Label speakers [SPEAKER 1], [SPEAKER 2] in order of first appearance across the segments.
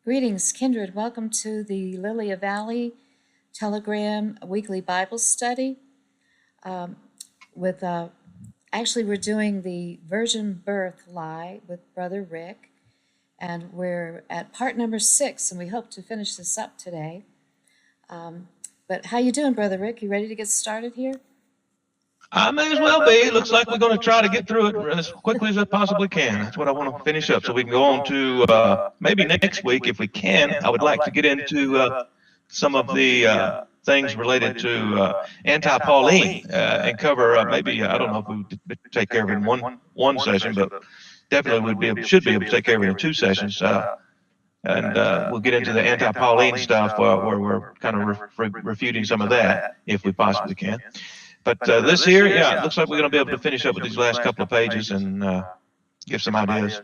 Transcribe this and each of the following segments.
[SPEAKER 1] Greetings, kindred. Welcome to the Lily of Valley Telegram weekly Bible study. Actually, we're doing the virgin birth lie with Brother Rick, and we're at part number 6, and we hope to finish this up today. But how you doing, Brother Rick? You ready to get started here?
[SPEAKER 2] I may as well be. It looks like we're going to try to get through it as quickly as I possibly can. That's what I want to finish up so we can go on to maybe next week if we can. I would like to get into some of the things related to anti-Pauline and cover maybe, I don't know if we would take care of it in one session, but definitely should be able to take care of it in 2 sessions. And we'll get into the anti-Pauline stuff where we're kind of refuting some of that if we possibly can. But this here, yeah, it looks like we're going to be able to finish up with these last couple of pages and give some ideas.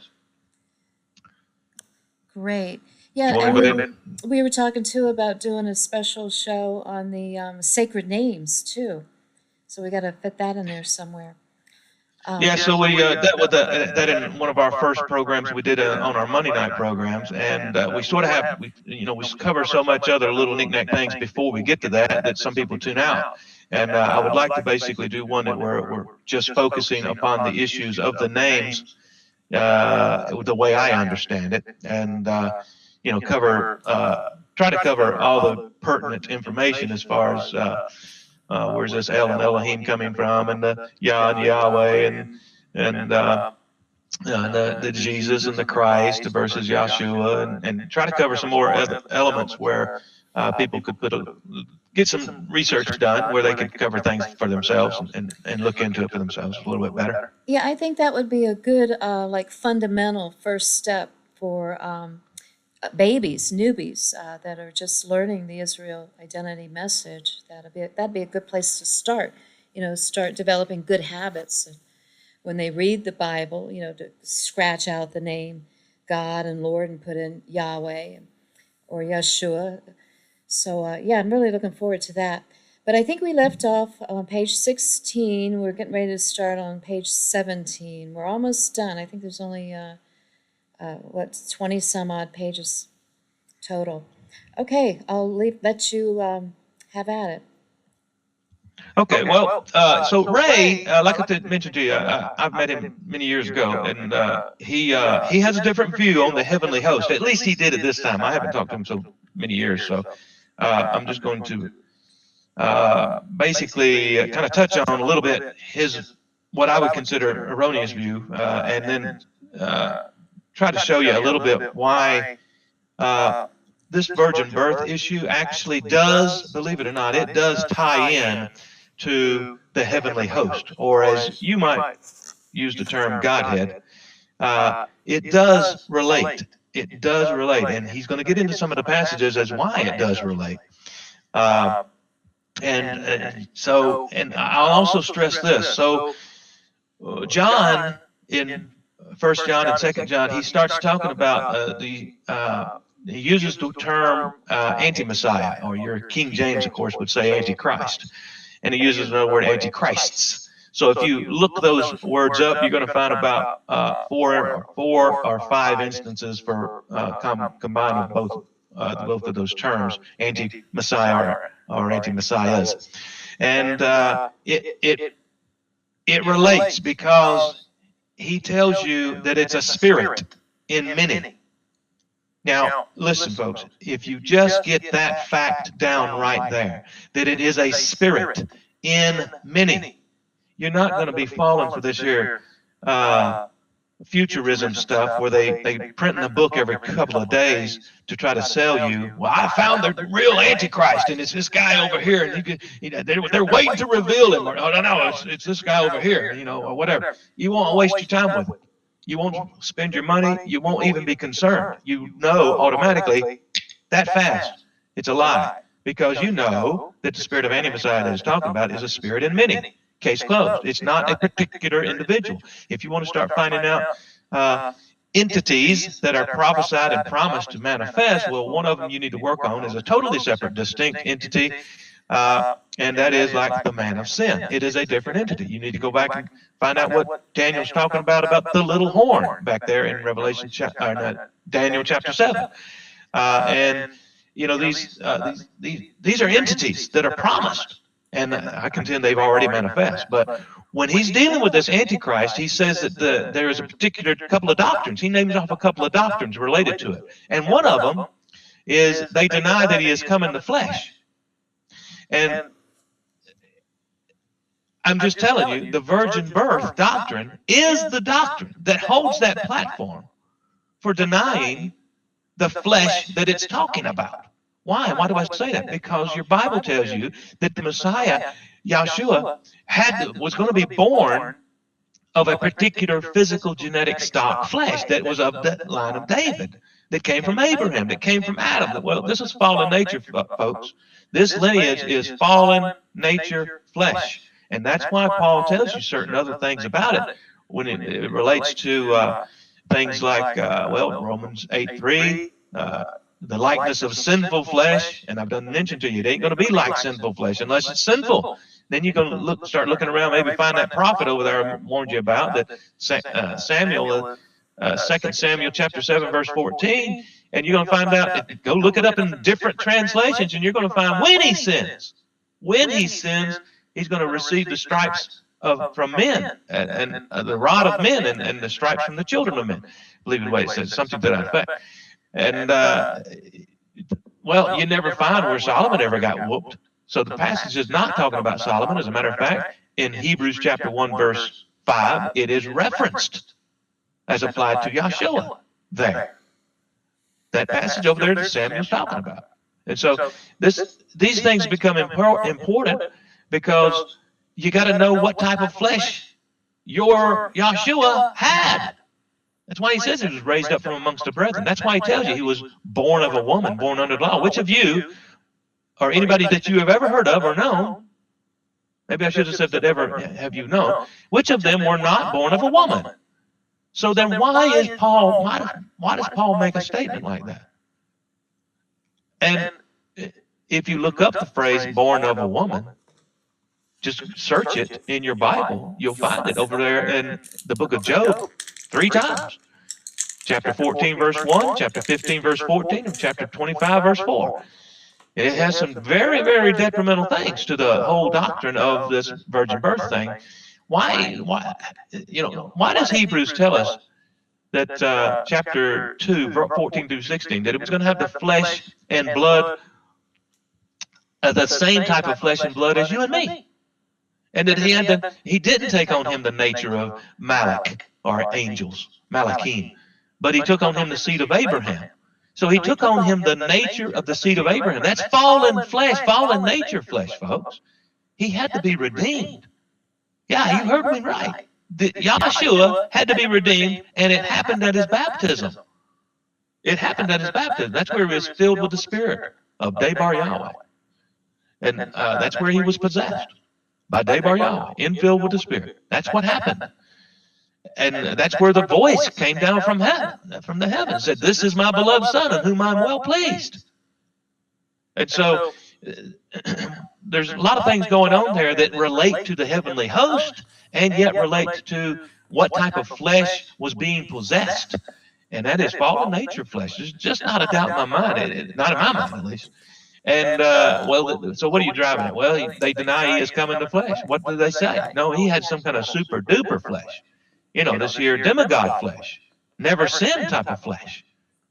[SPEAKER 1] Great. Yeah, and we were talking too about doing a special show on the sacred names too. So we got to fit that in there somewhere.
[SPEAKER 2] Yeah, so we dealt with that in one of our first programs we did on our Monday night programs, and we sort of have, we cover so much other little knick-knack things before we get to that some people tune out. And I would like to basically do one that we're just focusing upon the issues of the names the way I understand it, and try to cover all the pertinent information as far as where's this El and Elohim coming from, and the Yah and Yahweh, and the Jesus and the Christ versus Yahshua, and try to cover some more elements where people could get some research done where they could cover things for themselves and look into it for themselves a little bit better.
[SPEAKER 1] Yeah, I think that would be a good fundamental first step for babies, newbies that are just learning the Israel identity message. That'd be a good place to start. Start developing good habits. And when they read the Bible, to scratch out the name God and Lord and put in Yahweh or Yeshua. So, yeah, I'm really looking forward to that. But I think we left off on page 16. We're getting ready to start on page 17. We're almost done. I think there's only, 20 some odd pages total. Okay, I'll let you have at it.
[SPEAKER 2] Okay, well, so Ray, like I mentioned to you, I've met him many years ago, and he has a different view on the heavenly host. At least he did it this time. I haven't talked to him so many years, so I'm just going to basically kind of touch on a little bit what I would consider erroneous view, and then try to show you a little bit why this virgin birth issue actually does, believe it or not, it does tie in to the heavenly host, or as you might use the term Godhead. It does relate. It does relate, and he's going to get into some of the passages as why it does relate. And I'll also stress this. So John, in 1 John and 2 John, he starts talking about he uses the term anti-Messiah, or your King James, of course, would say antichrist. And he uses another word, antichrists. So if you look those words up, you're going to find about 4 or 5 instances for combined with both of those terms, anti-Messiah or anti-Messiahs. And it relates because he tells you that it's a spirit in many. Now, listen, folks, if you just get that fact down right there, that it is a spirit in many, you're not going to be falling for this here futurism stuff where they print in a book every couple of days to try to sell you, well, I found the real Antichrist, and it's this guy over here, and they're waiting to reveal him, or no, it's this guy over here, or whatever. You won't waste your time with it. You won't spend your money. You won't even be concerned. You know automatically that fast it's a lie, because you know that the spirit of anti-Messiah that is talking about is a spirit in many. Case closed. It's not a particular individual. If you want to start finding out entities that are prophesied and promised to manifest, well, one of them you need to work on is a totally separate, distinct entity, and that is like the man of sin. It is a different entity. You need to go back and find out what Daniel's talking about the little horn back there in Daniel chapter 7. And you know, these are entities that are promised, and I contend they've already manifest. But when he's dealing with this Antichrist, he says that there is a particular couple of doctrines. He names off a couple of doctrines related to it, and one of them is they deny that he has come in the flesh. And I'm just telling you, the virgin birth doctrine is the doctrine that holds that platform for denying the flesh that it's talking about. Why? Why do I say that? Because your Bible tells you that the Messiah, Yahshua, was going to be born of a particular physical genetic stock flesh that was of the line of David, that came from Abraham, that came from Adam. Well, this is fallen nature, folks. This lineage is fallen nature flesh. And that's why Paul tells you certain other things about it when it relates to things like, Romans 8:3, the likeness of sinful flesh. And I've done mention to you, it ain't going to be like sinful flesh unless it's sinful. Then you're going to start looking around, maybe find that prophet over there I warned you about, that Samuel, 2 Samuel chapter 7, verse 14. And you're going to find out, go look it up in different translations, and you're going to find when he sins, he's going to receive the stripes from men and the rod of men and the stripes from the children of men. I believe the way it says, something to that effect. And, you never find where Solomon ever got whooped. So the passage is not talking about Solomon. As a matter of fact, in Hebrews chapter 1, verse 5, it is referenced as applied to Yahshua there. That passage over there that Samuel's talking about. And so these things become important because you got to know what type of flesh your Yahshua had. That's why he says he was raised up from amongst the brethren. That's why he tells you he was born of a woman, born under the law. Which of you, or anybody that you have ever heard of or known, maybe I should have said that ever have you known, which of them were not born of a woman? So then why does Paul make a statement like that? And if you look up the phrase born of a woman, just search it in your Bible, you'll find it over there in the book of Job 3 times. Chapter 14, verse 1, chapter 15, verse 14, and chapter 25, verse 4. It has some very, very detrimental things to the whole doctrine of this virgin birth thing. Why does Hebrews tell us that chapter 2, 14 through 16, that it was going to have the flesh and blood, the same type of flesh and blood as you and me? And that he didn't take on him the nature of Malach, or angels, Malachim, but he took on him the seed of Abraham. So he took on him the nature of the seed of Abraham. That's fallen flesh, fallen nature flesh, folks. He had to be redeemed. Yeah, you heard me right. Yahshua had to be redeemed, and it happened at his baptism. It happened at his baptism. That's where he was filled with the Spirit of Debar Yahweh. And that's where he was possessed by Debar Yahweh, infilled with the Spirit. That's what happened. And that's where the voice came down from heaven, from the heavens, said, "This is my beloved Son, in whom I'm well pleased." And so there's a lot of things going on there that relate to the heavenly host, and yet relate to what type of flesh was being possessed. And that is fallen nature flesh. There's just not a doubt in my mind, not in my mind at least. And, so what are you driving at? Well, they deny he has come in the flesh. What do they say? No, he had some kind of super duper flesh. This here demigod flesh. Never sin type of flesh.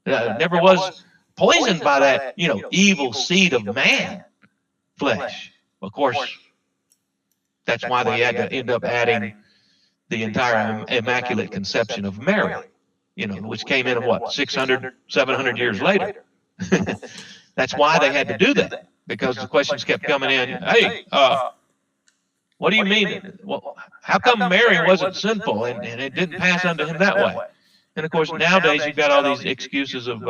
[SPEAKER 2] Never was poisoned by that, evil seed of man flesh. Of course, that's why they had to end up adding the entire Immaculate Conception of Mary, which came in, 600, 700 years later. That's why they had to do that, because the questions kept coming in. Hey, what do you mean? Well, how come Mary wasn't sinful and it didn't pass unto him that way? And of course, nowadays you've got all these excuses of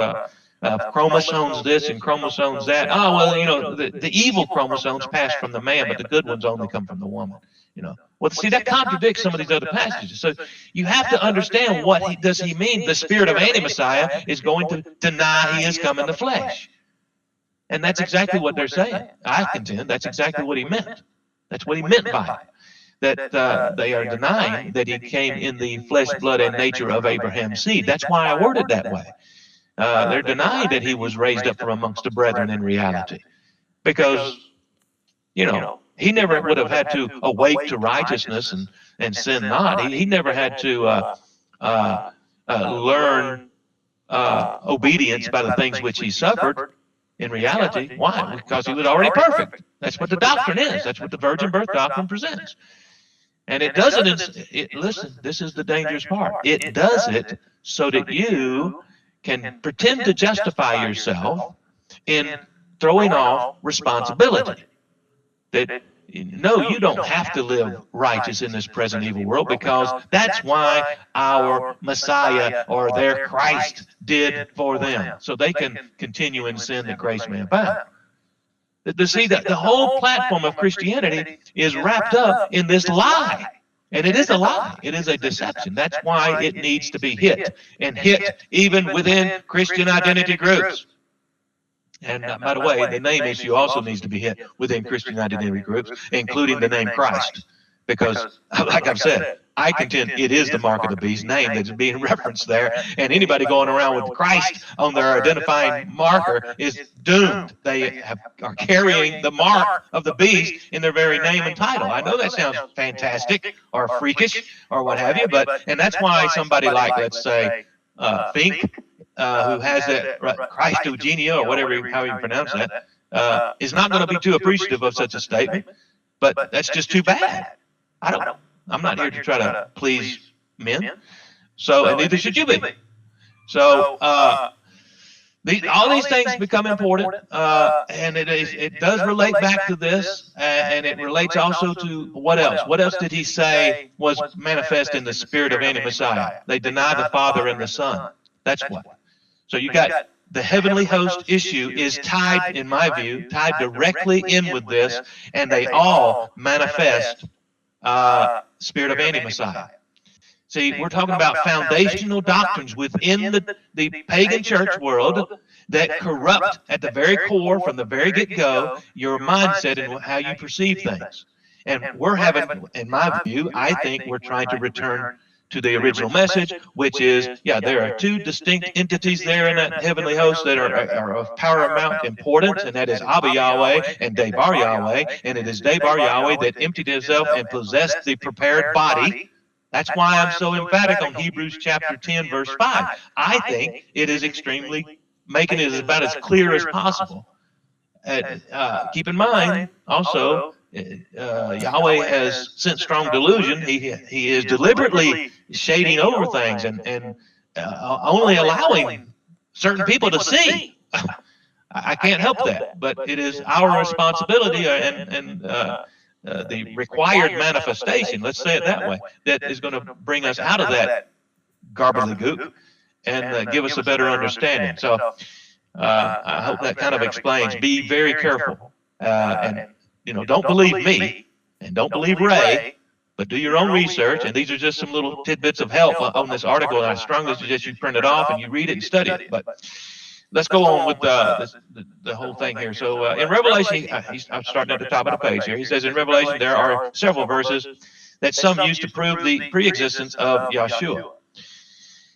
[SPEAKER 2] chromosomes this and chromosomes that. Oh, well, the evil chromosomes pass from the man, but the good ones only come from the woman. Well, see, that contradicts some of these other passages. So you have to understand what does he mean. The spirit of anti-Messiah is going to deny he has come in the flesh. And that's exactly what they're saying. I contend that's exactly what he meant. That's what he meant by it. That they are denying that he came in the flesh, blood, and nature of Abraham's seed. That's why I worded that way. They're denying that he was raised up from amongst the brethren in reality, because, he never would have had to awake to righteousness and sin not. He never had to learn obedience by the things which he suffered in reality. Why? Because he was already perfect. That's what the doctrine is. That's what the virgin birth doctrine presents. And it doesn't, listen, this is the dangerous part. It does it so that you can pretend to justify yourself in throwing off responsibility. That, no, you don't have to live righteous in this present evil world, because that's why our Messiah, or their Christ, did for them, so they can continue in sin that grace may abound. See, the whole platform of Christianity is wrapped up in this lie. And it is a lie. It is a deception. That's why it needs to be hit, and hit even within Christian identity groups. And by the way, the name issue also needs to be hit within Christian identity groups, including the name Christ. Because, like I've said, I contend it is the mark of the beast name that's being referenced there. And anybody going around with Christ on their identifying marker is doomed. They are carrying the mark of the beast in their very name and title. I know that sounds fantastic or freakish or what have you, and that's why somebody like, let's say, Fink, who has that Christ Eugenia, or whatever, how you pronounce that, is not going to be too appreciative of such a statement. But that's just too bad. I'm not here to try to please men. So, and neither should you be. So, all these things become important, and it does relate back to this, and it relates also to what else? What else did he say was manifest in the spirit of anti-Messiah? They deny the Father and the Son. That's what. So you got the heavenly host issue is tied, in my view, tied directly in with this, and they all manifest spirit of anti-Messiah. See, we're talking about foundational doctrines within the pagan church world that corrupt at the very core, from the very get-go, your mindset and how you perceive things. And we're having, in my view, I think we're trying to return to the original message, which is, there are two distinct entities there in that heavenly host that are of paramount importance, and that is Abba Yahweh and Debar Yahweh, and it is Debar Yahweh that emptied himself and possessed the prepared body. That's why I'm so emphatic on Hebrews chapter 10, verse 5. I think it is extremely, making it about as clear as possible. Keep in mind, also, Yahweh has sent strong delusion. He is deliberately shading over things and only allowing certain people to see. I can't help that, but it is our responsibility and the required manifestation, let's say it that way, that is going to bring us out of that gobbledygook and give us a better understanding. So I hope that kind of explains. Be very careful, and don't believe me and don't believe Ray, but do your own research. And these are just some little tidbits of help on this article, and I strongly suggest you print it off and you read it and study it. But let's go on with the whole thing here. So in Revelation, I'm starting at the top of the page here. He says in Revelation there are several verses that some use to prove the pre-existence of Yahshua.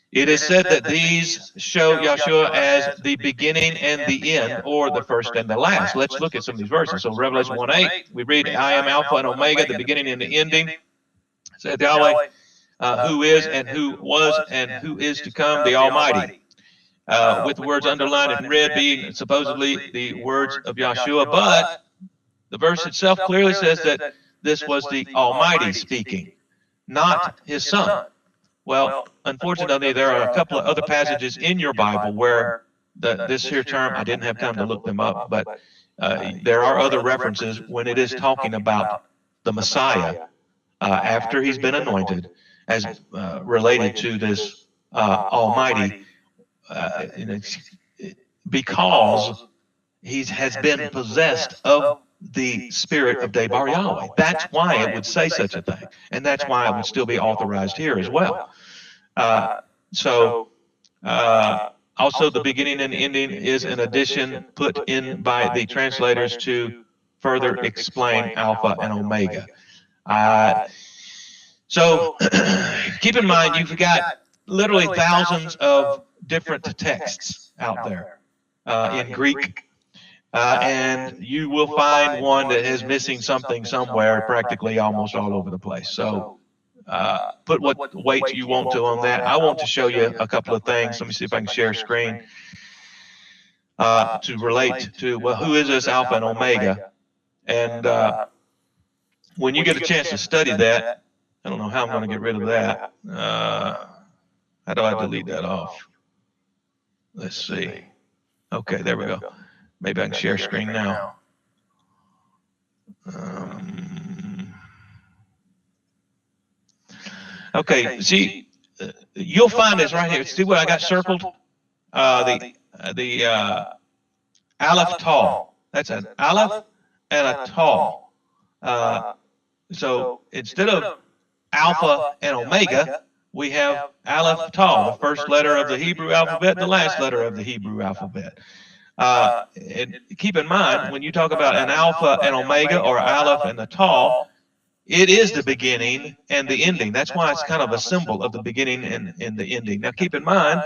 [SPEAKER 2] It is said that these show Yahshua as the beginning and the end, or the first and the last. Let's look at some of these verses. So Revelation 1:8, we read, I am Alpha and Omega, the beginning and the ending. Said Yahweh, who is and who was and who is to come, the Almighty. With the words underlined and red being supposedly the words of Yahshua, but the verse itself clearly says that this was the Almighty speaking, not his Son. Well, unfortunately, there are a couple of other passages in your Bible where this here term, I didn't have time to look them up, but there are other references when it is talking about the Messiah after he's been anointed as related to this Almighty, because he has been possessed of the spirit of Debar Yahweh. That's why it would say such a thing, and that's why it would still be authorized here as well. Also the beginning and ending is an addition put in by the translators to further explain Alpha and Omega. So keep in mind, you've got literally thousands of different texts out there in Greek. And you will find one that is missing something somewhere, practically almost all over the place. So put what weight you want to on that. I want to show you a couple of things. Let me see if I can share screen to relate to, well, who is this Alpha and Omega? And when you get a chance to study that, I don't know how I'm going to get rid of that. How do I delete that off? Let's see. Okay, there we go. Maybe I can share screen now. Okay, see, you'll find this right here. See what I got circled? The Aleph Tau. That's an Aleph and a Tau. So instead of Alpha and Omega, we have Aleph Tau, the first letter of the Hebrew alphabet, the last letter of the Hebrew alphabet. And keep in mind, when you talk about an Alpha and Omega or Aleph and the Tau, it is the beginning and the ending. That's why it's kind of a symbol of the beginning and the ending. Now keep in mind,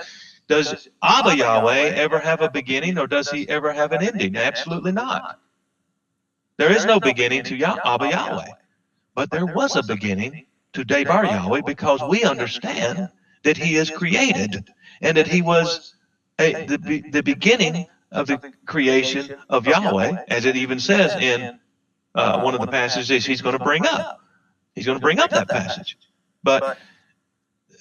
[SPEAKER 2] does Abba Yahweh ever have a beginning, or does he ever have an ending? Absolutely not. There is no beginning to Abba Yahweh. But there was a beginning to Debar Yahweh, because we understand that he is created and that he was the beginning of the creation of Yahweh, as it even says in one of the passages he's going to bring up. He's going to bring up that passage. But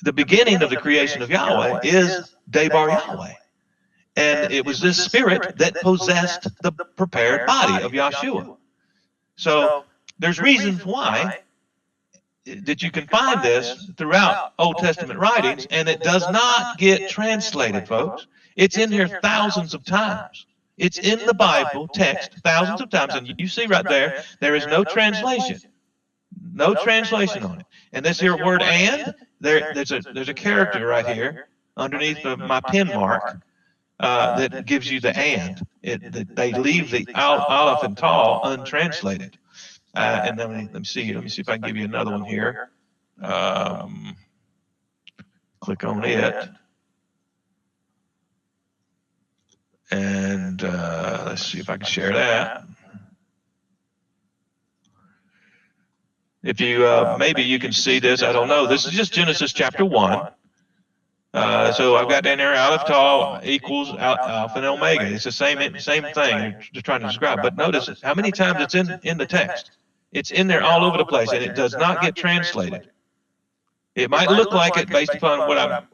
[SPEAKER 2] the beginning of the creation of Yahweh is Debar Yahweh. And it was this spirit that possessed the prepared body of Yahshua. So there's reasons why that you can find this throughout Old Testament writings, and it does not get translated, folks. It's in here thousands of times. It's in the Bible text thousands of times, and you see right there, there is no translation. No translation on it. And this here word "and," there's a character right here underneath my pen mark that gives you the "and." They leave the Aleph and Tau untranslated. And then let me see if I can give you another one here. Click on it. And let's see if I can share that. If you maybe you can see this, I don't know. This is just Genesis chapter 1. So I've got down there Aleph Tau equals Alpha and Omega. It's the same thing. Just trying to describe. But notice how many times it's in the text. It's in there all over the place, and it does not get translated. It might look like it based upon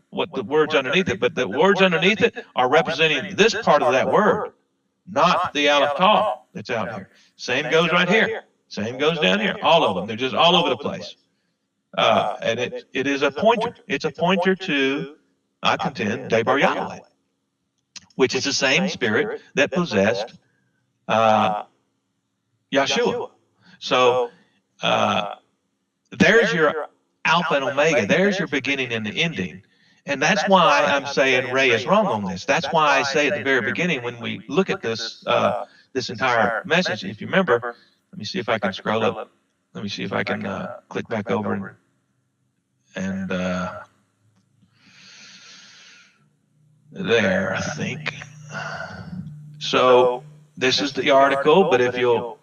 [SPEAKER 2] what the words underneath it, but the words underneath it are representing this part of that word, not the Aleph Tau that's out here. Same goes right here. Same goes down here. All of them. They're just all over the place. And it is a pointer. It's a pointer to, I contend, Debar Yahweh, which is the same spirit that possessed Yahshua. So there's your Alpha and Omega. There's your beginning and the ending. And that's why I'm saying Ray is wrong on this. That's why I say at the very beginning, when we look at this this entire message, if you remember, let me see if I can scroll up. Let me see if I can click back over and there, I think. So this is the article, but if you'll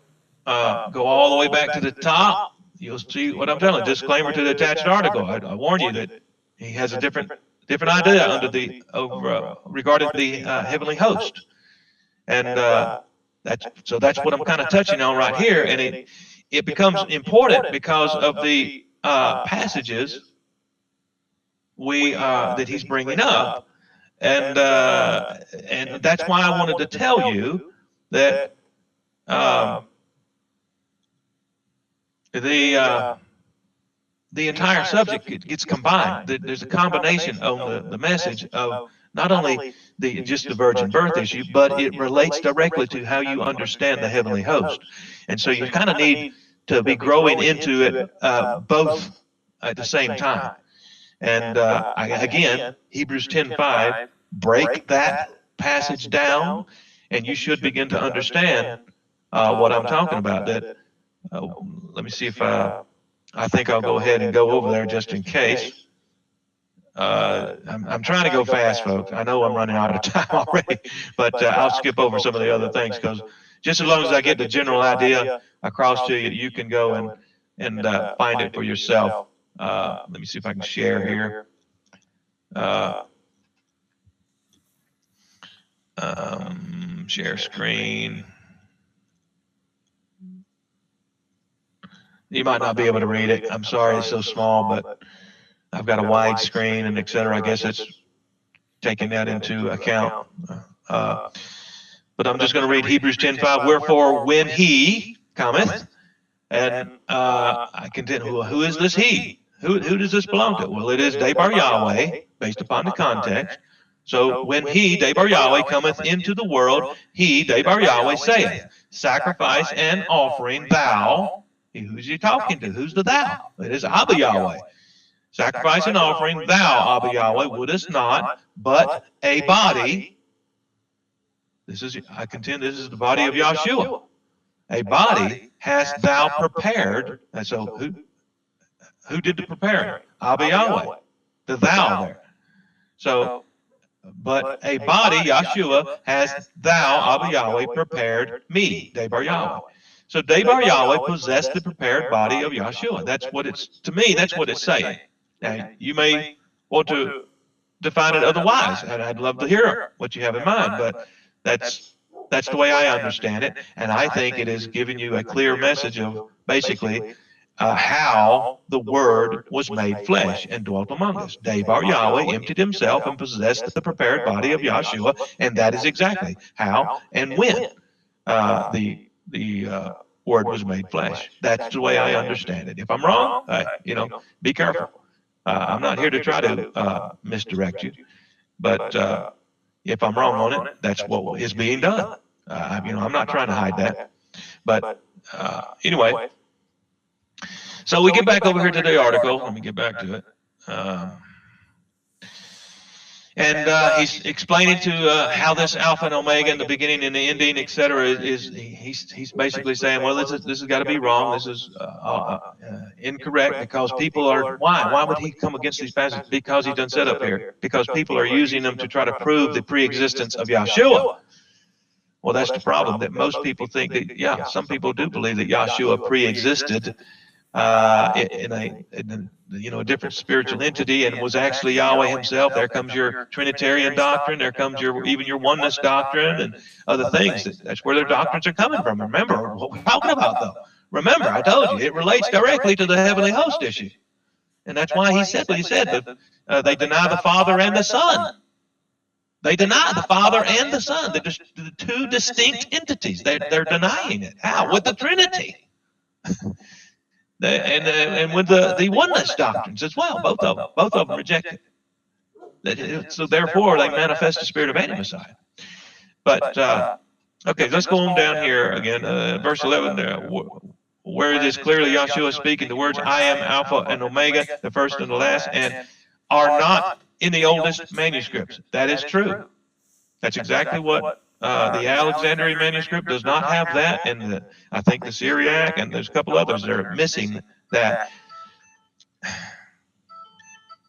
[SPEAKER 2] go all the way back to the top, you'll see what I'm telling. Disclaimer to the attached article. I warn you that he has a different idea under the regarding the heavenly host, and that's what I'm kind of touching on right here, and it becomes important because of the passages that he's bringing up, and that's why I wanted to tell you that. The entire subject gets combined. There's a combination on the message of not only just the virgin birth issue, but it relates directly to how you understand the heavenly host. And so you kind of need to be growing into it both at the same time. And again, Hebrews 10:5, break that passage down, and you should begin to understand what I'm talking about. That let me see if I think I'll go ahead and go over there just in case. I'm trying to go fast, folks. I know I'm running out of time already, but I'll skip over some of the other things because just as long as I get the general idea across to you, you can go and find it for yourself. Let me see if I can share here. Share screen. You might not be able to read it. I'm sorry, it's so small, but I've got a wide screen and et cetera. I guess it's taking that into account. But I'm just going to read Hebrews 10:5. Wherefore, when he cometh, and I contend, who is this he? Who does this belong to? Well, it is Debar Yahweh, based upon the context. So when he, Debar Yahweh, cometh into the world, he, Debar Yahweh, saith, sacrifice and offering thou. Who's he talking to? Who's the thou? It is Abba Yahweh. Sacrifice and offering thou, Abba Yahweh, wouldest not, but a body. I contend this is the body of Yahshua. A body hast thou prepared. And so who did the preparing? Abba Yahweh. The thou there. So, but a body, Yahshua, has thou, Abba Yahweh, prepared me, Debar Yahweh. So Debar Yahweh possessed the prepared body of Yahshua. That's what it's, to me, that's what it's saying. Now, you may want to define it otherwise, and I'd love to hear what you have in mind, but that's the way I understand it, and I think it is giving you a clear message of basically how the Word was made flesh and dwelt among us. Debar Yahweh emptied himself and possessed the prepared body of Yahshua, and that is exactly how and when the Word was made flesh. That's the way I understand it. If I'm wrong, be careful. I'm not here to try to misdirect you, but if I'm wrong on it, that's what is being done. I'm not trying to hide that. But anyway, so we get back over here to the article. Let me get back to it. And he's explaining to how this Alpha and Omega in the beginning and the ending, etc., is he's basically saying, well, this has got to be wrong. This is incorrect because people are, why would he come against these passages? Because he done said up here, because people are using them to try to prove the pre-existence of Yahshua. Well, that's the problem, that most people think that, yeah, some people do believe that Yahshua pre-existed in a different spiritual entity and was actually Yahweh himself. There comes your Trinitarian doctrine. There comes even your oneness doctrine and other things. That's where their doctrines are coming from. Remember what we're talking about, though. Remember, I told you, it relates directly to the heavenly host issue. And that's why he said what he said. But they deny the Father and the Son. They deny the Father and the Son. They're just two distinct entities. They're denying it. How? With the Trinity. And with the oneness doctrines as well. Both of them reject it. So therefore, they manifest the spirit of anti-Messiah. But, okay, let's go on down here again. Verse 11, where it is clearly Yahshua speaking the words, I am Alpha and Omega, the first and the last, and are not in the oldest manuscripts. That is true. That's exactly what the Alexandrian manuscript does not have that, and I think the Syriac, and there's a couple others that are missing that.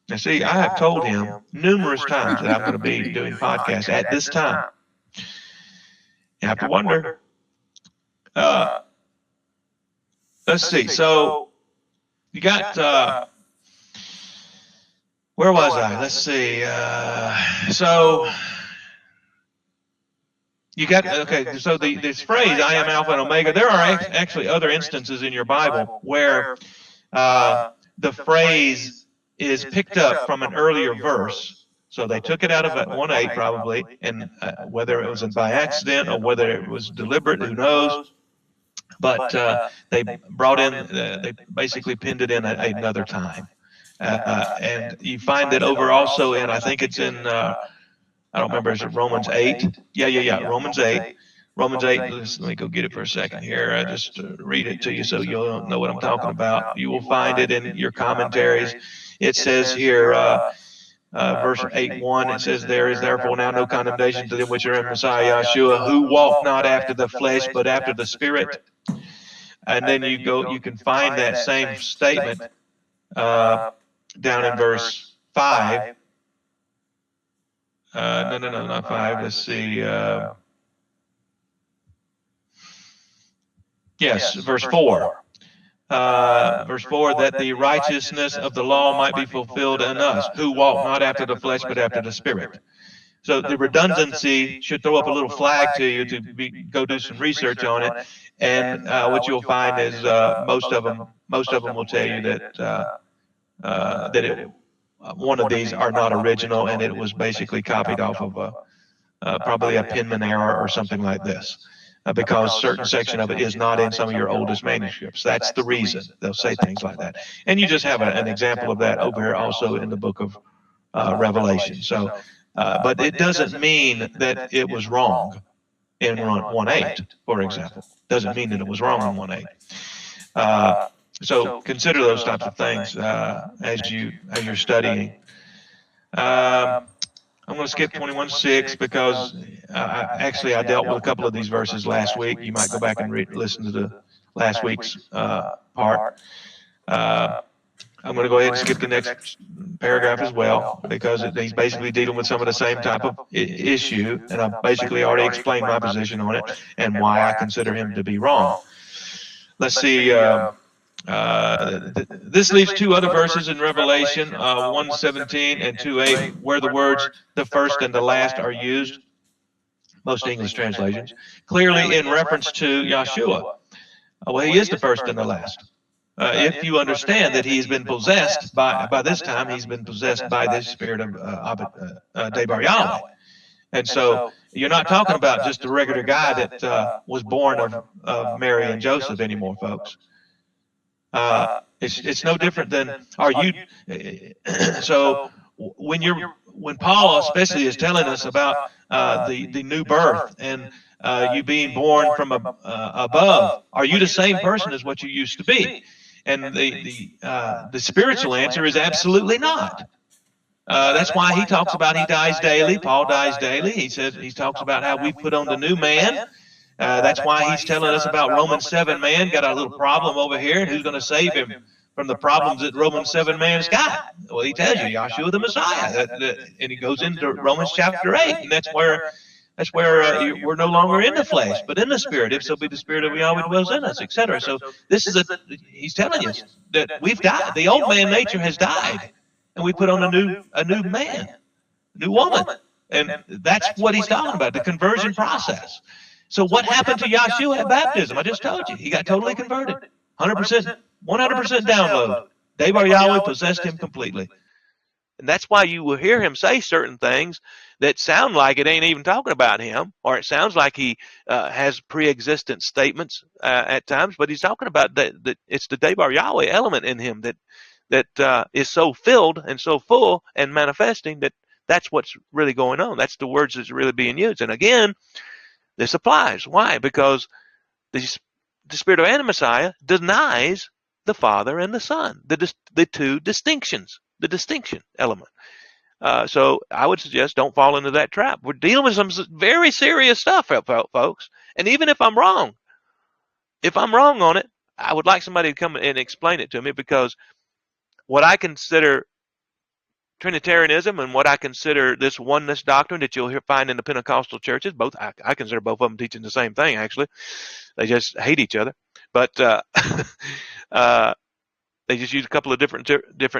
[SPEAKER 2] Now, see, I have told him numerous times that I'm going to be doing podcasts at this time. You have to wonder. Let's see. So you got. Where was I? Let's see. So you got, okay, so this phrase, I am Alpha and Omega, there are actually other instances in your Bible where the phrase is picked up from an earlier verse. So they took it out of 1:8 probably, and whether it was by accident or whether it was deliberate, who knows. But they brought in, they basically pinned it in at another time. And you find that over also in, I think it's in, I don't remember, is it Romans 8? Yeah, Romans 8. Romans 8, let me go get it for a second here. I just read it to you so you'll know what I'm talking about. You will find it in your commentaries. It says here, verse 8:1, it says, there is therefore now no condemnation to them which are in Messiah Yahshua, who walk not after the flesh, but after the Spirit. And then you can find that same statement down in verse 5. No, not 5. Let's see. Yes, verse 4. Verse 4, that the righteousness of the law might be fulfilled in us, who walk not after the flesh, but after the Spirit. So the redundancy should throw up a little flag to you to go do some research on it, and what you'll find is most of them will tell you that one of these are not original, and it was basically copied off of probably a penman error or something like this. Because certain section of it is not in some of your oldest manuscripts. That's the reason they'll say things like that. And you just have an example of that over here also in the book of Revelation. So, but it doesn't mean that it was wrong in 1:8, for example. Doesn't mean that it was wrong in 1:8. So consider those types of things as you're studying. I'm going to skip 21:6 because I dealt with a couple of these verses last week. You might go back and listen to the last week's part. I'm going to go ahead and skip the next paragraph as well because he's basically dealing with some of the same type of issue, and I've basically already explained my position on it and why I consider him to be wrong. Let's see. This leaves two other verses in Revelation, 1:17 and 2:8, where the words "the first" and "the last" are used. Most English translations clearly in reference to Yahshua. Well, he is the first and the last. If you understand that he's been possessed by this time, he's been possessed by this spirit of Debar Yahweh. And so you're not talking about just a regular guy that was born of Mary and Joseph anymore, folks. It's no different than so when Paul especially is telling us about the new birth and you being born from above, are you the same person as what you used to be? And the spiritual answer is absolutely not. That's why he talks about he dies daily. Paul dies daily. He talks about how we put on the new man. That's why he's telling us about Romans 7 man got a little problem over here, and who's going to save him from the problems that Romans 7 man's got? Well, he tells you Yahshua the Messiah, and he goes into Romans chapter 8, and that's where we're no longer in the flesh, but in the spirit. If so be the spirit of Yahweh dwells in us, etc. So this is he's telling us that we've died. The old man nature has died, and we put on a new man, new woman, and that's what he's talking about, the conversion process. So what happened to Yahshua at baptism? I just told you. He got totally converted. 100%, 100% download. Debar Yahweh possessed him completely. And that's why you will hear him say certain things that sound like it ain't even talking about him, or it sounds like he has pre-existent statements at times, but he's talking about that it's the Debar Yahweh element in him that is so filled and so full and manifesting that's what's really going on. That's the words that's really being used. And again, this applies. Why? Because the spirit of Anti-Messiah denies the Father and the Son, the two distinctions, the distinction element. So I would suggest don't fall into that trap. We're dealing with some very serious stuff, folks. And even if I'm wrong on it, I would like somebody to come and explain it to me, because what I consider Trinitarianism and what I consider this oneness doctrine that you'll find in the Pentecostal churches, both I consider both of them teaching the same thing. Actually, they just hate each other, but they just use a couple of different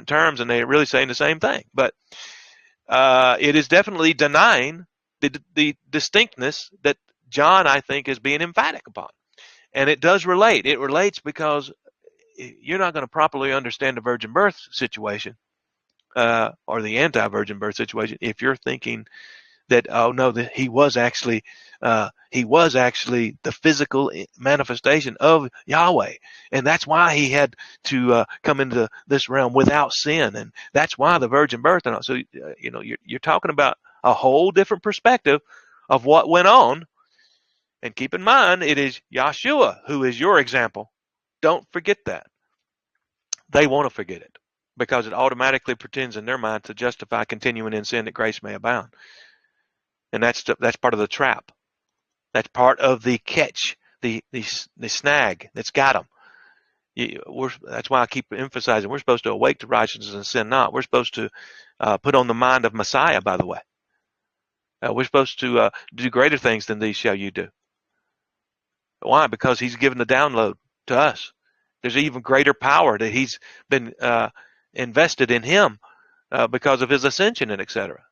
[SPEAKER 2] terms, and they're really saying the same thing. But it is definitely denying the distinctness that John, I think, is being emphatic upon, and it does relate. It relates because you're not going to properly understand the virgin birth situation. Or the anti-virgin birth situation, if you're thinking that, oh no, that he was actually the physical manifestation of Yahweh, and that's why he had to come into this realm without sin, and that's why the virgin birth. And so you're talking about a whole different perspective of what went on. And keep in mind, it is Yahshua who is your example. Don't forget that. They want to forget it, because it automatically pretends in their mind to justify continuing in sin that grace may abound. And that's part of the trap. That's part of the catch, the snag that's got them. That's why I keep emphasizing we're supposed to awake to righteousness and sin not. We're supposed to put on the mind of Messiah, by the way. We're supposed to do greater things than these shall you do. Why? Because he's given the download to us. There's even greater power that he's been invested in him because of his ascension and etc.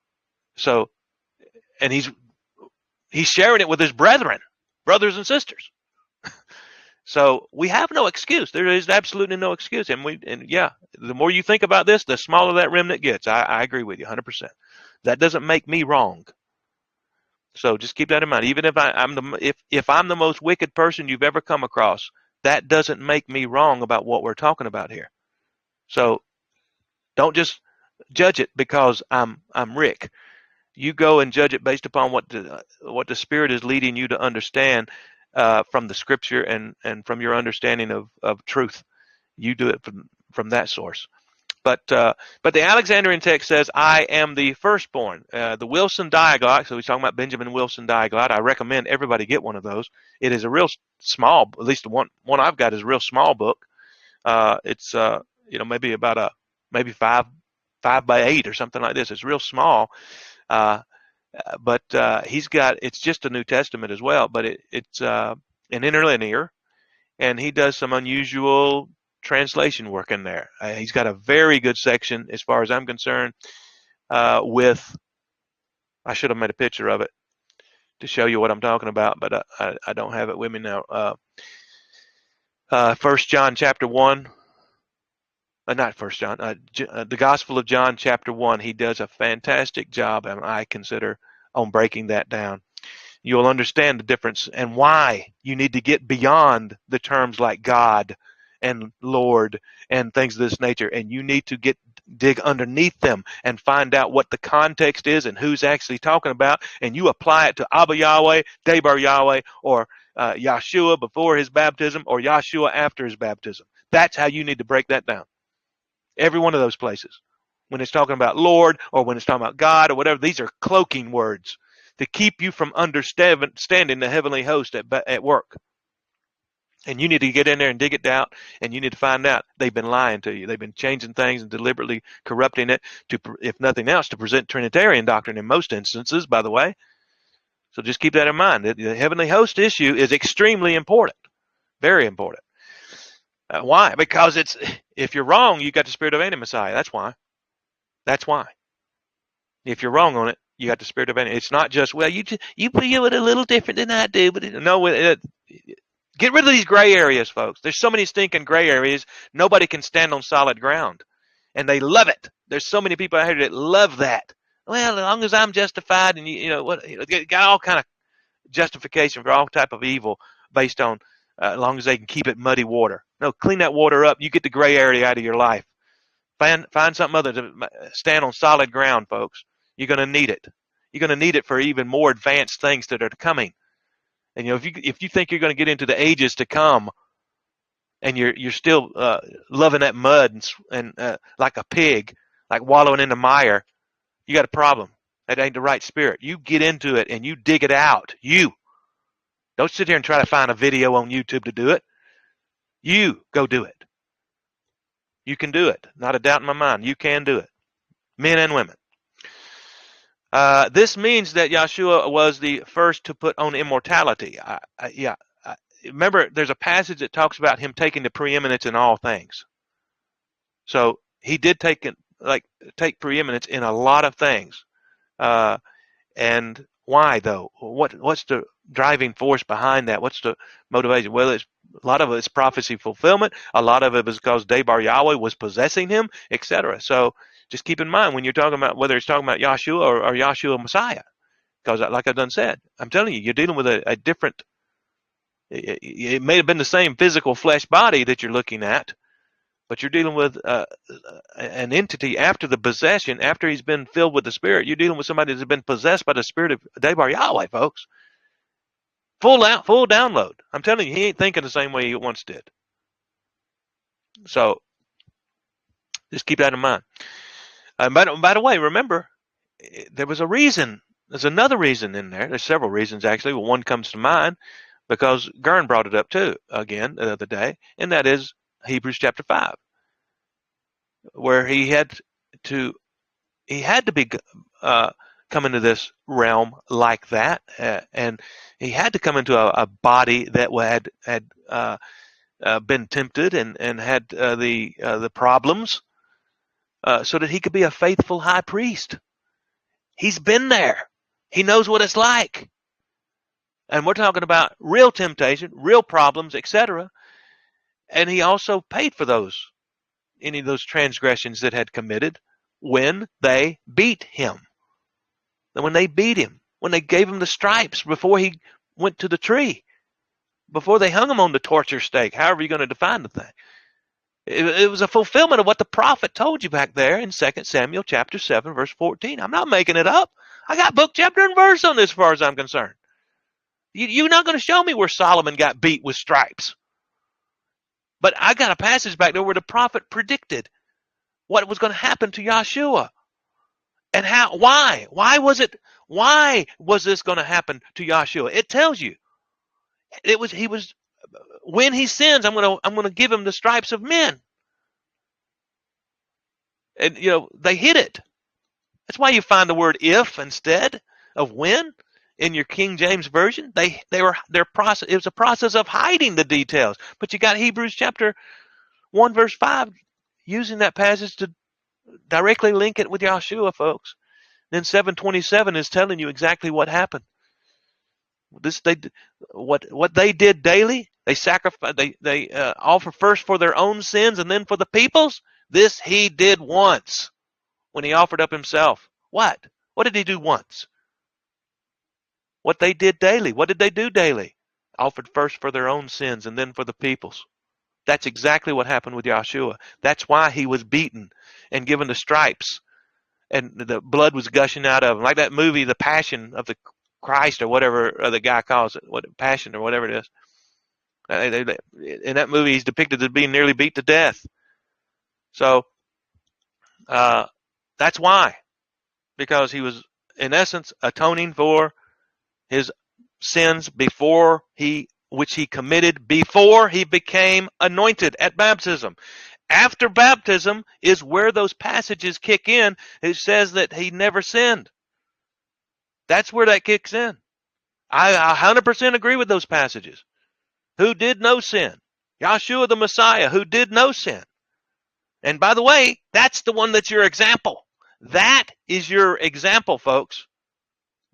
[SPEAKER 2] So, and he's sharing it with his brethren, brothers and sisters. So we have no excuse. There is absolutely no excuse. And yeah, the more you think about this, the smaller that remnant gets. I agree with you 100%. That doesn't make me wrong. So just keep that in mind. Even if if I'm the most wicked person you've ever come across, that doesn't make me wrong about what we're talking about here. So don't just judge it because I'm Rick. You go and judge it based upon what the Spirit is leading you to understand from the Scripture and from your understanding of truth. You do it from that source. But the Alexandrian text says, "I am the firstborn." The Wilson Diaglott. So he's talking about Benjamin Wilson Diaglott. I recommend everybody get one of those. It is a real small, at least the one I've got is a real small book. It's maybe about maybe 5 by 8 or something like this. It's real small. But he's got, it's just a New Testament as well, but it's an interlinear, and he does some unusual translation work in there. He's got a very good section, as far as I'm concerned, with, I should have made a picture of it to show you what I'm talking about, but I don't have it with me now. 1 John chapter 1. Not 1 John, the Gospel of John chapter 1. He does a fantastic job, and I consider, on breaking that down. You'll understand the difference and why you need to get beyond the terms like God and Lord and things of this nature, and you need to dig underneath them and find out what the context is and who's actually talking about, and you apply it to Abba Yahweh, Debar Yahweh, or Yahshua before his baptism, or Yahshua after his baptism. That's how you need to break that down. Every one of those places. When it's talking about Lord or when it's talking about God or whatever, these are cloaking words to keep you from understanding the heavenly host at work. And you need to get in there and dig it out, and you need to find out they've been lying to you. They've been changing things and deliberately corrupting it to, if nothing else, to present Trinitarian doctrine in most instances, by the way. So just keep that in mind. The heavenly host issue is extremely important, very important. Why? Because if you're wrong, you got the spirit of anti-Messiah. That's why. That's why. If you're wrong on it, you got the spirit of anti. It's not just, well, you feel it a little different than I do, but no. Get rid of these gray areas, folks. There's so many stinking gray areas. Nobody can stand on solid ground, and they love it. There's so many people out here that love that. Well, as long as I'm justified, and got all kind of justification for all type of evil based on as long as they can keep it muddy water. No, clean that water up. You get the gray area out of your life. Find something other to stand on solid ground, folks. You're going to need it. You're going to need it for even more advanced things that are coming. And if you think you're going to get into the ages to come, and you're still loving that mud and like a pig, like wallowing in the mire, you got a problem. That ain't the right spirit. You get into it and you dig it out. You don't sit here and try to find a video on YouTube to do it. You go do it. You can do it. Not a doubt in my mind. You can do it. Men and women. This means that Yahshua was the first to put on immortality. Remember, there's a passage that talks about him taking the preeminence in all things. So he did take preeminence in a lot of things. And why, though? What's the driving force behind that? What's the motivation? Well, a lot of it is prophecy fulfillment. A lot of it is because Debar Yahweh was possessing him, etc. So just keep in mind when you're talking about whether it's talking about Yahshua or Yahshua Messiah, because like I've done said, I'm telling you, you're dealing with a different. It may have been the same physical flesh body that you're looking at, but you're dealing with an entity after the possession, after he's been filled with the Spirit. You're dealing with somebody that's been possessed by the Spirit of Debar Yahweh, folks. Full download. I'm telling you, he ain't thinking the same way he once did. So just keep that in mind. By the way, remember, there was a reason. There's another reason in there. There's several reasons, actually. Well, one comes to mind because Gern brought it up, too, again, the other day, and that is Hebrews chapter 5, where he had to be come into this realm like that, and he had to come into a body that had been tempted and had the problems, so that he could be a faithful high priest. He's been there. He knows what it's like. And we're talking about real temptation, real problems, etc. And he also paid for any of those transgressions that had committed when they beat him. And when they beat him, when they gave him the stripes before he went to the tree, before they hung him on the torture stake, however you're going to define the thing. It was a fulfillment of what the prophet told you back there in 2 Samuel chapter 7, verse 14. I'm not making it up. I got book, chapter, and verse on this as far as I'm concerned. You're not going to show me where Solomon got beat with stripes. But I got a passage back there where the prophet predicted what was going to happen to Yahshua. And why? Why was this going to happen to Yahshua? It tells you. When he sins, I'm going to give him the stripes of men. And they hid it. That's why you find the word if instead of when in your King James version. Their process, it was a process of hiding the details. But you got Hebrews chapter 1 verse 5 using that passage to directly link it with Yahshua, folks. Then 7:27 is telling you exactly what happened. What they did daily, they sacrificed, they offer first for their own sins and then for the people's. This he did once when he offered up himself. What did he do once? What they did daily. What did they do daily? Offered first for their own sins and then for the people's. That's exactly what happened with Yahshua. That's why he was beaten and given the stripes, and the blood was gushing out of him, like that movie, The Passion of the Christ, or whatever the guy calls it, Passion or whatever it is. In that movie, he's depicted as being nearly beat to death. So that's why, because he was in essence atoning for his sins which he committed before he became anointed at baptism. After baptism is where those passages kick in. It says that he never sinned. That's where that kicks in. I 100% agree with those passages. Who did no sin? Yahshua the Messiah, who did no sin. And by the way, that's the one that's your example. That is your example, folks.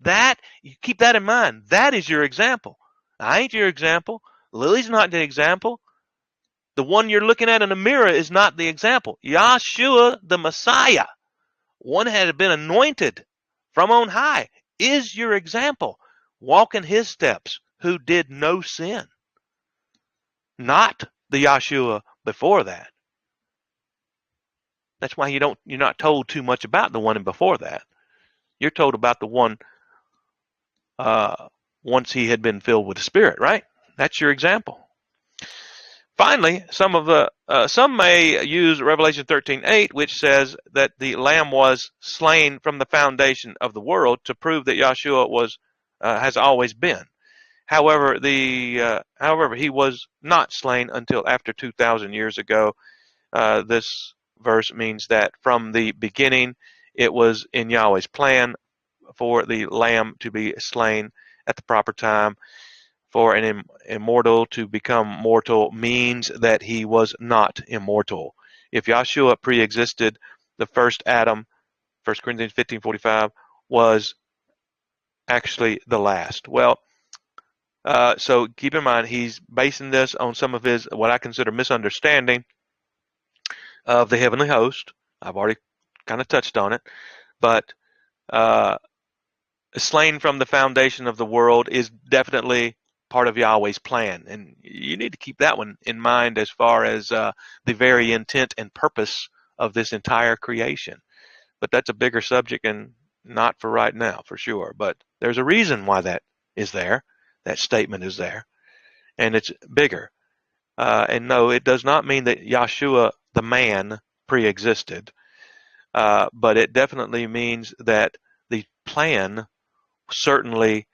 [SPEAKER 2] You keep that in mind. That is your example. I ain't your example. Lily's not the example. The one you're looking at in the mirror is not the example. Yahshua the Messiah, one had been anointed from on high, is your example. Walk in his steps, who did no sin. Not the Yahshua before that. That's why you're not told too much about the one before that. You're told about the one once he had been filled with the Spirit, right? That's your example. Finally, some may use Revelation 13:8, which says that the Lamb was slain from the foundation of the world to prove that Yahshua has always been. However, he was not slain until after 2,000 years ago. This verse means that from the beginning, it was in Yahweh's plan for the Lamb to be slain at the proper time. For an immortal to become mortal means that he was not immortal. If Yahshua pre-existed, the first Adam, 1 Corinthians 15:45, was actually the last. Well, so keep in mind, he's basing this on some of his, what I consider, misunderstanding of the heavenly host. I've already kind of touched on it. But slain from the foundation of the world is definitely part of Yahweh's plan. And you need to keep that one in mind as far as the very intent and purpose of this entire creation. But that's a bigger subject and not for right now, for sure. But there's a reason why that is there. That statement is there. And it's bigger. And no, it does not mean that Yahshua, the man, pre-existed. But it definitely means that the plan certainly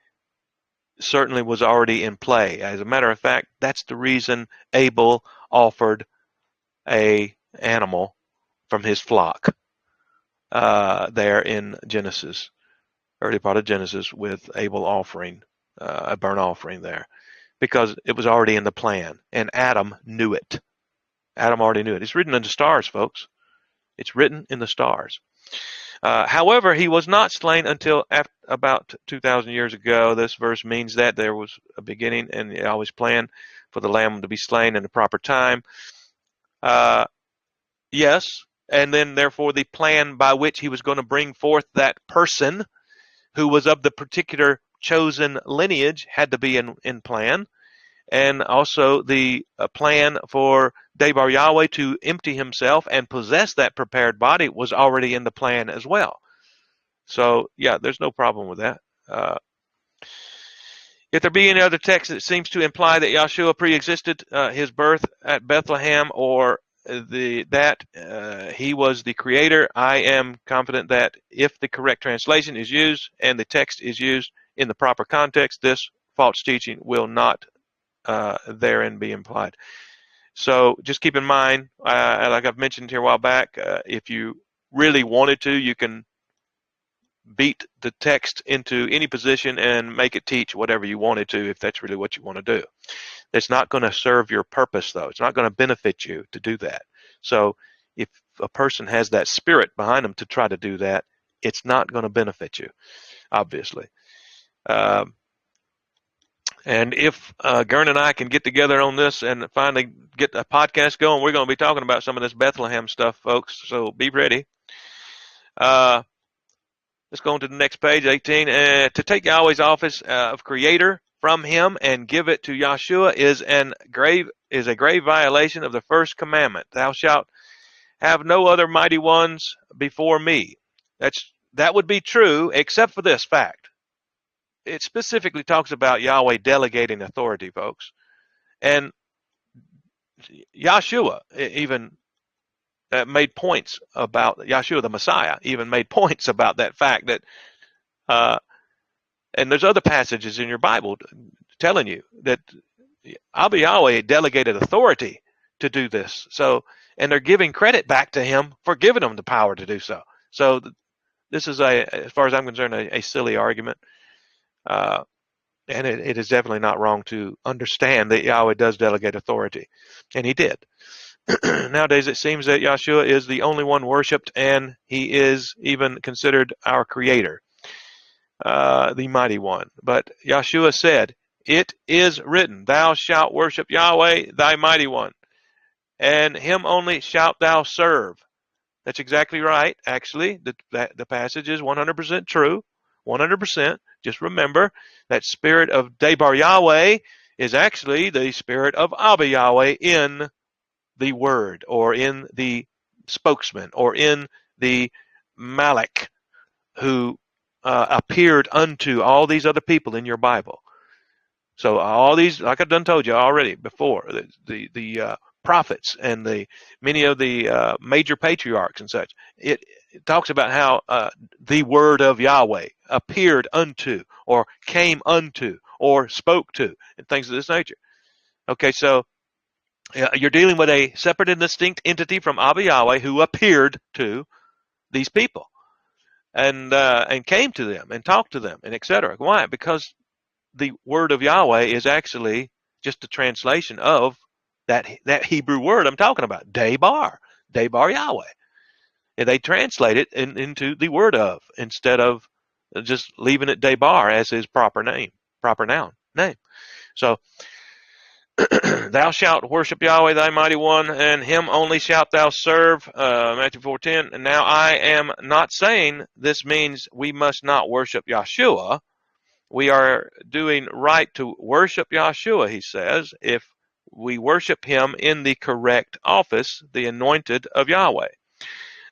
[SPEAKER 2] was already in play. As a matter of fact, that's the reason Abel offered a animal from his flock there in Genesis, early part of Genesis, with Abel offering, a burnt offering there, because it was already in the plan, and Adam knew it. Adam already knew it. It's written in the stars, folks. It's written in the stars. However, he was not slain until about 2,000 years ago. This verse means that there was a beginning, and he always planned for the lamb to be slain in the proper time. Yes, and then therefore the plan by which he was going to bring forth that person who was of the particular chosen lineage had to be in plan. And also the plan for Debar Yahweh to empty himself and possess that prepared body was already in the plan as well. So, yeah, there's no problem with that. If there be any other text that seems to imply that Yahshua pre-existed his birth at Bethlehem, or that he was the creator, I am confident that if the correct translation is used and the text is used in the proper context, this false teaching will not therein be implied. So just keep in mind, like I've mentioned here a while back, if you really wanted to, you can beat the text into any position and make it teach whatever you wanted to, if that's really what you want to do. It's not going to serve your purpose, though. It's not going to benefit you to do that. So if a person has that spirit behind them to try to do that, it's not going to benefit you, obviously. And if Gern and I can get together on this and finally get a podcast going, we're going to be talking about some of this Bethlehem stuff, folks. So be ready. Let's go on to the next page, 18. To take Yahweh's office of creator from him and give it to Yahshua is a grave violation of the first commandment. Thou shalt have no other mighty ones before me. That would be true, except for this fact. It specifically talks about Yahweh delegating authority, folks. And Yahshua even made points about, Yahshua the Messiah even made points about that fact that, and there's other passages in your Bible telling you that Abba Yahweh delegated authority to do this. So, and they're giving credit back to him for giving them the power to do so. So this is, as far as I'm concerned, a silly argument. And it is definitely not wrong to understand that Yahweh does delegate authority. And he did. Nowadays, it seems that Yahshua is the only one worshipped, and he is even considered our creator, the mighty one. But Yahshua said, it is written, thou shalt worship Yahweh, thy mighty one, and him only shalt thou serve. That's exactly right. Actually, the passage is 100% true, 100%. Just remember that spirit of Debar Yahweh is actually the spirit of Abba Yahweh in the word, or in the spokesman, or in the Malach, who appeared unto all these other people in your Bible. So all these, like I've done told you already before, the prophets and many of the major patriarchs and such, it talks about how the word of Yahweh appeared unto, or came unto, or spoke to, and things of this nature. Okay, so you're dealing with a separate and distinct entity from Abba Yahweh who appeared to these people and came to them and talked to them and etc. Why? Because the word of Yahweh is actually just a translation of that Hebrew word I'm talking about, Debar Yahweh. And they translate it into the word of, instead of just leaving it Debar as his proper noun name. So, thou shalt worship Yahweh thy mighty one, and him only shalt thou serve, Matthew 4:10. And now I am not saying this means we must not worship Yahshua. We are doing right to worship Yahshua, he says, if we worship him in the correct office, the anointed of Yahweh.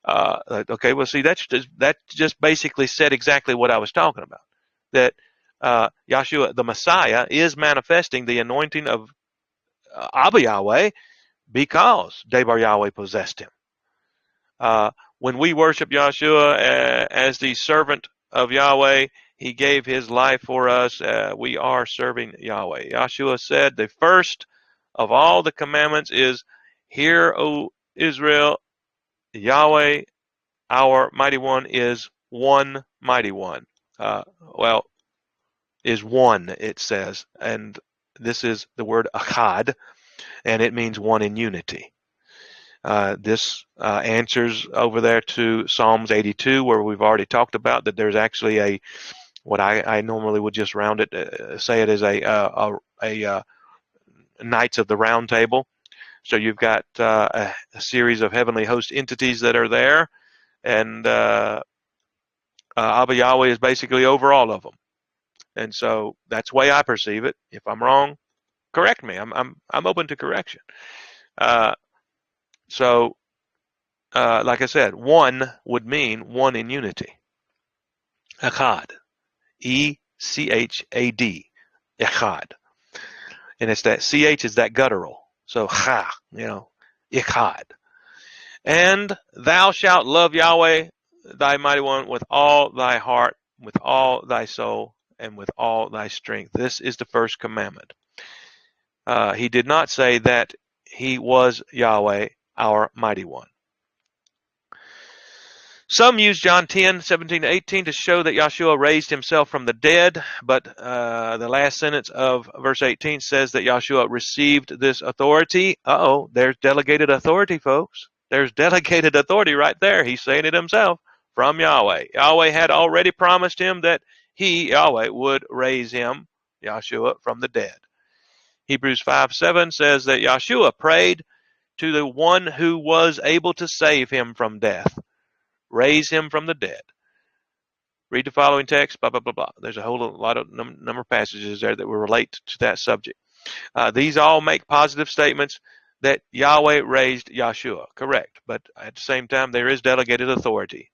[SPEAKER 2] Okay, well, see, that just basically said exactly what I was talking about. That Yahshua, the Messiah, is manifesting the anointing of Abba Yahweh because Debar Yahweh possessed him. When we worship Yahshua as the servant of Yahweh, he gave his life for us. We are serving Yahweh. Yahshua said the first of all the commandments is, Hear, O Israel, Yahweh, our mighty one, is one mighty one. Well, is one, it says. And this is the word achad, and it means one in unity. This answers over there to Psalms 82, where we've already talked about that there's actually what I normally would just round it, say it as a Knights of the Round Table. So you've got a series of heavenly host entities that are there, and Abba Yahweh is basically over all of them. And so that's the way I perceive it. If I'm wrong, correct me. I'm open to correction. So like I said, one would mean one in unity. Echad. E-C-H-A-D. Echad. And it's that CH is that guttural. So cha, Echad. And thou shalt love Yahweh, thy mighty one, with all thy heart, with all thy soul, and with all thy strength. This is the first commandment. He did not say that he was Yahweh, our mighty one. Some use John 10:17-18 to show that Yahshua raised himself from the dead, but the last sentence of verse 18 says that Yahshua received this authority. There's delegated authority, folks. There's delegated authority right there. He's saying it himself from Yahweh. Yahweh had already promised him that he, Yahweh, would raise him, Yahshua, from the dead. Hebrews 5:7 says that Yahshua prayed to the one who was able to save him from death, raise him from the dead. Read the following text, blah, blah, blah, blah. There's a whole lot of number of passages there that will relate to that subject. These all make positive statements that Yahweh raised Yahshua. Correct. But at the same time, there is delegated authority.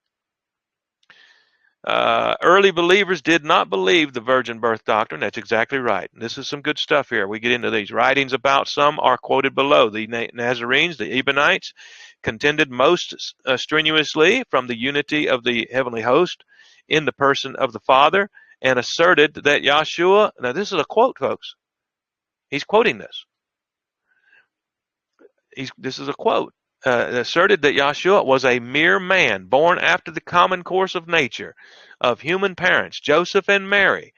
[SPEAKER 2] Early believers did not believe the virgin birth doctrine. That's exactly right. This is some good stuff here. We get into these. Writings about some are quoted below. The Nazarenes, the Ebionites, contended most strenuously from the unity of the heavenly host in the person of the Father, and asserted that Yahshua, now this is a quote, folks. He's quoting this. This is a quote. Asserted that Yahshua was a mere man born after the common course of nature of human parents, Joseph and Mary,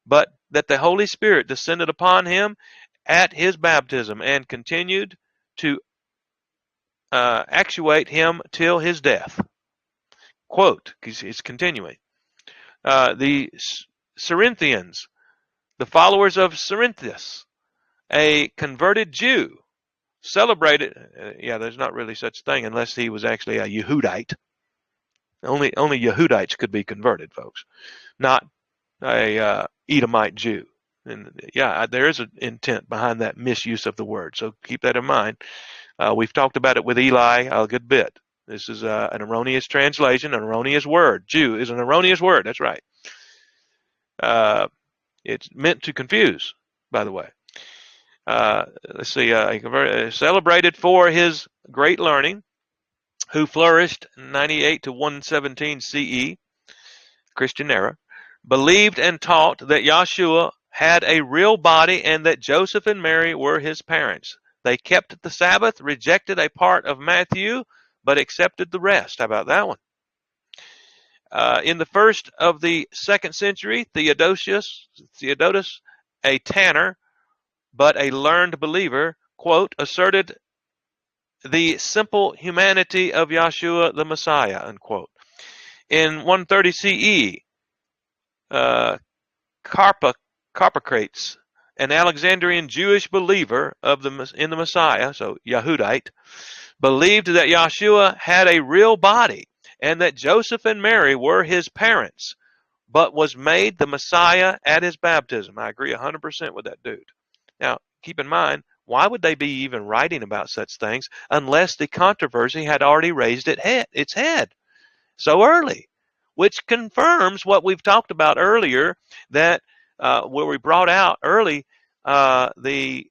[SPEAKER 2] but that the Holy Spirit descended upon him at his baptism and continued to actuate him till his death. Quote, it's continuing. The Cerinthians, the followers of Cerinthus, a converted Jew, celebrated, there's not really such thing unless he was actually a Yehudite. Only Yehudites could be converted, folks, not a Edomite Jew. And there is an intent behind that misuse of the word, so keep that in mind. We've talked about it with Eli a good bit. This is an erroneous translation, an erroneous word. Jew is an erroneous word, that's right. It's meant to confuse, by the way. Let's see, celebrated for his great learning, who flourished 98 to 117 CE, Christian era, believed and taught that Yahshua had a real body and that Joseph and Mary were his parents. They kept the Sabbath, rejected a part of Matthew, but accepted the rest. How about that one? In the first of the 2nd century, Theodotus, a tanner, but a learned believer, quote, asserted the simple humanity of Yahshua the Messiah, unquote. In 130 CE, Carpocrates, an Alexandrian Jewish believer in the Messiah, so Yehudite, believed that Yahshua had a real body and that Joseph and Mary were his parents, but was made the Messiah at his baptism. I agree 100% with that dude. Now, keep in mind, why would they be even writing about such things unless the controversy had already raised its head so early? Which confirms what we've talked about earlier, that where we brought out early the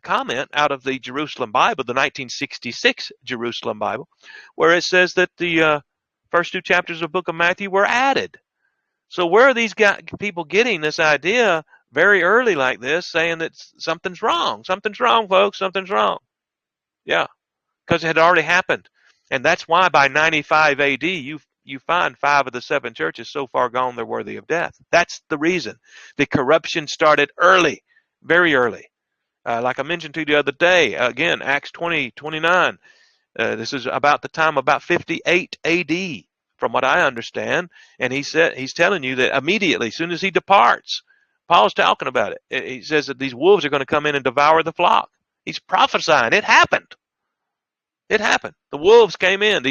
[SPEAKER 2] comment out of the Jerusalem Bible, the 1966 Jerusalem Bible, where it says that the first 2 chapters of the book of Matthew were added. So where are these people getting this idea very early like this, saying that something's wrong? Something's wrong, folks. Something's wrong. Yeah.
[SPEAKER 3] because it had already happened. And that's why by 95 AD, you find 5 of the 7 churches so far gone they're worthy of death. That's the reason. The corruption started early, very early. Like I mentioned to you the other day, again, Acts 20:29. This is about the time about 58 AD, from what I understand. And he's telling you that immediately, as soon as he departs, Paul's talking about it. He says that these wolves are going to come in and devour the flock. He's prophesying. It happened. It happened. The wolves came in.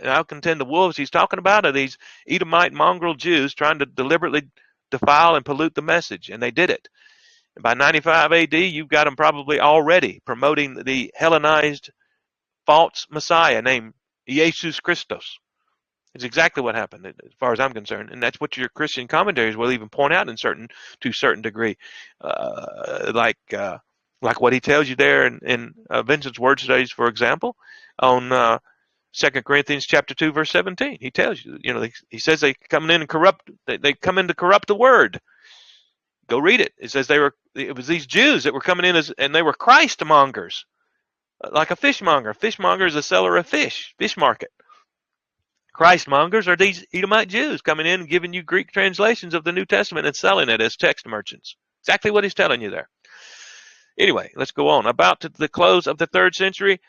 [SPEAKER 3] I'll contend the wolves he's talking about are these Edomite mongrel Jews trying to deliberately defile and pollute the message, and they did it. And by 95 AD, you've got them probably already promoting the Hellenized false Messiah named Jesus Christos. It's exactly what happened, as far as I'm concerned, and that's what your Christian commentaries will even point out to a certain degree, like what he tells you there in Vincent's Word Studies, for example, on 2 Corinthians chapter 2, verse 17. He tells you, he says they come in and corrupt. They come in to corrupt the word. Go read it. It says it was these Jews that were coming in and they were Christ mongers, like a fishmonger. A fishmonger is a seller of fish market. Christmongers are these Edomite Jews coming in and giving you Greek translations of the New Testament and selling it as text merchants. Exactly what he's telling you there. Anyway, let's go on. About to the close of the 3rd century,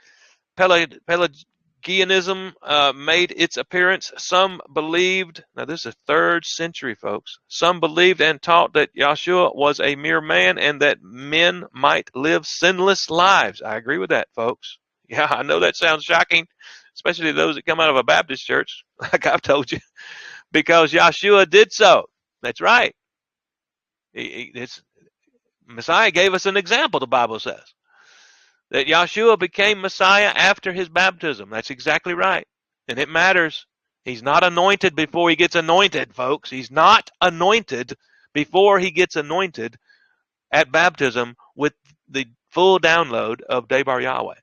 [SPEAKER 3] Pelagianism made its appearance. Some believed, now this is 3rd century, folks. Some believed and taught that Yahshua was a mere man and that men might live sinless lives. I agree with that, folks. Yeah, I know that sounds shocking, especially those that come out of a Baptist church, like I've told you, because Yahshua did so. That's right. Messiah gave us an example, the Bible says, that Yahshua became Messiah after his baptism. That's exactly right. And it matters. He's not anointed before he gets anointed, folks. He's not anointed before he gets anointed at baptism with the full download of Debar Yahweh.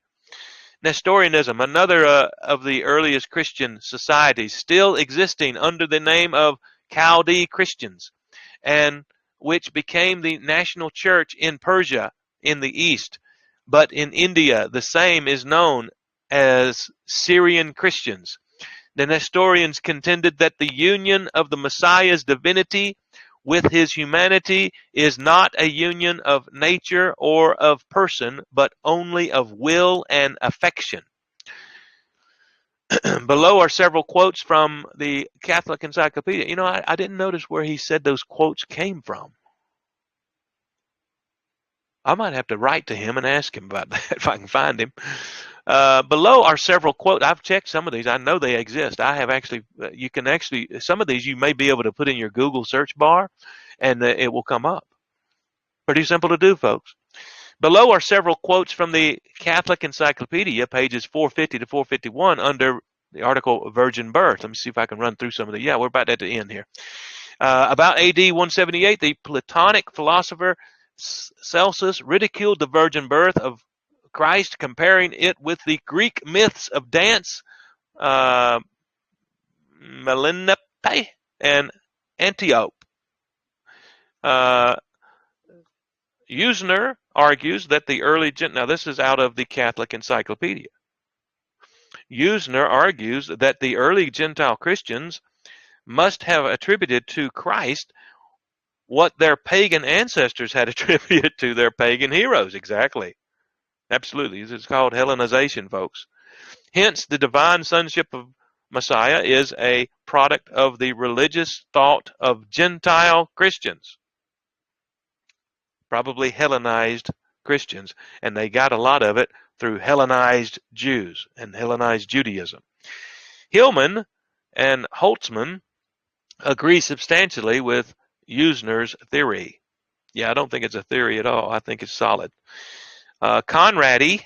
[SPEAKER 3] Nestorianism, another of the earliest Christian societies, still existing under the name of Chaldee Christians, and which became the national church in Persia in the east. But in India, the same is known as Syrian Christians. The Nestorians contended that the union of the Messiah's divinity with his humanity is not a union of nature or of person, but only of will and affection. Below are several quotes from the Catholic Encyclopedia. I didn't notice where he said those quotes came from. I might have to write to him and ask him about that if I can find him. Below are several quotes. I've checked some of these. I know they exist. I have actually, some of these you may be able to put in your Google search bar and it will come up. Pretty simple to do, folks. Below are several quotes from the Catholic Encyclopedia, pages 450 to 451, under the article Virgin Birth. Let me see if I can run through some of the, yeah, we're about at the end here. About AD 178, the Platonic philosopher Celsus ridiculed the virgin birth of Christ, comparing it with the Greek myths of dance, Melinope and Antiope. Usner argues that the early, now this is out of the Catholic Encyclopedia. Usner argues that the early Gentile Christians must have attributed to Christ what their pagan ancestors had attributed to their pagan heroes. Exactly. Absolutely. It's called Hellenization, folks. Hence, the divine sonship of Messiah is a product of the religious thought of Gentile Christians, probably Hellenized Christians, and they got a lot of it through Hellenized Jews and Hellenized Judaism. Hillman and Holtzman agree substantially with Usner's theory. Yeah, I don't think it's a theory at all. I think it's solid. Conradi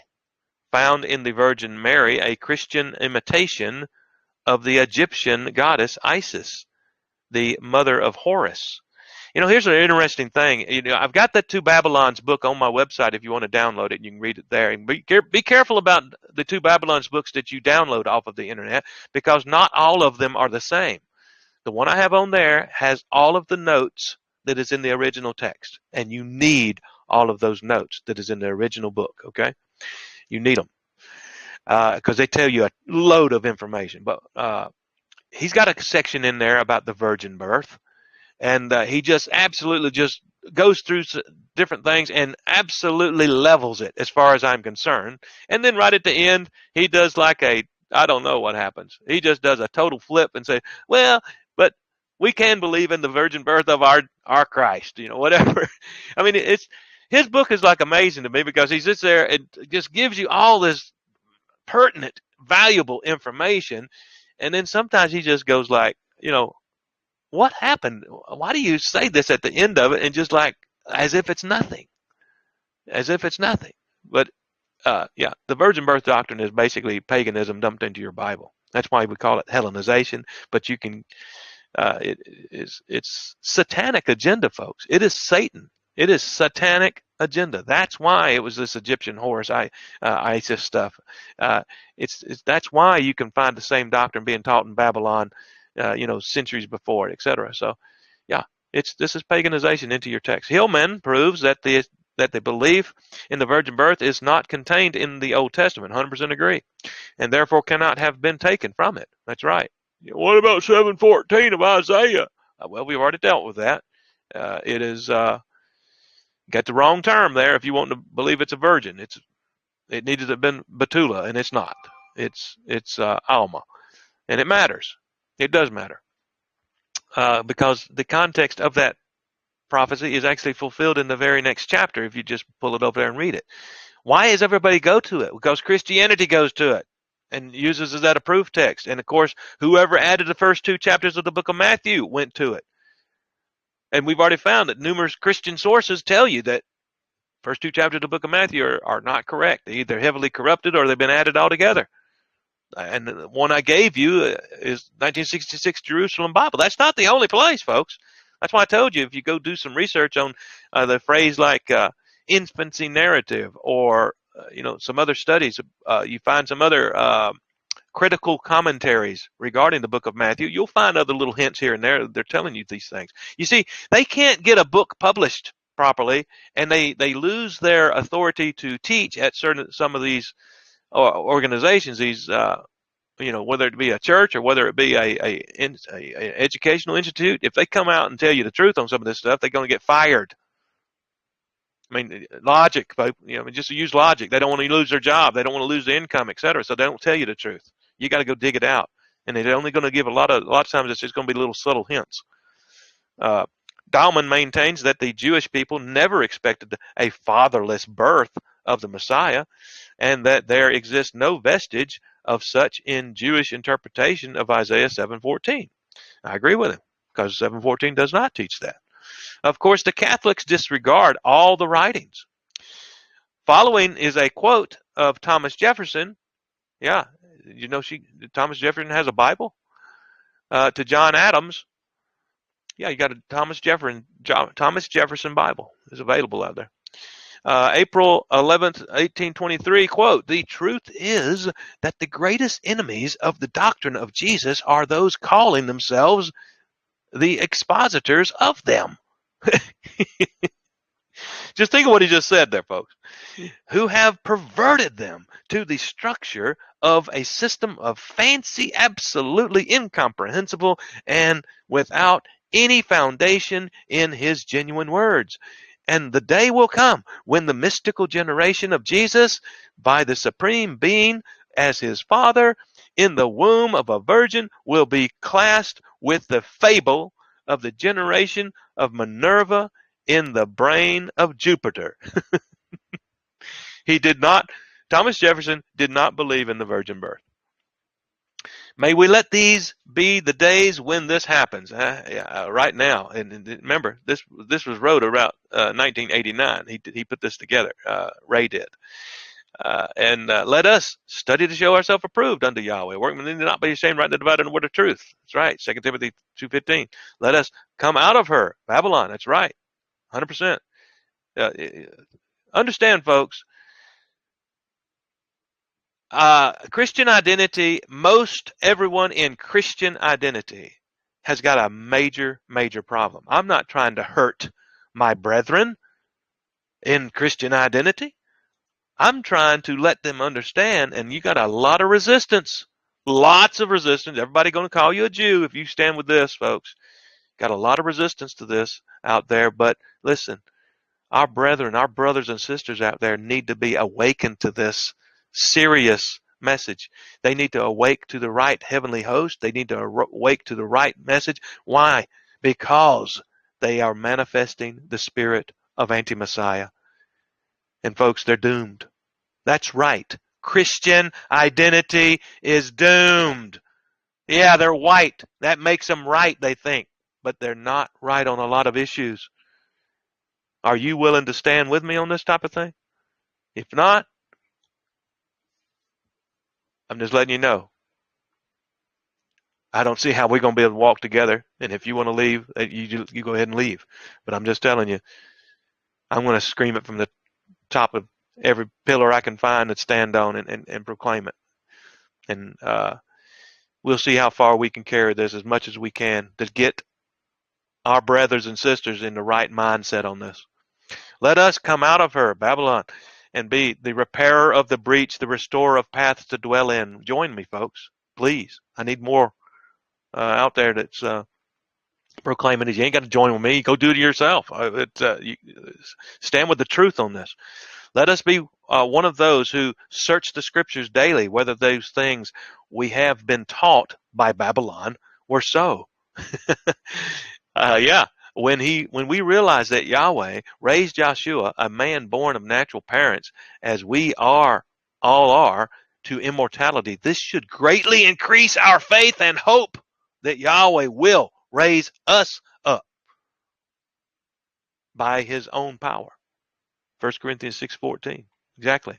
[SPEAKER 3] found in the Virgin Mary a Christian imitation of the Egyptian goddess Isis, the mother of Horus. Here's an interesting thing. I've got the Two Babylons book on my website if you want to download it, and you can read it there. And be careful about the Two Babylons books that you download off of the internet, because not all of them are the same. The one I have on there has all of the notes that is in the original text, and you need all of those notes that is in the original book, okay? You need them. because they tell you a load of information. But he's got a section in there about the virgin birth, and he just absolutely just goes through different things and absolutely levels it as far as I'm concerned. And then right at the end, he does like I don't know what happens. He just does a total flip and say, well, but we can believe in the virgin birth of our Christ, whatever. I mean, his book is like amazing to me because he sits there and just gives you all this pertinent, valuable information. And then sometimes he just goes like, what happened? Why do you say this at the end of it? And just like, as if it's nothing, But yeah, the virgin birth doctrine is basically paganism dumped into your Bible. That's why we call it Hellenization. But you can, it's satanic agenda, folks. It is Satan. It is satanic agenda. That's why it was this Egyptian horse, Isis stuff. That's why you can find the same doctrine being taught in Babylon, centuries before, etc. So, yeah, this is paganization into your text. Hillman proves that the belief in the virgin birth is not contained in the Old Testament. 100% agree, and therefore cannot have been taken from it. That's right. What about 7:14 of Isaiah? Well, we've already dealt with that. It is got the wrong term there. If you want to believe it's a virgin, it needed to have been Betula, and it's not. It's Alma, and it matters. It does matter because the context of that prophecy is actually fulfilled in the very next chapter if you just pull it over there and read it. Why does everybody go to it? Because Christianity goes to it and uses it as a proof text. And of course, whoever added the first 2 chapters of the book of Matthew went to it. And we've already found that numerous Christian sources tell you that first 2 chapters of the book of Matthew are not correct. They're either heavily corrupted or they've been added altogether. And the one I gave you is 1966 Jerusalem Bible. That's not the only place, folks. That's why I told you, if you go do some research on the phrase like infancy narrative or, some other studies, you find some other critical commentaries regarding the book of Matthew, you'll find other little hints here and there. They're telling you these things. You see, they can't get a book published properly, and they lose their authority to teach at some of these organizations, these whether it be a church or whether it be a educational institute. If they come out and tell you the truth on some of this stuff, they're going to get fired. I mean, logic, just use logic. They don't want to lose their job. They don't want to lose the income, etc. So they don't tell you the truth. You got to go dig it out, and they're only going to give a lot of times. It's just going to be little subtle hints. Dahlman maintains that the Jewish people never expected a fatherless birth of the Messiah, and that there exists no vestige of such in Jewish interpretation of Isaiah 7:14. I agree with him, because 7:14 does not teach that. Of course, the Catholics disregard all the writings. Following is a quote of Thomas Jefferson. Yeah, Thomas Jefferson has a Bible. To John Adams. Yeah, you got a Thomas Jefferson Bible is available out there. April 11th, 1823, quote, "The truth is that the greatest enemies of the doctrine of Jesus are those calling themselves the expositors of them." Just think of what he just said there, folks. "Who have perverted them to the structure of a system of fancy, absolutely incomprehensible, and without any foundation in his genuine words. And the day will come when the mystical generation of Jesus, by the Supreme Being as his Father, in the womb of a virgin, will be classed with the fable of the generation of Minerva in the brain of Jupiter." Thomas Jefferson did not believe in the virgin birth. May we let these be the days when this happens, right now. And remember, this was wrote around 1989. He put this together. Raiyn did. And let us study to show ourselves approved unto Yahweh. Workmen need not be ashamed, rightly dividing the word of truth. That's right. 2 Timothy 2:15. Let us come out of her, Babylon. That's right. 100%. Understand, folks. Christian identity, most everyone in Christian identity has got a major, major problem. I'm not trying to hurt my brethren in Christian identity. I'm trying to let them understand, and you got a lot of resistance. Lots of resistance. Everybody going to call you a Jew if you stand with this, folks. Got a lot of resistance to this out there, but listen, our brethren, our brothers and sisters out there need to be awakened to this serious message. They need to awake to the right heavenly host. They need to awake to the right message. Why? Because they are manifesting the spirit of anti-Messiah. And folks, they're doomed. That's right. Christian identity is doomed. Yeah, they're white. That makes them right, they think. But they're not right on a lot of issues. Are you willing to stand with me on this type of thing? If not, I'm just letting you know. I don't see how we're going to be able to walk together. And if you want to leave, you go ahead and leave. But I'm just telling you, I'm going to scream it from the top of every pillar I can find and stand on and proclaim it. And we'll see how far we can carry this as much as we can to get our brothers and sisters in the right mindset on this. Let us come out of her, Babylon, and be the repairer of the breach, the restorer of paths to dwell in. Join me, folks. Please. I need more out there that's proclaiming it. You ain't got to join with me. Go do it yourself. Stand with the truth on this. Let us be one of those who search the scriptures daily, whether those things we have been taught by Babylon were so. Yeah. When we realize that Yahweh raised Joshua, a man born of natural parents, as we all are, to immortality, this should greatly increase our faith and hope that Yahweh will raise us up by his own power. 1 Corinthians 6:14. Exactly.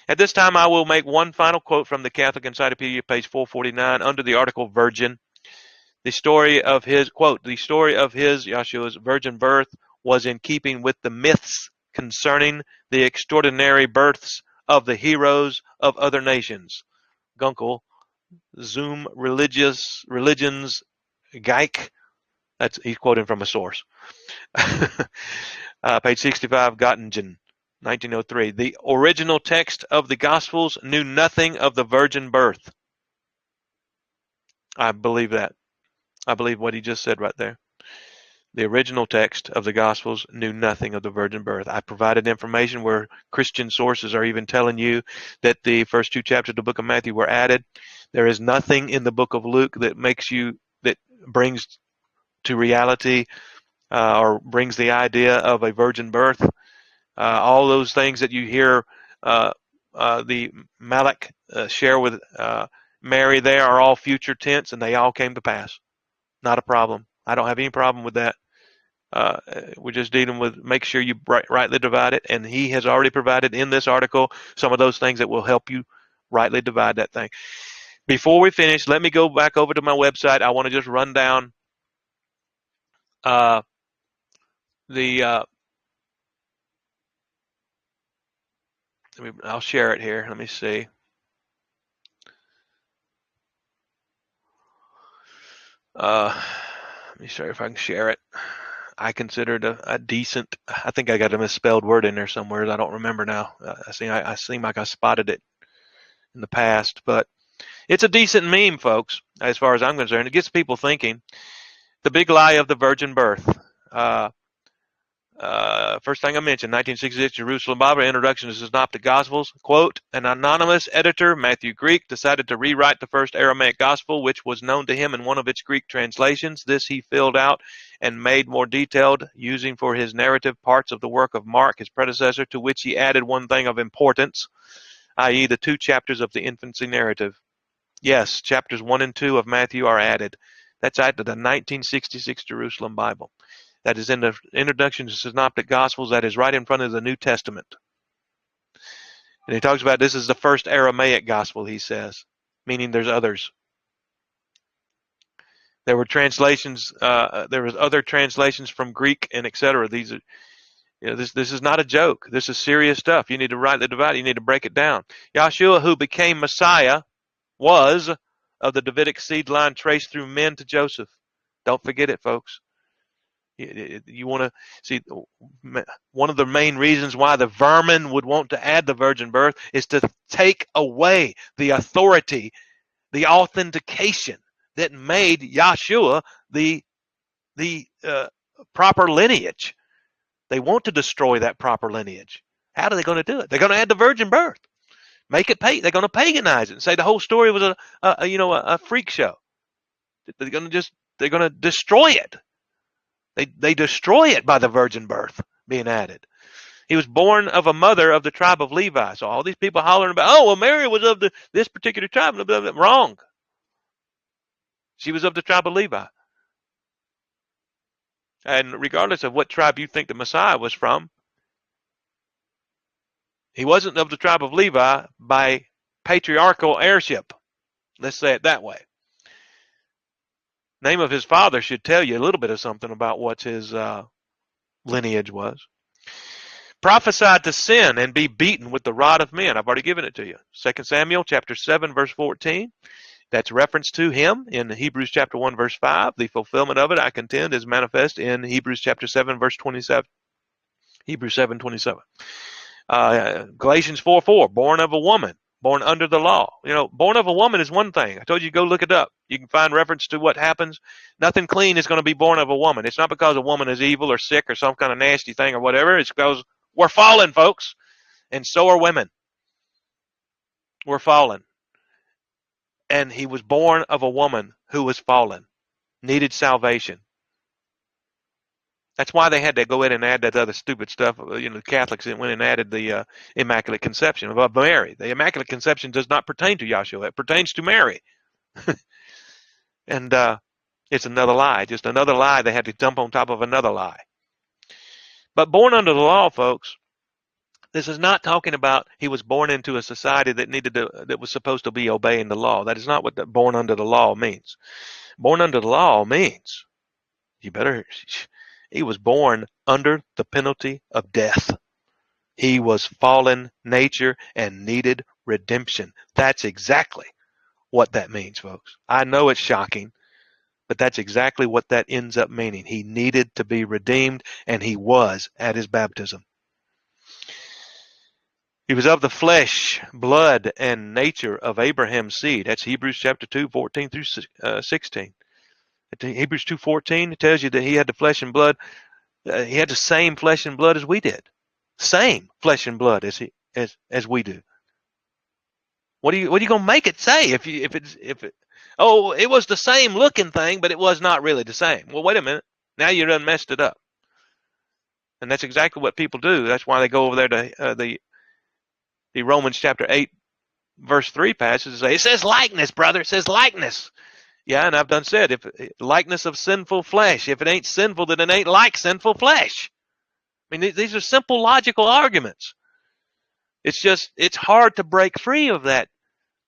[SPEAKER 3] At this time, I will make one final quote from the Catholic Encyclopedia, page 449, under the article Virgin. The story of his, quote, the story of his, Yahshua's, virgin birth was in keeping with the myths concerning the extraordinary births of the heroes of other nations. Gunkel, Zoom Religions, Geik. He's quoting from a source. Page 65, Göttingen, 1903. The original text of the Gospels knew nothing of the virgin birth. I believe that. I believe what he just said right there. The original text of the Gospels knew nothing of the virgin birth. I provided information where Christian sources are even telling you that the first two chapters of the book of Matthew were added. There is nothing in the book of Luke that brings to reality or brings the idea of a virgin birth. All those things that you hear the Malach share with Mary there are all future tense, and they all came to pass. Not a problem. I don't have any problem with that. We're just dealing with make sure you rightly divide it, and he has already provided in this article some of those things that will help you rightly divide that thing. Before we finish, let me go back over to my website. I want to just run down I'll share it here. Let me see. Let me see if I can share it. I consider it a decent. I think I got a misspelled word in there somewhere. I don't remember now. I seem like I spotted it in the past, but it's a decent meme, folks. As far as I'm concerned, it gets people thinking. The big lie of the virgin birth. First thing I mentioned, 1966 Jerusalem Bible Introduction to the Synoptic Gospels. Quote, an anonymous editor, Matthew Greek, decided to rewrite the first Aramaic Gospel, which was known to him in one of its Greek translations. This he filled out and made more detailed, using for his narrative parts of the work of Mark, his predecessor, to which he added one thing of importance, i.e. the 2 chapters of the infancy narrative. Yes, chapters 1 and 2 of Matthew are added. That's added to the 1966 Jerusalem Bible. That is in the Introduction to Synoptic Gospels. That is right in front of the New Testament. And he talks about this is the first Aramaic Gospel, he says, meaning there's others. There were translations. There was other translations from Greek and etc. These are, this is not a joke. This is serious stuff. You need to rightly divide it. You need to break it down. Yahshua, who became Messiah, was of the Davidic seed line traced through men to Joseph. Don't forget it, folks. You want to see, one of the main reasons why the vermin would want to add the virgin birth is to take away the authority, the authentication that made Yahshua the proper lineage. They want to destroy that proper lineage. How are they going to do it? They're going to add the virgin birth, make it pay. They're going to paganize it and say the whole story was a freak show. They're going to destroy it. They destroy it by the virgin birth being added. He was born of a mother of the tribe of Levi. So all these people hollering about, oh, well, Mary was of this particular tribe. Wrong. She was of the tribe of Levi. And regardless of what tribe you think the Messiah was from, he wasn't of the tribe of Levi by patriarchal heirship. Let's say it that way. Name of his father should tell you a little bit of something about what his lineage was. Prophesied to sin and be beaten with the rod of men. I've already given it to you. 2 Samuel chapter 7, verse 14. That's reference to him in Hebrews chapter 1, verse 5. The fulfillment of it, I contend, is manifest in Hebrews chapter 7, verse 27. Hebrews 7, 27. Galatians 4:4, born of a woman, born under the law. Born of a woman is one thing. I told you, go look it up. You can find reference to what happens. Nothing clean is going to be born of a woman. It's not because a woman is evil or sick or some kind of nasty thing or whatever. It's because we're fallen, folks, and so are women. We're fallen. And he was born of a woman who was fallen, needed salvation. That's why they had to go in and add that other stupid stuff. The Catholics went and added the Immaculate Conception of Mary. The Immaculate Conception does not pertain to Yahshua. It pertains to Mary. And it's another lie, just another lie they had to dump on top of another lie. But born under the law, folks, this is not talking about he was born into a society that was supposed to be obeying the law. That is not what born under the law means. Born under the law means he was born under the penalty of death. He was fallen nature and needed redemption. That's exactly what that means, folks. I know it's shocking, but that's exactly what that ends up meaning. He needed to be redeemed, and he was at his baptism. He was of the flesh, blood, and nature of Abraham's seed. That's Hebrews chapter 2, 14 through 16. Hebrews 2:14, it tells you that he had the flesh and blood. He had the same flesh and blood as we did. Same flesh and blood as we do. What are you going to make it say if it was the same looking thing, but it was not really the same? Well, wait a minute. Now you done messed it up. And that's exactly what people do. That's why they go over there to the Romans chapter 8, verse 3 passage and say, it says likeness, brother. It says likeness. Yeah, and I've done said, if likeness of sinful flesh, if it ain't sinful, then it ain't like sinful flesh. I mean, these are simple logical arguments. It's hard to break free of that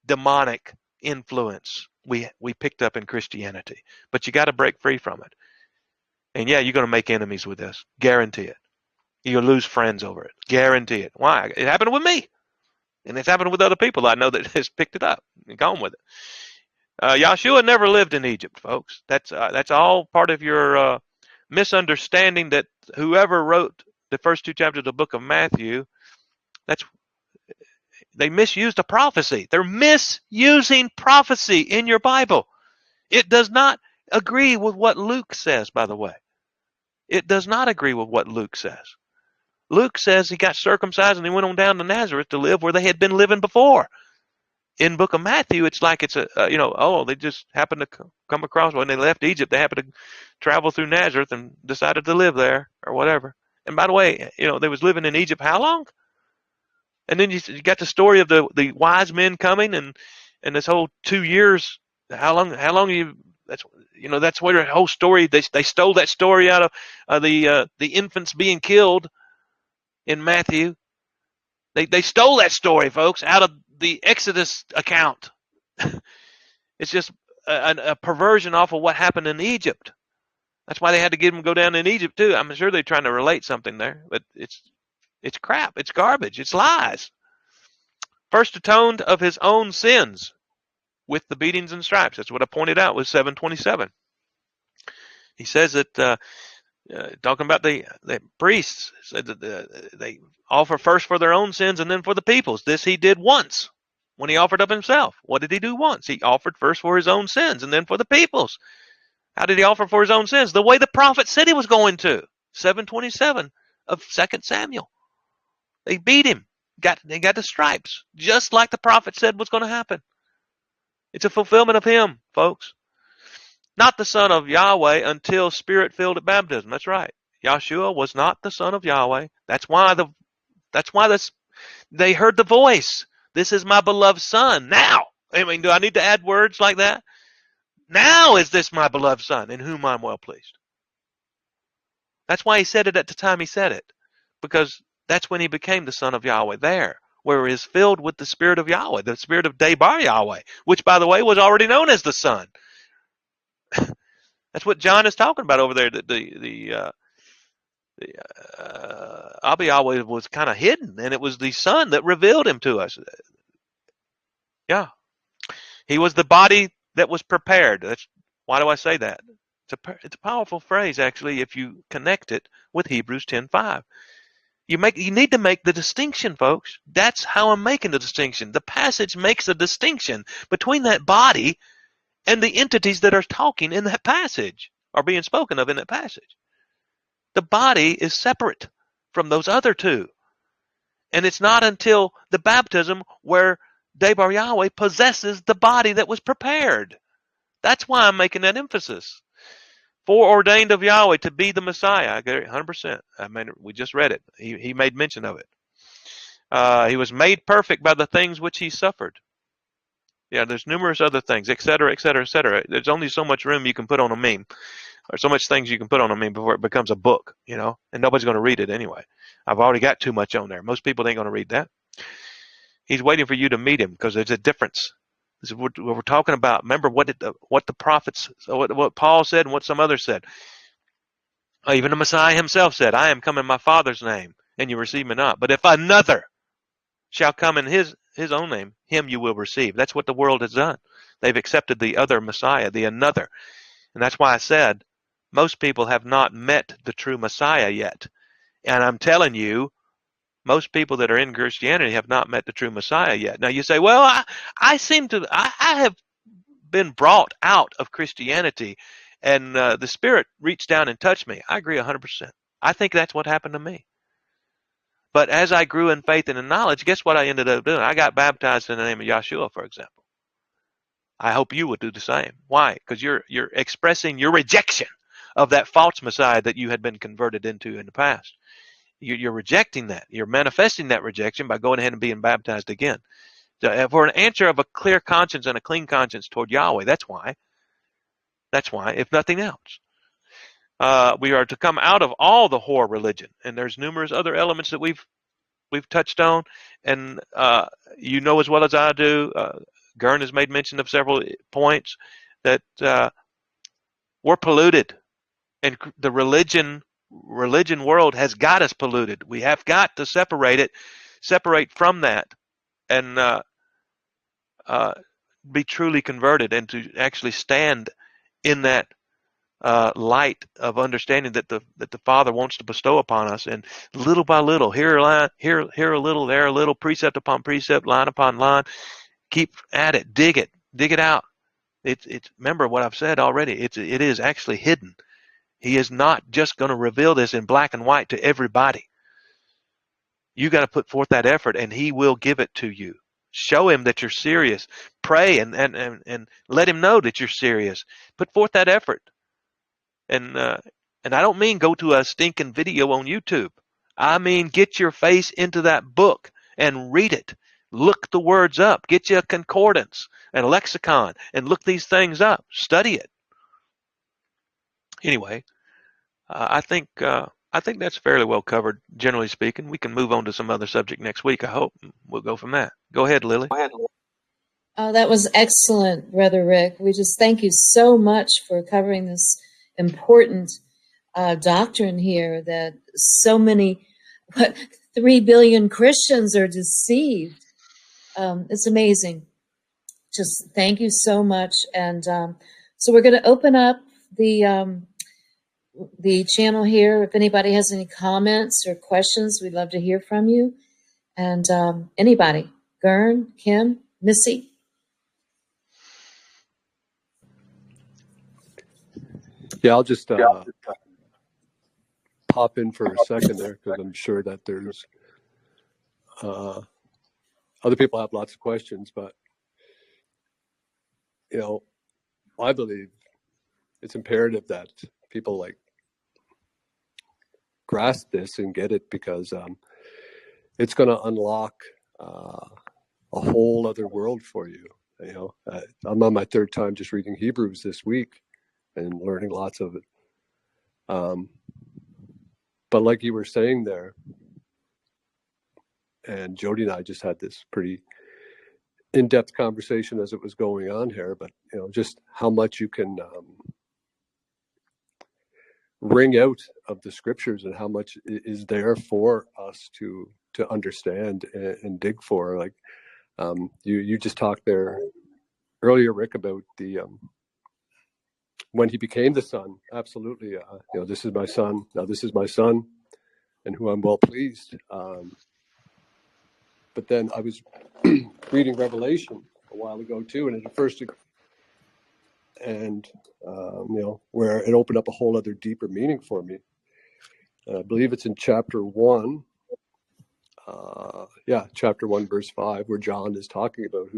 [SPEAKER 3] demonic influence we picked up in Christianity. But you got to break free from it. And yeah, you're going to make enemies with this. Guarantee it. You'll lose friends over it. Guarantee it. Why? It happened with me. And it's happened with other people I know that has picked it up and gone with it. Yahshua never lived in Egypt, folks. That's all part of your misunderstanding that whoever wrote the first two chapters of the book of Matthew, they misused a prophecy. They're misusing prophecy in your Bible. It does not agree with what Luke says, by the way. It does not agree with what Luke says. Luke says he got circumcised and he went on down to Nazareth to live where they had been living before. In book of Matthew, it's like it's they just happened to come across when they left Egypt. They happened to travel through Nazareth and decided to live there or whatever. And by the way, they was living in Egypt how long? And then you got the story of the wise men coming and this whole 2 years. How long that's where the whole story. They stole that story out of the infants being killed in Matthew. They stole that story, folks, out of the Exodus account. It's just a perversion off of what happened in Egypt. That's why they had to get them to go down in Egypt too. I'm sure they're trying to relate something there, but it's crap. It's garbage. It's lies. First atoned of his own sins with the beatings and stripes. That's what I pointed out with 7:27. He says that talking about the priests said that they offer first for their own sins and then for the people's. This he did once when he offered up himself. What did he do once? He offered first for his own sins and then for the people's. How did he offer for his own sins? The way the prophet said he was going to. 7:27 of 2 Samuel. They beat him. They got the stripes, just like the prophet said was going to happen. It's a fulfillment of him, folks. Not the son of Yahweh until spirit-filled at baptism. That's right. Yahshua was not the son of Yahweh. That's why they heard the voice. This is my beloved son. Now, I mean, do I need to add words like that? Now is this my beloved son, in whom I'm well pleased. That's why he said it at the time he said it, because that's when he became the son of Yahweh there, where he is filled with the spirit of Yahweh, the spirit of Debar Yahweh, which, by the way, was already known as the son. That's what John is talking about over there. The Abba Yahweh was kind of hidden, and it was the Son that revealed him to us. Yeah, he was the body that was prepared. Why do I say that? It's a powerful phrase, actually, if you connect it with Hebrews 10:5. You need to make the distinction, folks. That's how I'm making the distinction. The passage makes a distinction between that body and the entities that are talking in that passage, are being spoken of in that passage. The body is separate from those other two. And it's not until the baptism where Debar Yahweh possesses the body that was prepared. That's why I'm making that emphasis. Foreordained of Yahweh to be the Messiah. I get it 100%. I mean, we just read it. He made mention of it. He was made perfect by the things which he suffered. Yeah, there's numerous other things, et cetera, et cetera, et cetera. There's only so much room you can put on a meme, or so much things you can put on a meme before it becomes a book, and nobody's going to read it anyway. I've already got too much on there. Most people ain't going to read that. He's waiting for you to meet him, because there's a difference. This is what we're talking about. Remember what the prophets, what Paul said and what some others said. Even the Messiah himself said, I am come in my Father's name, and you receive me not. But if another shall come in his own name, him you will receive. That's what the world has done. They've accepted the other Messiah, the another. And that's why I said most people have not met the true Messiah yet. And I'm telling you, most people that are in Christianity have not met the true Messiah yet. Now you say, well, I have been brought out of Christianity, and the Spirit reached down and touched me. I agree 100%. I think that's what happened to me. But as I grew in faith and in knowledge, guess what I ended up doing? I got baptized in the name of Yahshua, for example. I hope you would do the same. Why? Because you're expressing your rejection of that false Messiah that you had been converted into in the past. You're rejecting that. You're manifesting that rejection by going ahead and being baptized again. So for an answer of a clear conscience and a clean conscience toward Yahweh, that's why. That's why, if nothing else. We are to come out of all the whore religion, and there's numerous other elements that we've touched on, and you know as well as I do, Gern has made mention of several points that we're polluted, and the religion world has got us polluted. We have got to separate from that, and be truly converted, and to actually stand in that light of understanding that the Father wants to bestow upon us, and little by little, here a little, there a little, precept upon precept, line upon line, keep at it, dig it out. It's remember what I've said already. It is actually hidden. He is not just going to reveal this in black and white to everybody. You got to put forth that effort, and He will give it to you. Show Him that you're serious. Pray and let Him know that you're serious. Put forth that effort. And I don't mean go to a stinking video on YouTube. I mean get your face into that book and read it. Look the words up. Get you a concordance and a lexicon and look these things up. Study it. Anyway, I think that's fairly well covered, generally speaking. We can move on to some other subject next week, I hope. We'll go from that. Go ahead, Lily.
[SPEAKER 1] Oh, that was excellent, Brother Rick. We just thank you so much for covering this important doctrine here that so many, 3 billion Christians are deceived. It's amazing. Just thank you so much. And so we're going to open up the the channel here. If anybody has any comments or questions, we'd love to hear from you. And anybody, Gern, Kim, Missy.
[SPEAKER 4] Yeah, I'll just pop in for a second there, because I'm sure that there's other people have lots of questions, but I believe it's imperative that people grasp this and get it, because it's going to unlock a whole other world for you. I'm on my third time just reading Hebrews this week and learning lots of it. But like you were saying there, and Jody and I just had this pretty in-depth conversation as it was going on here, but just how much you can wring out of the scriptures, and how much is there for us to understand and dig for. Like you just talked there earlier, Rick, about the when he became the son. Absolutely, this is my son. Now this is my son, and who I'm well pleased. But then I was reading Revelation a while ago too, and at first, where it opened up a whole other deeper meaning for me. I believe it's in chapter 1. Chapter 1, verse 5, where John is talking about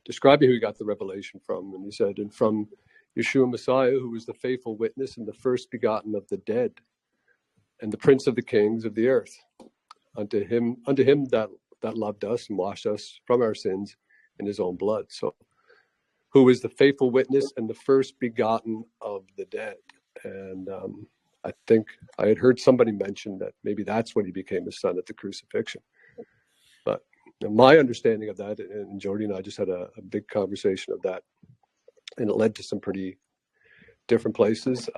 [SPEAKER 4] describing who he got the revelation from. And he said, and from Yeshua Messiah, who was the faithful witness and the first begotten of the dead, and the prince of the kings of the earth, unto him that loved us and washed us from our sins in his own blood. So, who is the faithful witness and the first begotten of the dead. And I think I had heard somebody mention that maybe that's when he became his son, at the crucifixion. But my understanding of that, and Jody and I just had a big conversation of that, and it led to some pretty different places,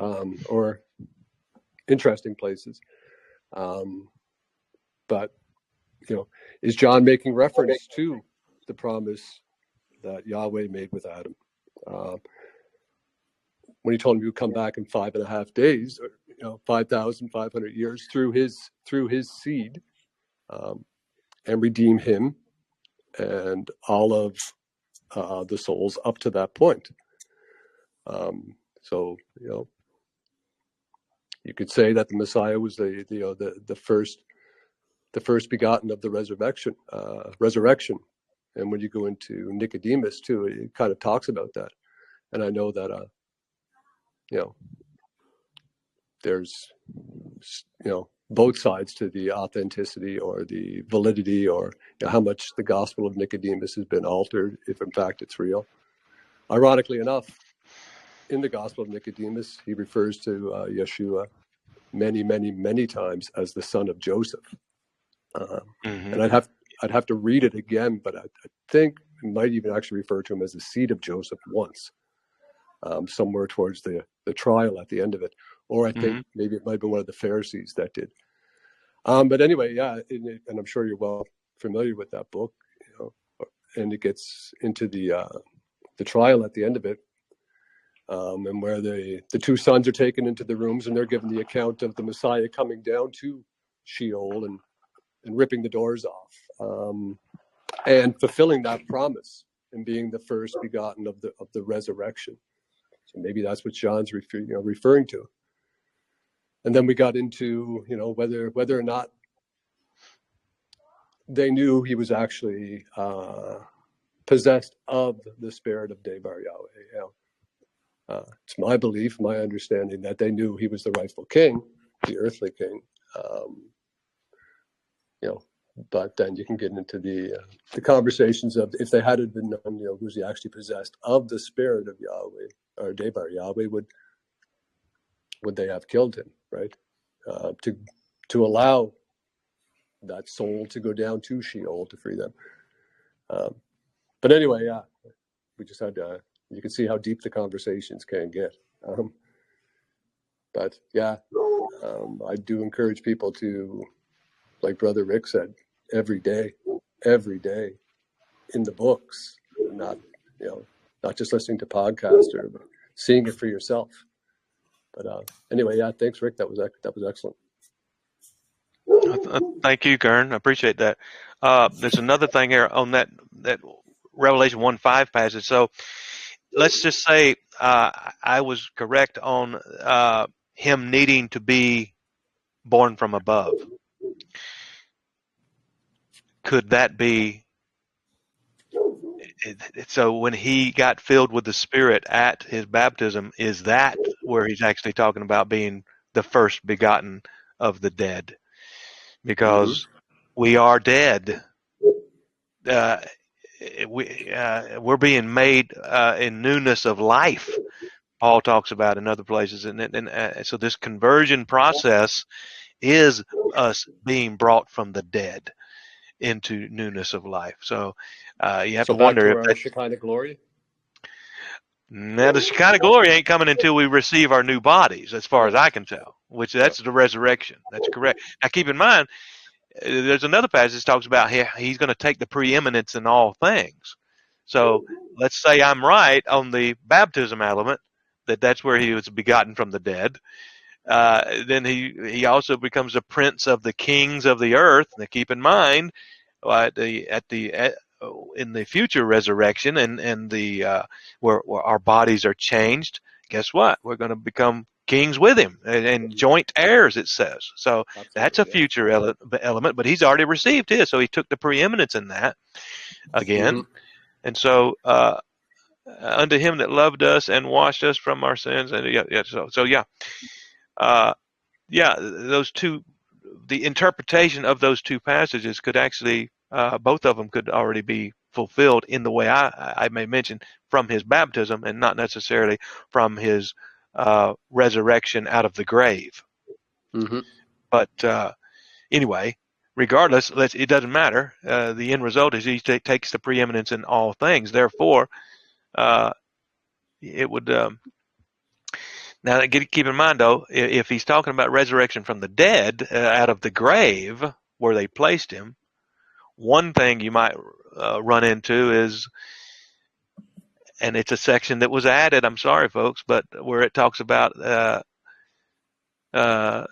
[SPEAKER 4] or interesting places. But, is John making reference to the promise that Yahweh made with Adam? When he told him he would come back in 5.5 days, or 5,500 years, through his seed, and redeem him and all of the souls up to that point. So you could say that the Messiah was the first begotten of the resurrection. And when you go into Nicodemus too, it kind of talks about that. And I know that there's both sides to the authenticity or the validity, or how much the gospel of Nicodemus has been altered, if in fact it's real. Ironically enough, in the gospel of Nicodemus, he refers to Yeshua many, many, many times as the son of Joseph. And I'd have to read it again, but I think it might even actually refer to him as the seed of Joseph once, somewhere towards the trial at the end of it. Or I think maybe it might have been one of the Pharisees that did. But anyway, yeah, and I'm sure you're well familiar with that book, and it gets into the trial at the end of it, and where the two sons are taken into the rooms, and they're given the account of the Messiah coming down to Sheol and ripping the doors off, and fulfilling that promise and being the first begotten of the resurrection. So maybe that's what John's referring to. And then we got into whether or not they knew he was actually possessed of the spirit of Debar Yahweh. It's my belief, my understanding, that they knew he was the rightful king, the earthly king. But then you can get into the conversations of, if they had been known, was he actually possessed of the spirit of Yahweh or Debar Yahweh, would they have killed him, right? To allow that soul to go down to Sheol to free them. But anyway, yeah, we just had you can see how deep the conversations can get. But yeah, I do encourage people to, like Brother Rick said, every day in the books, not just listening to podcasts, but seeing it for yourself. But anyway, yeah, thanks, Rick. That was excellent.
[SPEAKER 3] Thank you, Kern. I appreciate that. There's another thing here on that Revelation 1:5 passage. So let's just say I was correct on him needing to be born from above. Could that be? So when he got filled with the Spirit at his baptism, is that where he's actually talking about being the first begotten of the dead? Because we are dead. We're being made in newness of life. Paul talks about in other places, and so this conversion process is us being brought from the dead into newness of life. So you have to wonder if
[SPEAKER 4] that Shekinah glory.
[SPEAKER 3] Now the Shekinah glory ain't coming until we receive our new bodies, as far as I can tell. Which that's the resurrection. That's correct. Now keep in mind, there's another passage that talks about he's going to take the preeminence in all things. So let's say I'm right on the baptism element, that's where he was begotten from the dead. Then he also becomes the prince of the kings of the earth. Now keep in mind, in the future resurrection and the where our bodies are changed, guess what? We're going to become kings with him and joint heirs, it says. So absolutely, that's a future element, but he's already received his, so he took the preeminence in that again. And so unto him that loved us and washed us from our sins, and those two, the interpretation of those two passages could actually both of them could already be fulfilled in the way I may mention, from his baptism and not necessarily from his resurrection out of the grave. But anyway, regardless, it doesn't matter. The end result is he takes the preeminence in all things. Therefore, it would. Now, keep in mind, though, if he's talking about resurrection from the dead out of the grave where they placed him, one thing you might run into is, and it's a section that was added, I'm sorry, folks, but where it talks about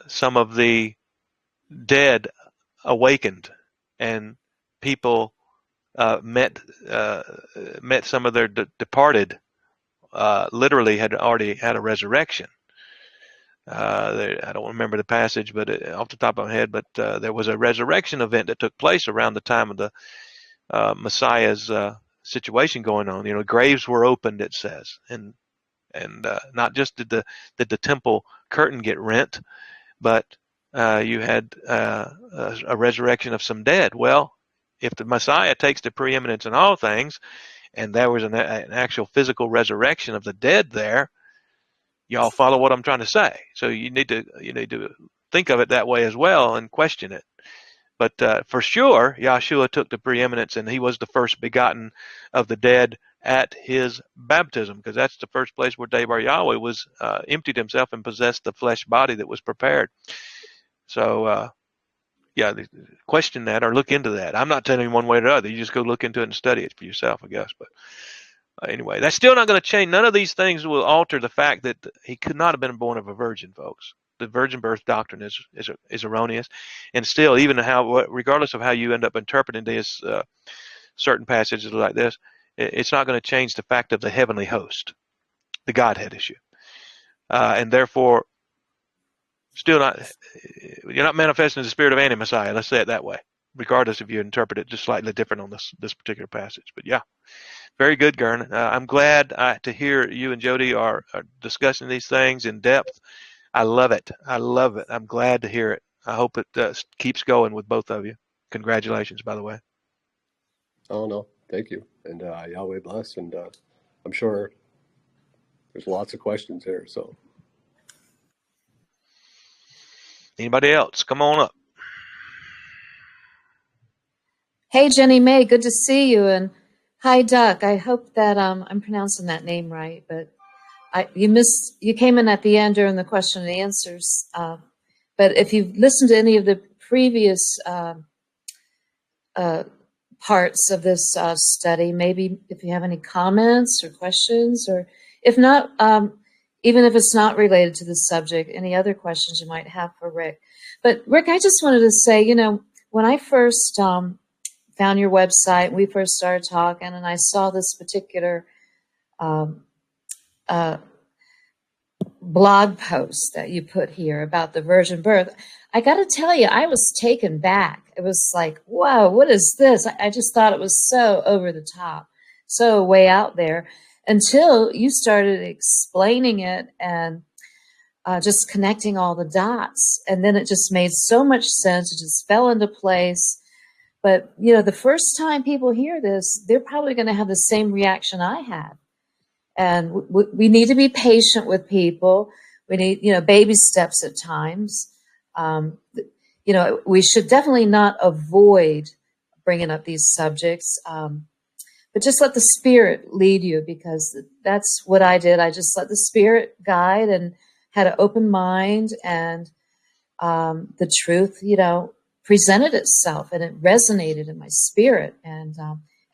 [SPEAKER 3] some of the dead awakened, and people met some of their departed, literally had already had a resurrection. I don't remember the passage, but off the top of my head, but there was a resurrection event that took place around the time of the Messiah's situation going on. You know, graves were opened, it says, and not just did the temple curtain get rent, but you had a resurrection of some dead. Well, if the Messiah takes the preeminence in all things, and there was an actual physical resurrection of the dead there, y'all follow what I'm trying to say. So you need to think of it that way as well and question it. But for sure, Yahshua took the preeminence, and he was the first begotten of the dead at his baptism, because that's the first place where Debar Yahweh was emptied himself and possessed the flesh body that was prepared. So question that or look into that. I'm not telling you one way or the other. You just go look into it and study it for yourself, I guess. But anyway, that's still not going to change. None of these things will alter the fact that he could not have been born of a virgin, folks. The virgin birth doctrine is erroneous, and still, even regardless of how you end up interpreting this, certain passages like this, it's not going to change the fact of the heavenly host, the Godhead issue, and therefore, still you're not manifesting the spirit of anti-Messiah. Let's say it that way, regardless if you interpret it just slightly different on this particular passage. But yeah. Very good, Gern. I'm glad to hear you and Jody are discussing these things in depth. I love it. I love it. I'm glad to hear it. I hope it keeps going with both of you. Congratulations, by the way.
[SPEAKER 4] Oh, no. Thank you. And Yahweh bless. And I'm sure there's lots of questions here. So,
[SPEAKER 3] anybody else? Come on up.
[SPEAKER 1] Hey, Jenny May, good to see you. And hi, Duck. I hope that I'm pronouncing that name right, but you came in at the end during the question and answers. But if you've listened to any of the previous parts of this study, maybe if you have any comments or questions, or if not, even if it's not related to the subject, any other questions you might have for Rick. But Rick, I just wanted to say, when I first found your website, we first started talking, and I saw this particular um, uh, blog post that you put here about the virgin birth, I got to tell you, I was taken back. It was like, whoa, what is this? I just thought it was so over the top, so way out there, until you started explaining it and just connecting all the dots. And then it just made so much sense. It just fell into place. But, the first time people hear this, they're probably going to have the same reaction I had. And we need to be patient with people. We need, baby steps at times. We should definitely not avoid bringing up these subjects, but just let the Spirit lead you, because that's what I did. I just let the Spirit guide and had an open mind, and the truth, presented itself, and it resonated in my spirit.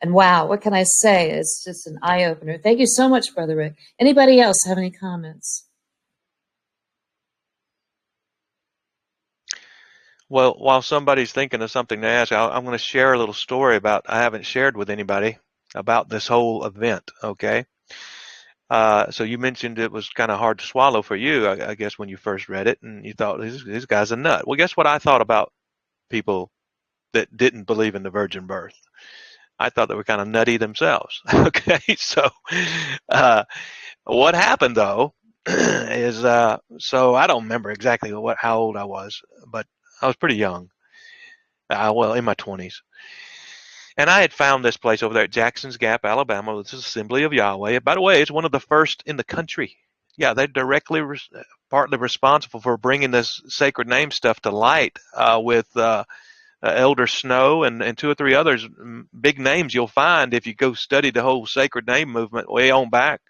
[SPEAKER 1] And wow, what can I say? It's just an eye-opener. Thank you so much, Brother Rick. Anybody else have any comments?
[SPEAKER 3] Well, while somebody's thinking of something to ask, I'm going to share a little story I haven't shared with anybody about this whole event, okay? So you mentioned it was kind of hard to swallow for you, I guess, when you first read it, and you thought, this guy's a nut. Well, guess what I thought about people that didn't believe in the virgin birth? I thought they were kind of nutty themselves. Okay, so what happened though is so I don't remember exactly how old I was, but I was pretty young. Well, in my 20s, and I had found this place over there at Jackson's Gap, Alabama. This is Assembly of Yahweh. By the way, it's one of the first in the country. Yeah, they're directly partly responsible for bringing this sacred name stuff to light with Elder Snow and two or three others, big names you'll find if you go study the whole sacred name movement way on back.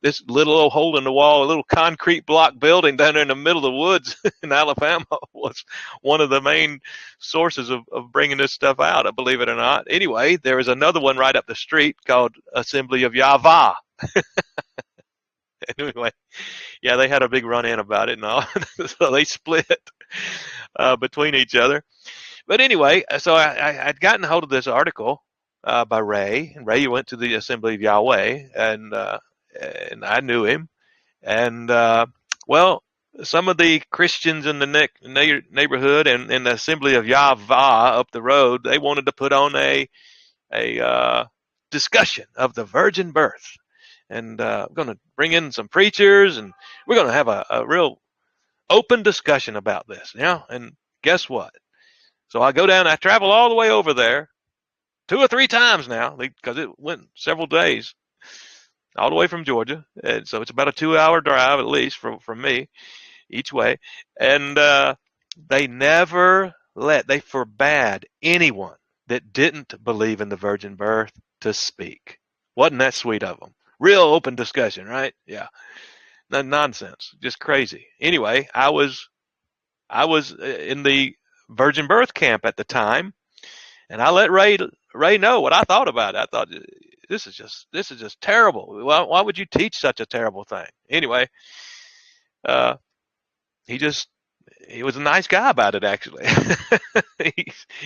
[SPEAKER 3] This little old hole in the wall, a little concrete block building down there in the middle of the woods in Alabama was one of the main sources of bringing this stuff out, believe it or not. Anyway, there is another one right up the street called Assembly of Yahweh. Anyway, yeah, they had a big run-in about it and all, so they split between each other. But anyway, so I'd gotten hold of this article by Raiyn, and Raiyn went to the Assembly of Yahweh, and I knew him. And well, some of the Christians in the neighborhood and in the Assembly of Yahweh up the road, they wanted to put on a discussion of the virgin birth, and I'm going to bring in some preachers, and we're going to have a real open discussion about this. And guess what? So I go down, I travel all the way over there 2 or 3 times now, because it went several days, all the way from Georgia. And so it's about a 2-hour drive at least from me each way. And they forbade anyone that didn't believe in the virgin birth to speak. Wasn't that sweet of them? Real open discussion, right? Yeah. Nonsense. Just crazy. Anyway, I was in the virgin birth camp at the time, and I let Ray know what I thought about it. I thought, this is just terrible. Why would you teach such a terrible thing? Anyway, he was a nice guy about it, actually.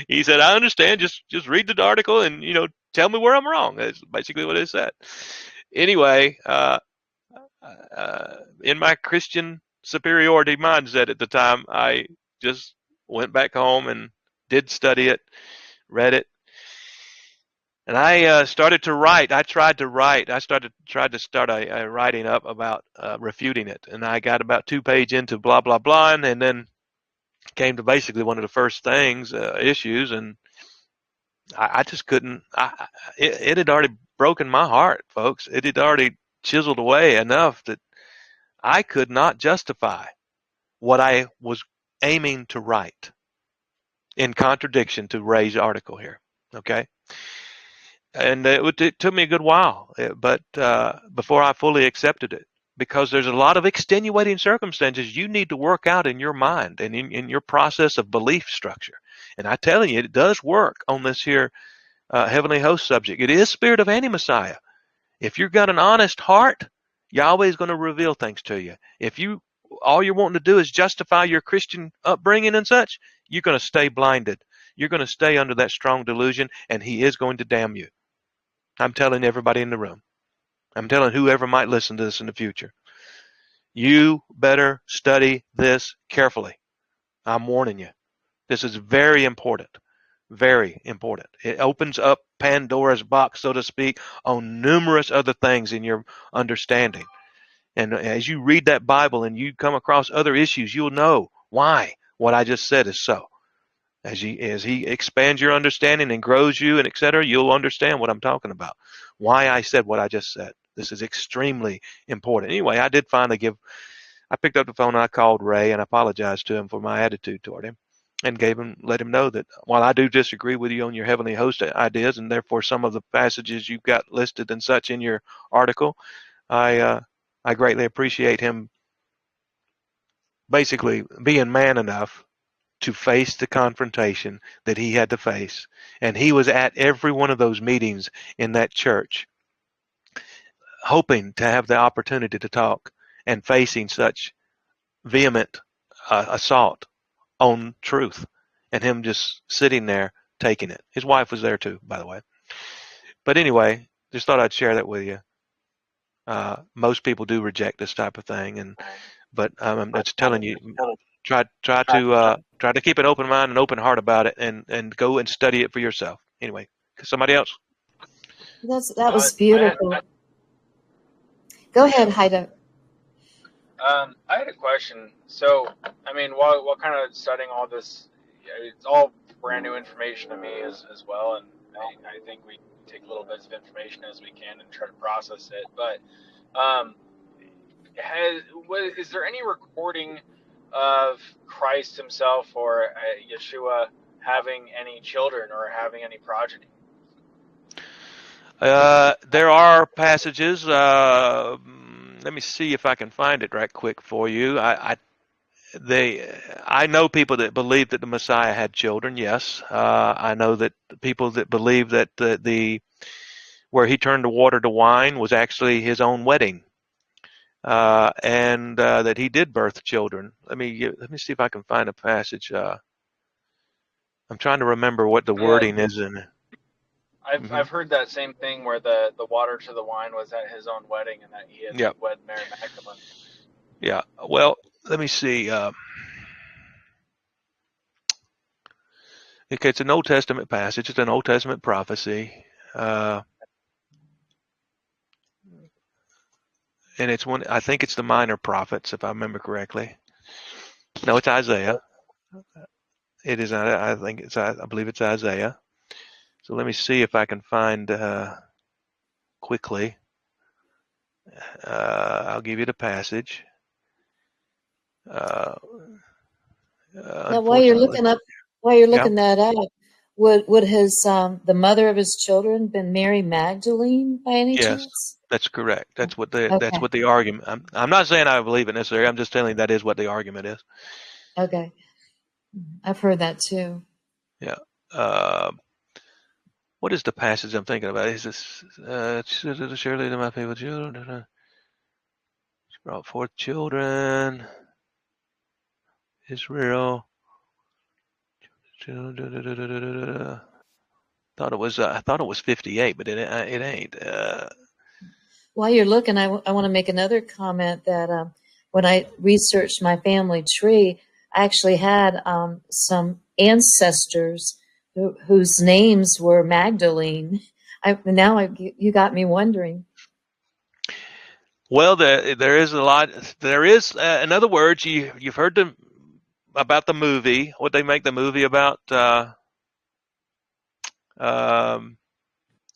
[SPEAKER 3] he said, I understand, just read the article and tell me where I'm wrong. That's basically what it said. Anyway, in my Christian superiority mindset at the time, I just went back home and did study it, read it, and I started to write. I tried to start a writing up about refuting it, and I got about 2 pages into blah blah blah, and then came to basically one of the first issues, and I just couldn't. It had already broken my heart, folks. It had already chiseled away enough that I could not justify what I was aiming to write, in contradiction to Ray's article here. Okay, and it took me a good while, but before I fully accepted it, because there's a lot of extenuating circumstances you need to work out in your mind and in your process of belief structure. And I tell you, it does work on this here heavenly host subject. It is spirit of anti-Messiah. If you've got an honest heart, Yahweh is going to reveal things to you. If all you're wanting to do is justify your Christian upbringing and such, you're going to stay blinded. You're going to stay under that strong delusion, and he is going to damn you. I'm telling everybody in the room. I'm telling whoever might listen to this in the future. You better study this carefully. I'm warning you. This is very important. Very important. It opens up Pandora's box, so to speak, on numerous other things in your understanding. And as you read that Bible and you come across other issues, you'll know why what I just said is so. As he expands your understanding and grows you and etc., you'll understand what I'm talking about. Why I said what I just said. This is extremely important. Anyway, I picked up the phone and I called Ray and apologized to him for my attitude toward him and let him know that while I do disagree with you on your heavenly host ideas and therefore some of the passages you've got listed and such in your article, I greatly appreciate him basically being man enough to face the confrontation that he had to face. And he was at every one of those meetings in that church, hoping to have the opportunity to talk and facing such vehement assault on truth, and him just sitting there taking it. His wife was there too, by the way. But anyway, just thought I'd share that with you. Most people do reject this type of thing, but I'm just telling you, try to keep an open mind and open heart about it, and go and study it for yourself. Anyway, somebody else.
[SPEAKER 1] That was beautiful. Go ahead, Haida.
[SPEAKER 5] I had a question. So, I mean, while kind of studying all this, it's all brand new information to me as well, and I think we take little bits of information as we can and try to process it. But is there any recording of Christ himself or Yeshua having any children or having any progeny?
[SPEAKER 3] There are passages. Let me see if I can find it right quick for you. I know people that believe that the Messiah had children. Yes, I know that people that believe that where he turned the water to wine was actually his own wedding, and that he did birth children. Let me see if I can find a passage. I'm trying to remember what the wording is in it.
[SPEAKER 5] I've heard that same thing where the water to the wine was at his own wedding and that he had wed Mary Magdalene.
[SPEAKER 3] Yeah. Well, let me see. Okay, it's an Old Testament passage. It's an Old Testament prophecy. And it's I think it's the minor prophets, if I remember correctly. No, it's Isaiah. It is. I believe it's Isaiah. So let me see if I can find quickly. I'll give you the passage.
[SPEAKER 1] Now, while you're looking that up, would his the mother of his children been Mary Magdalene by any chance?
[SPEAKER 3] That's correct. That's what the argument. I'm not saying I believe it necessarily. I'm just telling you that is what the argument is.
[SPEAKER 1] Okay, I've heard that too.
[SPEAKER 3] Yeah. What is the passage I'm thinking about? Is this surely to my people children? She brought forth children. Israel. I thought it was 58, but it ain't.
[SPEAKER 1] While you're looking, I want to make another comment that when I researched my family tree, I actually had some ancestors whose names were Magdalene. You got me wondering.
[SPEAKER 3] Well, there is a lot. There is, in other words, you've heard about the movie. What they make the movie about? Where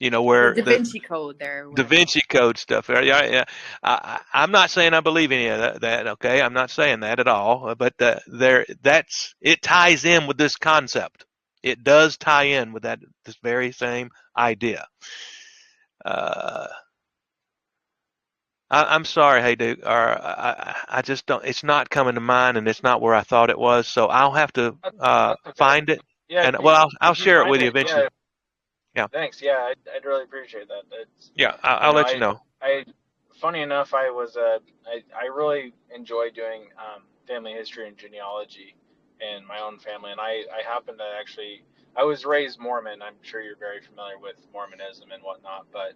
[SPEAKER 6] the Da Vinci Code there.
[SPEAKER 3] Da Vinci Code stuff. Yeah. I'm not saying I believe any of that. Okay, I'm not saying that at all. But it ties in with this concept. It does tie in with this very same idea. I'm sorry, hey dude, or I just don't. It's not coming to mind, and it's not where I thought it was. So I'll have to find it.
[SPEAKER 5] Yeah,
[SPEAKER 3] and I'll share it with you eventually.
[SPEAKER 5] Yeah. Thanks. Yeah, I'd really appreciate that.
[SPEAKER 3] I'll let you know.
[SPEAKER 5] funny enough, I really enjoy doing family history and genealogy in my own family, and I happen to actually, I was raised Mormon. I'm sure you're very familiar with Mormonism and whatnot, but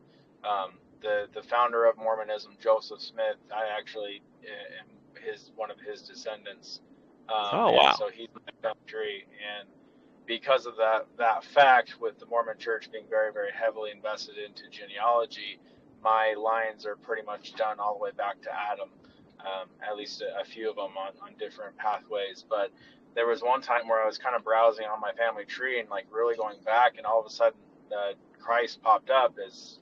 [SPEAKER 5] the founder of Mormonism, Joseph Smith, I actually am one of his descendants,
[SPEAKER 3] Oh,
[SPEAKER 5] and
[SPEAKER 3] wow.
[SPEAKER 5] so he's my family tree, and because of that fact, with the Mormon Church being very, very heavily invested into genealogy, my lines are pretty much done all the way back to Adam, at least a few of them on different pathways. But there was one time where I was kind of browsing on my family tree and like really going back, and all of a sudden Christ popped up as,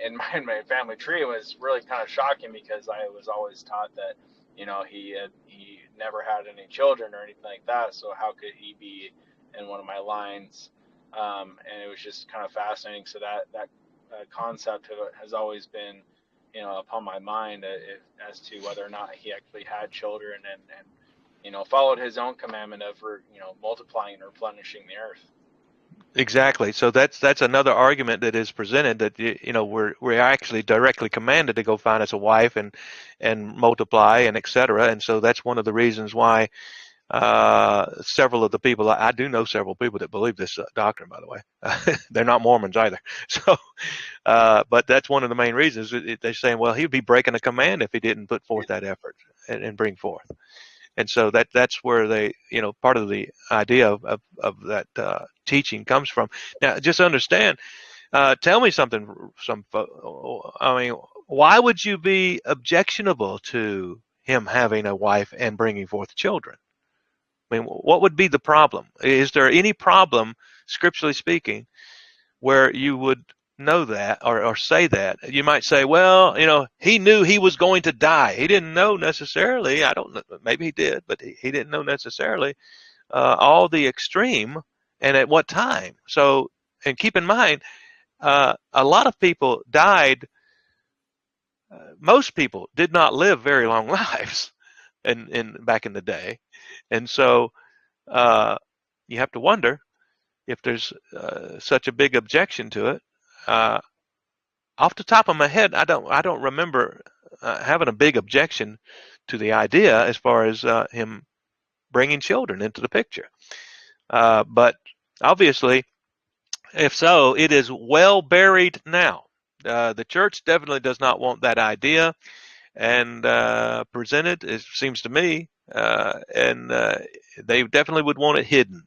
[SPEAKER 5] in my family tree. It was really kind of shocking because I was always taught that, he never had any children or anything like that. So how could he be in one of my lines? And it was just kind of fascinating. So that concept has always been, upon my mind, as to whether or not he actually had children, and followed his own commandment of multiplying and replenishing the earth.
[SPEAKER 3] Exactly. So that's another argument that is presented, that we're actually directly commanded to go find us a wife and multiply and etc. And so that's one of the reasons why several of the people, I do know several people that believe this doctrine, by the way. They're not Mormons either. So, but that's one of the main reasons. They're saying, well, he'd be breaking a command if he didn't put forth that effort and bring forth. And so that's where they, part of the idea of that teaching comes from. Now, just understand, tell me something, I mean, why would you be objectionable to him having a wife and bringing forth children? I mean, what would be the problem? Is there any problem, scripturally speaking, where you would know that or say that? You might say, well, he knew he was going to die. He didn't know necessarily. I don't know. Maybe he did, but he didn't know necessarily all the extreme and at what time. So, and keep in mind, a lot of people died. Most people did not live very long lives back in the day. And so you have to wonder if there's such a big objection to it. Off the top of my head, I don't remember having a big objection to the idea as far as him bringing children into the picture. But obviously, if so, it is well buried now. The church definitely does not want that idea and presented, it seems to me, and they definitely would want it hidden.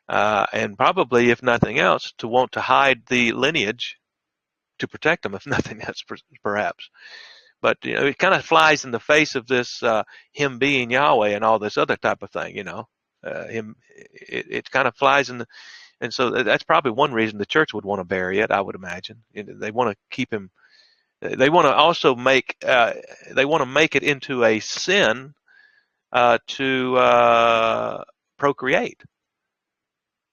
[SPEAKER 3] And probably, if nothing else, to want to hide the lineage to protect them, if nothing else, perhaps. But it kind of flies in the face of this him being Yahweh and all this other type of thing. It kind of flies in the, and so that's probably one reason the church would want to bury it. I would imagine they want to keep him. They want to also make it into a sin to procreate.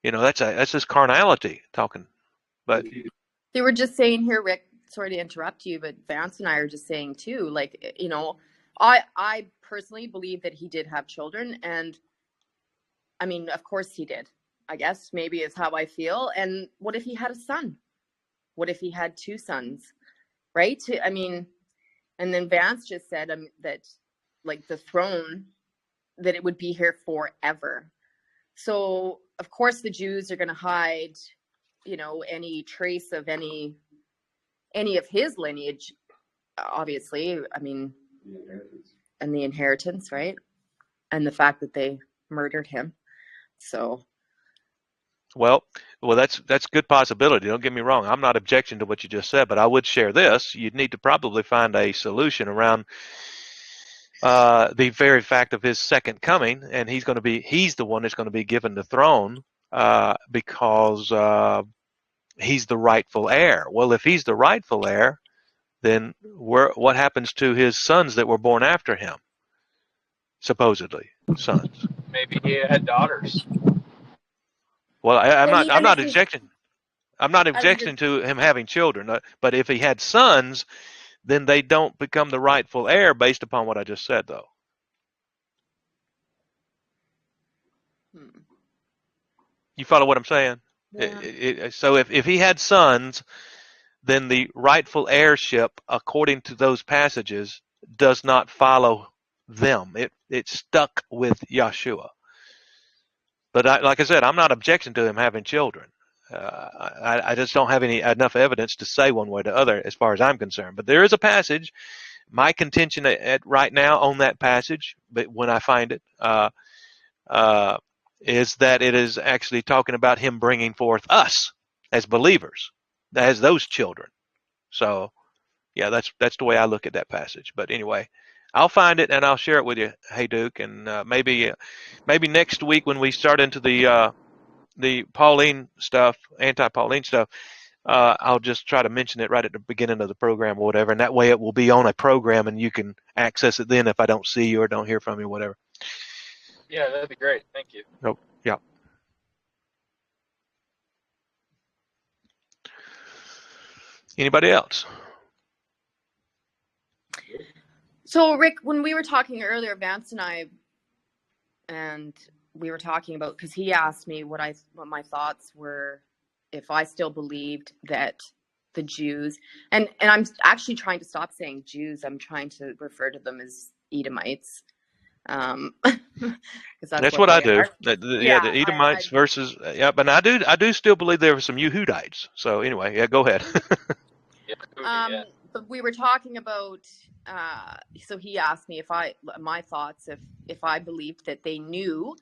[SPEAKER 3] That's just carnality talking. But
[SPEAKER 6] they were just saying here, Rick, sorry to interrupt you, but Vance and I are just saying too, like, I personally believe that he did have children, and I mean, of course he did. I guess maybe is how I feel. And what if he had a son? What if he had two sons? Right? I mean, and then Vance just said that, like, the throne, that it would be here forever. So of course the Jews are going to hide, any trace of any of his lineage, obviously. I mean, and the inheritance, right? And the fact that they murdered him. So.
[SPEAKER 3] Well, that's a good possibility. Don't get me wrong. I'm not objecting to what you just said, but I would share this. You'd need to probably find a solution around the very fact of his second coming, and he's the one that's going to be given the throne because he's the rightful heir. Well, if he's the rightful heir, then what happens to his sons that were born after him? Supposedly, sons.
[SPEAKER 5] Maybe he had daughters.
[SPEAKER 3] Well, I'm not
[SPEAKER 6] Even
[SPEAKER 3] objecting. I'm not objecting to him having children, but if he had sons, then they don't become the rightful heir based upon what I just said, though. You follow what I'm saying?
[SPEAKER 6] Yeah.
[SPEAKER 3] So if he had sons, then the rightful heirship, according to those passages, does not follow them. It stuck with Yahshua. But like I said, I'm not objecting to him having children. I just don't have enough evidence to say one way or the other as far as I'm concerned. But there is a passage. My contention at right now on that passage, but when I find it, is that it is actually talking about him bringing forth us as believers, as those children. So, yeah, that's the way I look at that passage. But anyway, I'll find it and I'll share it with you, Hey Duke, and maybe next week when we start into the Pauline stuff, anti-Pauline stuff, I'll just try to mention it right at the beginning of the program or whatever, and that way it will be on a program and you can access it then if I don't see you or don't hear from you or whatever.
[SPEAKER 5] Yeah, that'd be great. Thank you.
[SPEAKER 3] Nope. Yeah. Anybody else?
[SPEAKER 6] So Rick, when we were talking earlier, Vance and we were talking about, because he asked me what my thoughts were if I still believed that the Jews, and I'm actually trying to stop saying Jews. I'm trying to refer to them as Edomites.
[SPEAKER 3] That's what I do. The Edomites versus but I do still believe there were some Yehudites. So anyway, yeah, go ahead.
[SPEAKER 6] But we were talking about. So he asked me my thoughts if I believed that they knew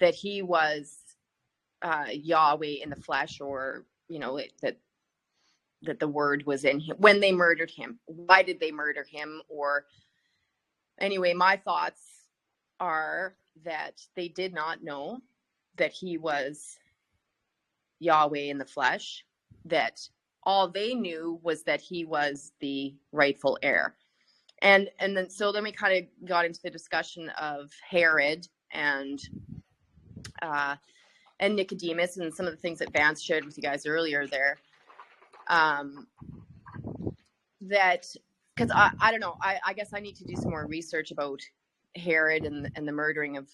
[SPEAKER 6] that he was Yahweh in the flesh, or that the word was in him when they murdered him. Why did they murder him? Or anyway, my thoughts are that they did not know that he was Yahweh in the flesh, that all they knew was that he was the rightful heir. And then we kind of got into the discussion of Herod and Nicodemus and some of the things that Vance shared with you guys earlier there. That, because I don't know, I guess I need to do some more research about Herod and the murdering of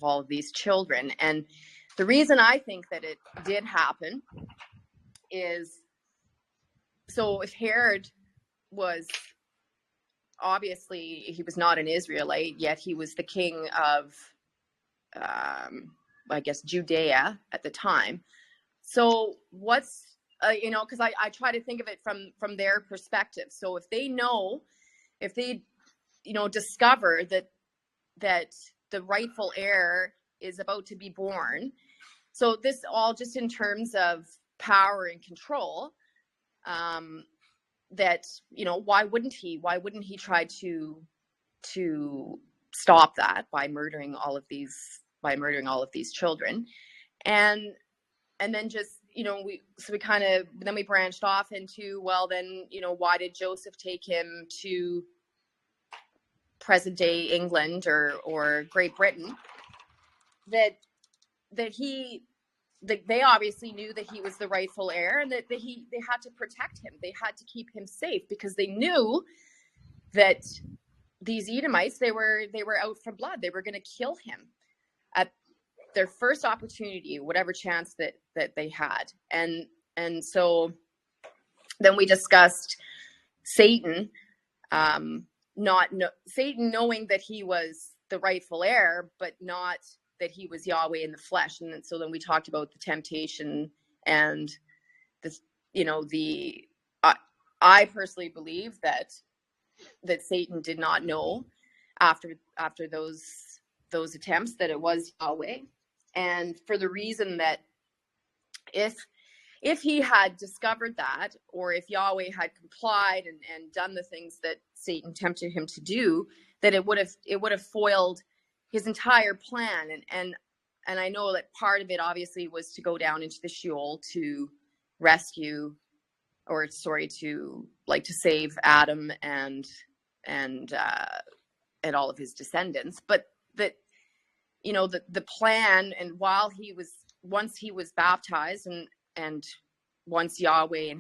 [SPEAKER 6] all of these children. And the reason I think that it did happen is, so if Herod was, obviously he was not an Israelite, yet he was the king of I guess Judea at the time. So what's because I try to think of it from their perspective. So if they discover that the rightful heir is about to be born, so this all just in terms of power and control, that why wouldn't he try to stop that by murdering all of these children, and then just we branched off into, well, then why did Joseph take him to present day England or Great Britain? That they obviously knew that he was the rightful heir, and that they had to protect him. They had to keep him safe because they knew that these Edomites, they were out for blood. They were going to kill him at their first opportunity, whatever chance that they had. And so then we discussed Satan, Satan knowing that he was the rightful heir, but not that he was Yahweh in the flesh. And so then we talked about the temptation and this, I personally believe that Satan did not know after those attempts that it was Yahweh. And for the reason that if he had discovered that, or if Yahweh had complied and done the things that Satan tempted him to do, that it would have foiled his entire plan. And I know that part of it obviously was to go down into the Sheol to rescue, or to save Adam and all of his descendants. But that, the plan, and once he was baptized and once Yahweh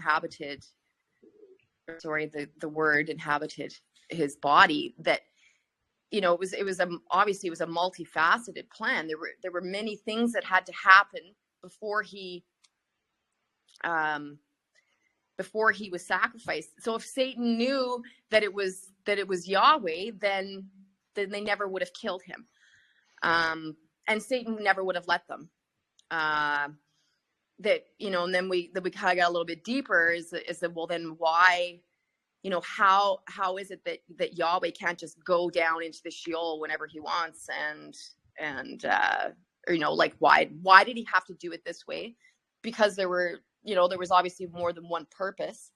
[SPEAKER 6] the word inhabited his body, that it was a multifaceted plan. There were many things that had to happen before he before he was sacrificed. So if Satan knew that it was Yahweh, then they never would have killed him, and Satan never would have let them. That, you know, and then we kind of got a little bit deeper. Is that, well, then why? You know, how is it that Yahweh can't just go down into the Sheol whenever he wants, and or, you know, like why did he have to do it this way? Because there was obviously more than one purpose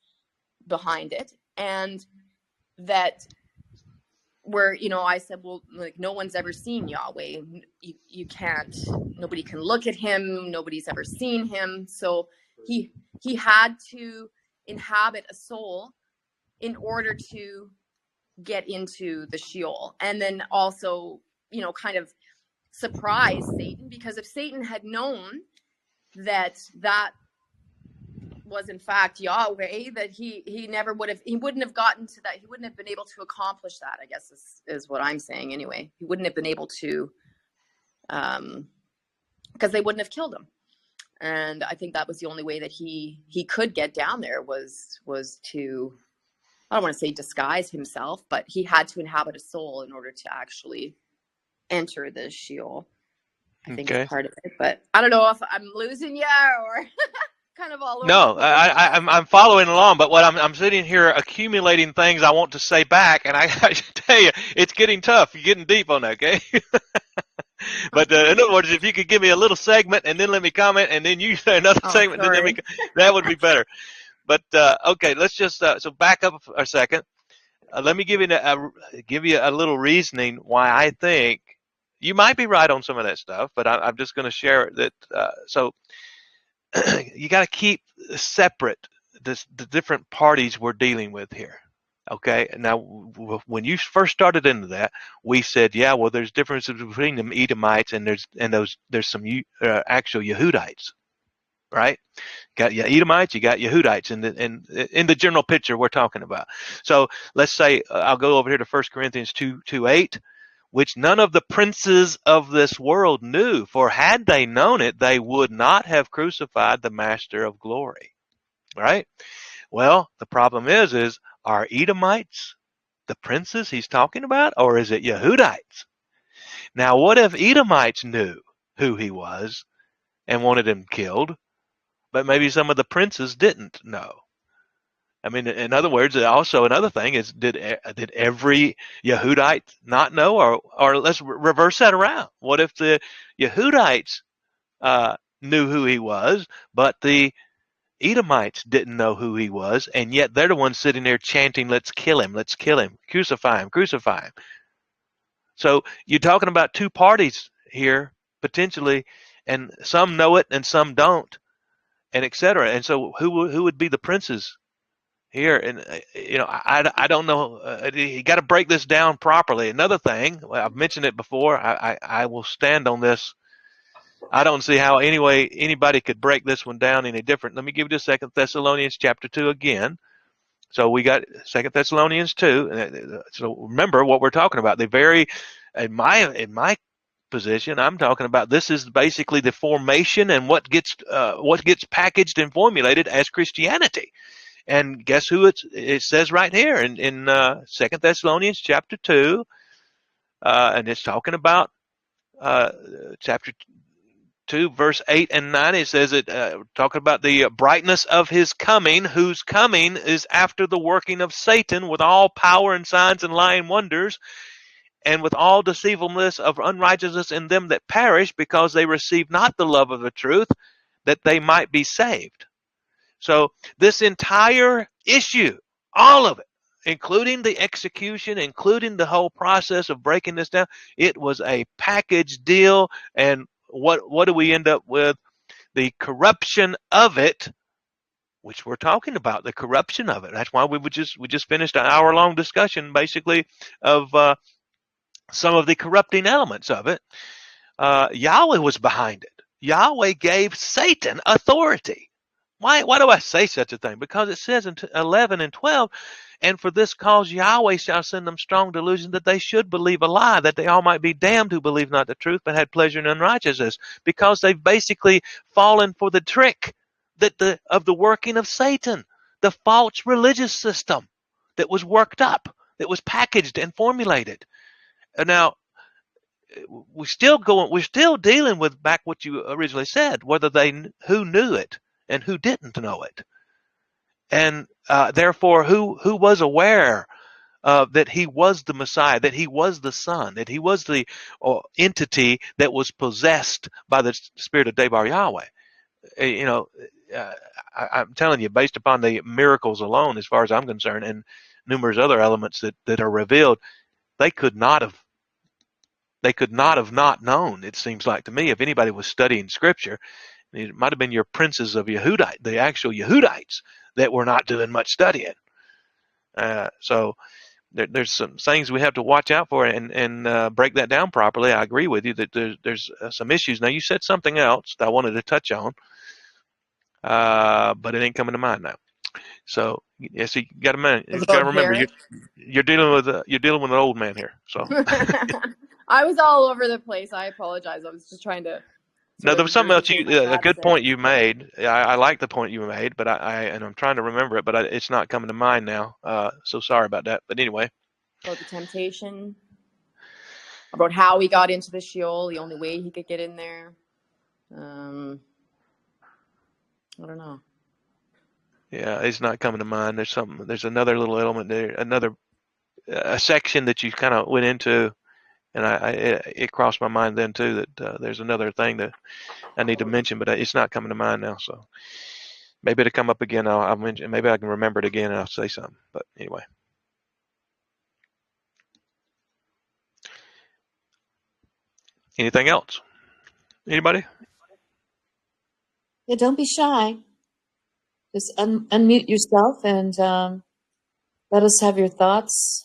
[SPEAKER 6] behind it, and that where, you know, I said, well, like, no one's ever seen Yahweh. You can't, nobody can look at him. Nobody's ever seen him. So he had to inhabit a soul in order to get into the Sheol. And then also, you know, kind of surprise Satan, because if Satan had known that was in fact Yahweh, that he wouldn't have gotten to that. He wouldn't have been able to accomplish that, I guess is what I'm saying anyway. He wouldn't have been able to, because they wouldn't have killed him. And I think that was the only way that he could get down there was to, I don't want to say disguise himself, but he had to inhabit a soul in order to actually enter the Sheol. I think it's part of it, but I don't know if I'm losing you or kind of all over.
[SPEAKER 3] No, I'm following along, but what I'm sitting here accumulating things I want to say back, and I should tell you, it's getting tough. You're getting deep on that, okay? But in other words, if you could give me a little segment and then let me comment, and then you say another segment, and then that would be better. But okay, let's just so back up a second. Let me give you a little reasoning why I think you might be right on some of that stuff, but I'm just going to share that. So you got to keep separate the different parties we're dealing with here. Okay. Now, when you first started into that, we said, yeah, well, there's differences between the Edomites and there's some actual Yehudites, right? You got Edomites, you got Yehudites, in the general picture we're talking about. So let's say I'll go over here to 1 Corinthians 2:8. Which none of the princes of this world knew, for had they known it, they would not have crucified the Master of glory. Right? Well, the problem is are Edomites the princes he's talking about, or is it Yehudites? Now, what if Edomites knew who he was and wanted him killed, but maybe some of the princes didn't know? I mean, in other words, also another thing is, did every Yehudite not know, or let's reverse that around? What if the Yehudites knew who he was, but the Edomites didn't know who he was, and yet they're the ones sitting there chanting, "Let's kill him! Let's kill him! Crucify him! Crucify him!" So you're talking about two parties here potentially, and some know it and some don't, and etc. And so who would be the princes here? And you know, I don't know. You got to break this down properly. Another thing, I've mentioned it before. I will stand on this. I don't see how anybody could break this one down any different. Let me give you 2 Thessalonians chapter 2 again. So we got 2 Thessalonians 2. So remember what we're talking about. In my position, I'm talking about this is basically the formation and what gets packaged and formulated as Christianity. And guess who it says right here in 2 Thessalonians chapter 2, and it's talking about chapter 2, verse 8 and 9. It says talking about the brightness of his coming, whose coming is after the working of Satan with all power and signs and lying wonders, and with all deceivableness of unrighteousness in them that perish, because they receive not the love of the truth, that they might be saved. So this entire issue, all of it, including the execution, including the whole process of breaking this down, it was a package deal. And what do we end up with? The corruption of it, which we're talking about, the corruption of it. That's why we just finished an hour-long discussion, basically, of some of the corrupting elements of it. Yahweh was behind it. Yahweh gave Satan authority. Why do I say such a thing? Because it says in 11 and 12, and for this cause Yahweh shall send them strong delusion, that they should believe a lie, that they all might be damned who believe not the truth, but had pleasure in unrighteousness, because they've basically fallen for the trick of the working of Satan. the false religious system that was worked up, that was packaged and formulated. And now, we're still dealing with back what you originally said, who knew it and who didn't know it. And therefore, who was aware that he was the Messiah, that he was the Son, that he was the entity that was possessed by the Spirit of Debar Yahweh. I'm telling you, based upon the miracles alone, as far as I'm concerned, and numerous other elements that are revealed, they could not have not known. It seems like to me, if anybody was studying Scripture, it might have been your princes of Yehudite, the actual Yehudites, that were not doing much studying. So there's some things we have to watch out for and break that down properly. I agree with you that there's some issues. Now, you said something else that I wanted to touch on, but it ain't coming to mind now. So yes, you got to remember you're dealing with an old man here. So
[SPEAKER 6] I was all over the place. I apologize. I was just trying to.
[SPEAKER 3] No, there was something else a good point you made. I like the point you made, but I'm trying to remember it, but it's not coming to mind now. So sorry about that. But anyway.
[SPEAKER 6] About the temptation. About how he got into the Sheol, the only way he could get in there. I don't know. Yeah,
[SPEAKER 3] it's not coming to mind. There's another little element there, a section that you kind of went into, and it crossed my mind then too that there's another thing that I need to mention, but it's not coming to mind now. So maybe it'll come up again. I'll mention. Maybe I can remember it again and I'll say something. But anyway. Anything else? Anybody?
[SPEAKER 1] Yeah, don't be shy. Just unmute yourself and let us have your thoughts.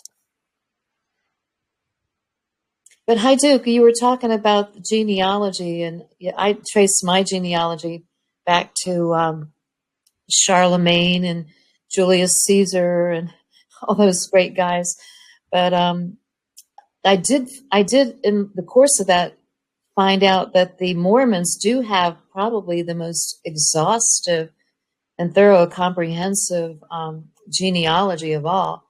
[SPEAKER 1] But Haiduk, you were talking about genealogy, and I trace my genealogy back to Charlemagne and Julius Caesar and all those great guys. But I did in the course of that find out that the Mormons do have probably the most exhaustive and thorough, comprehensive genealogy of all.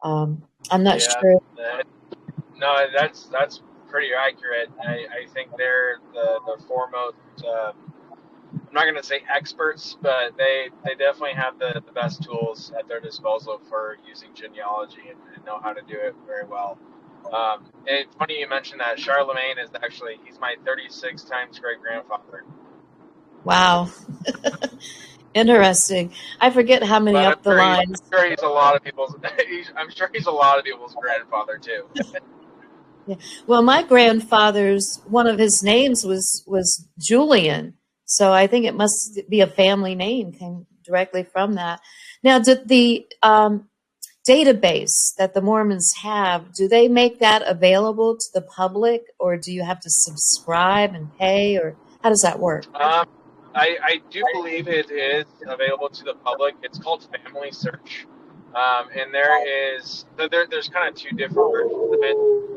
[SPEAKER 1] I'm not sure.
[SPEAKER 5] No, that's pretty accurate. I think they're the foremost. I'm not going to say experts, but they definitely have the best tools at their disposal for using genealogy and know how to do it very well. It's funny you mentioned that. Charlemagne he's my 36 times great grandfather.
[SPEAKER 1] Wow. Interesting. I forget how many up the line.
[SPEAKER 5] I'm sure he's a lot of people's. I'm sure he's a lot of people's grandfather too.
[SPEAKER 1] Yeah. Well, my grandfather's one of his names was Julian, so I think it must be a family name, came directly from that. Now, did the database that the Mormons have, do they make that available to the public, or do you have to subscribe and pay, or how does that work?
[SPEAKER 5] I do believe it is available to the public. It's called Family Search, and there's kind of two different versions of it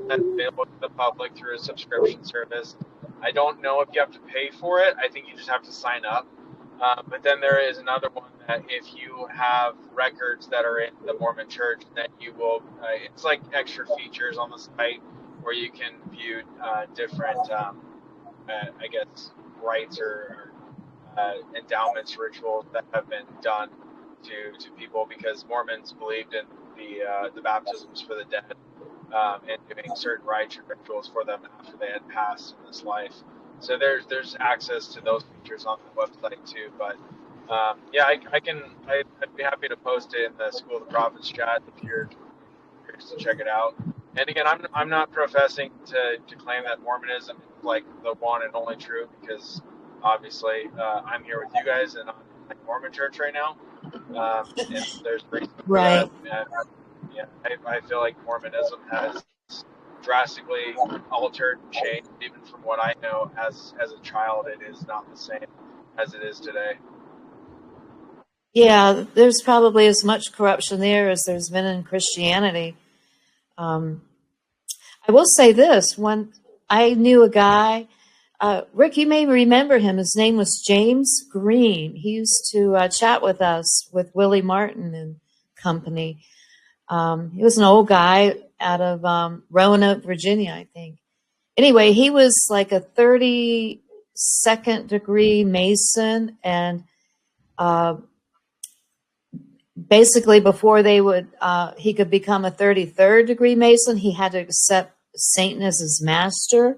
[SPEAKER 5] that's available to the public through a subscription service. I don't know if you have to pay for it. I think you just have to sign up. But then there is another one that if you have records that are in the Mormon Church, then you will. It's like extra features on the site where you can view different, I guess, rites or endowments, rituals that have been done to people, because Mormons believed in the baptisms for the dead and doing certain rites and rituals for them after they had passed in this life. So there's access to those features on the website too. But yeah, I'd be happy to post it in the School of the Prophets chat if you're curious to check it out. And again, I'm not professing to claim that Mormonism is like the one and only true, because obviously I'm here with you guys and I'm in the Mormon Church right now. And there's reason for
[SPEAKER 1] right.
[SPEAKER 5] that. Yeah, I feel like Mormonism has drastically altered and changed. Even from what I know as a child, it is not the same as it is today.
[SPEAKER 1] Yeah, there's probably as much corruption there as there's been in Christianity. I will say this: when I knew a guy Rick, you may remember him. His name was James Green. He used to chat with us with Willie Martin and company. He was an old guy out of Roanoke, Virginia, I think. Anyway, he was like a 32nd degree Mason, and basically before he could become a 33rd degree Mason, he had to accept Satan as his master.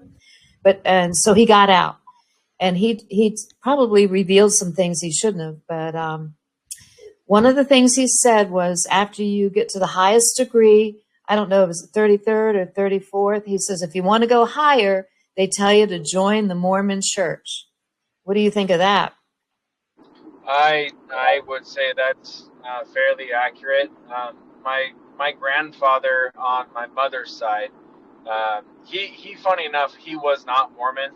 [SPEAKER 1] And so he got out, and he probably revealed some things he shouldn't have. But one of the things he said was, after you get to the highest degree, I don't know if it's 33rd or 34th, he says, if you want to go higher, they tell you to join the Mormon Church. What do you think of that?
[SPEAKER 5] I would say that's fairly accurate. My grandfather on my mother's side, he funny enough, he was not Mormon,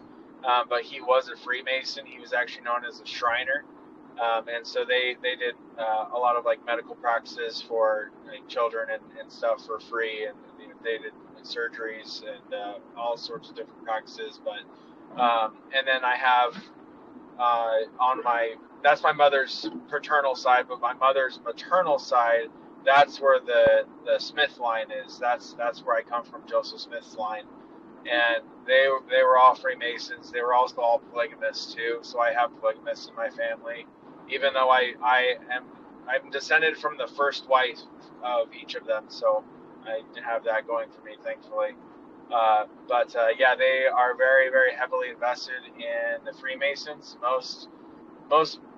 [SPEAKER 5] but he was a Freemason. He was actually known as a Shriner, and so they did a lot of like medical practices for like children and stuff for free, and they did surgeries and all sorts of different practices. But and then I have that's my mother's paternal side, but my mother's maternal side, that's where the Smith line is. That's where I come from, Joseph Smith's line, and they were all Freemasons. They were also all polygamists too. So I have polygamists in my family, even though I'm descended from the first wife of each of them. So I have that going for me, thankfully. But yeah, they are very, very heavily invested in the Freemasons. Most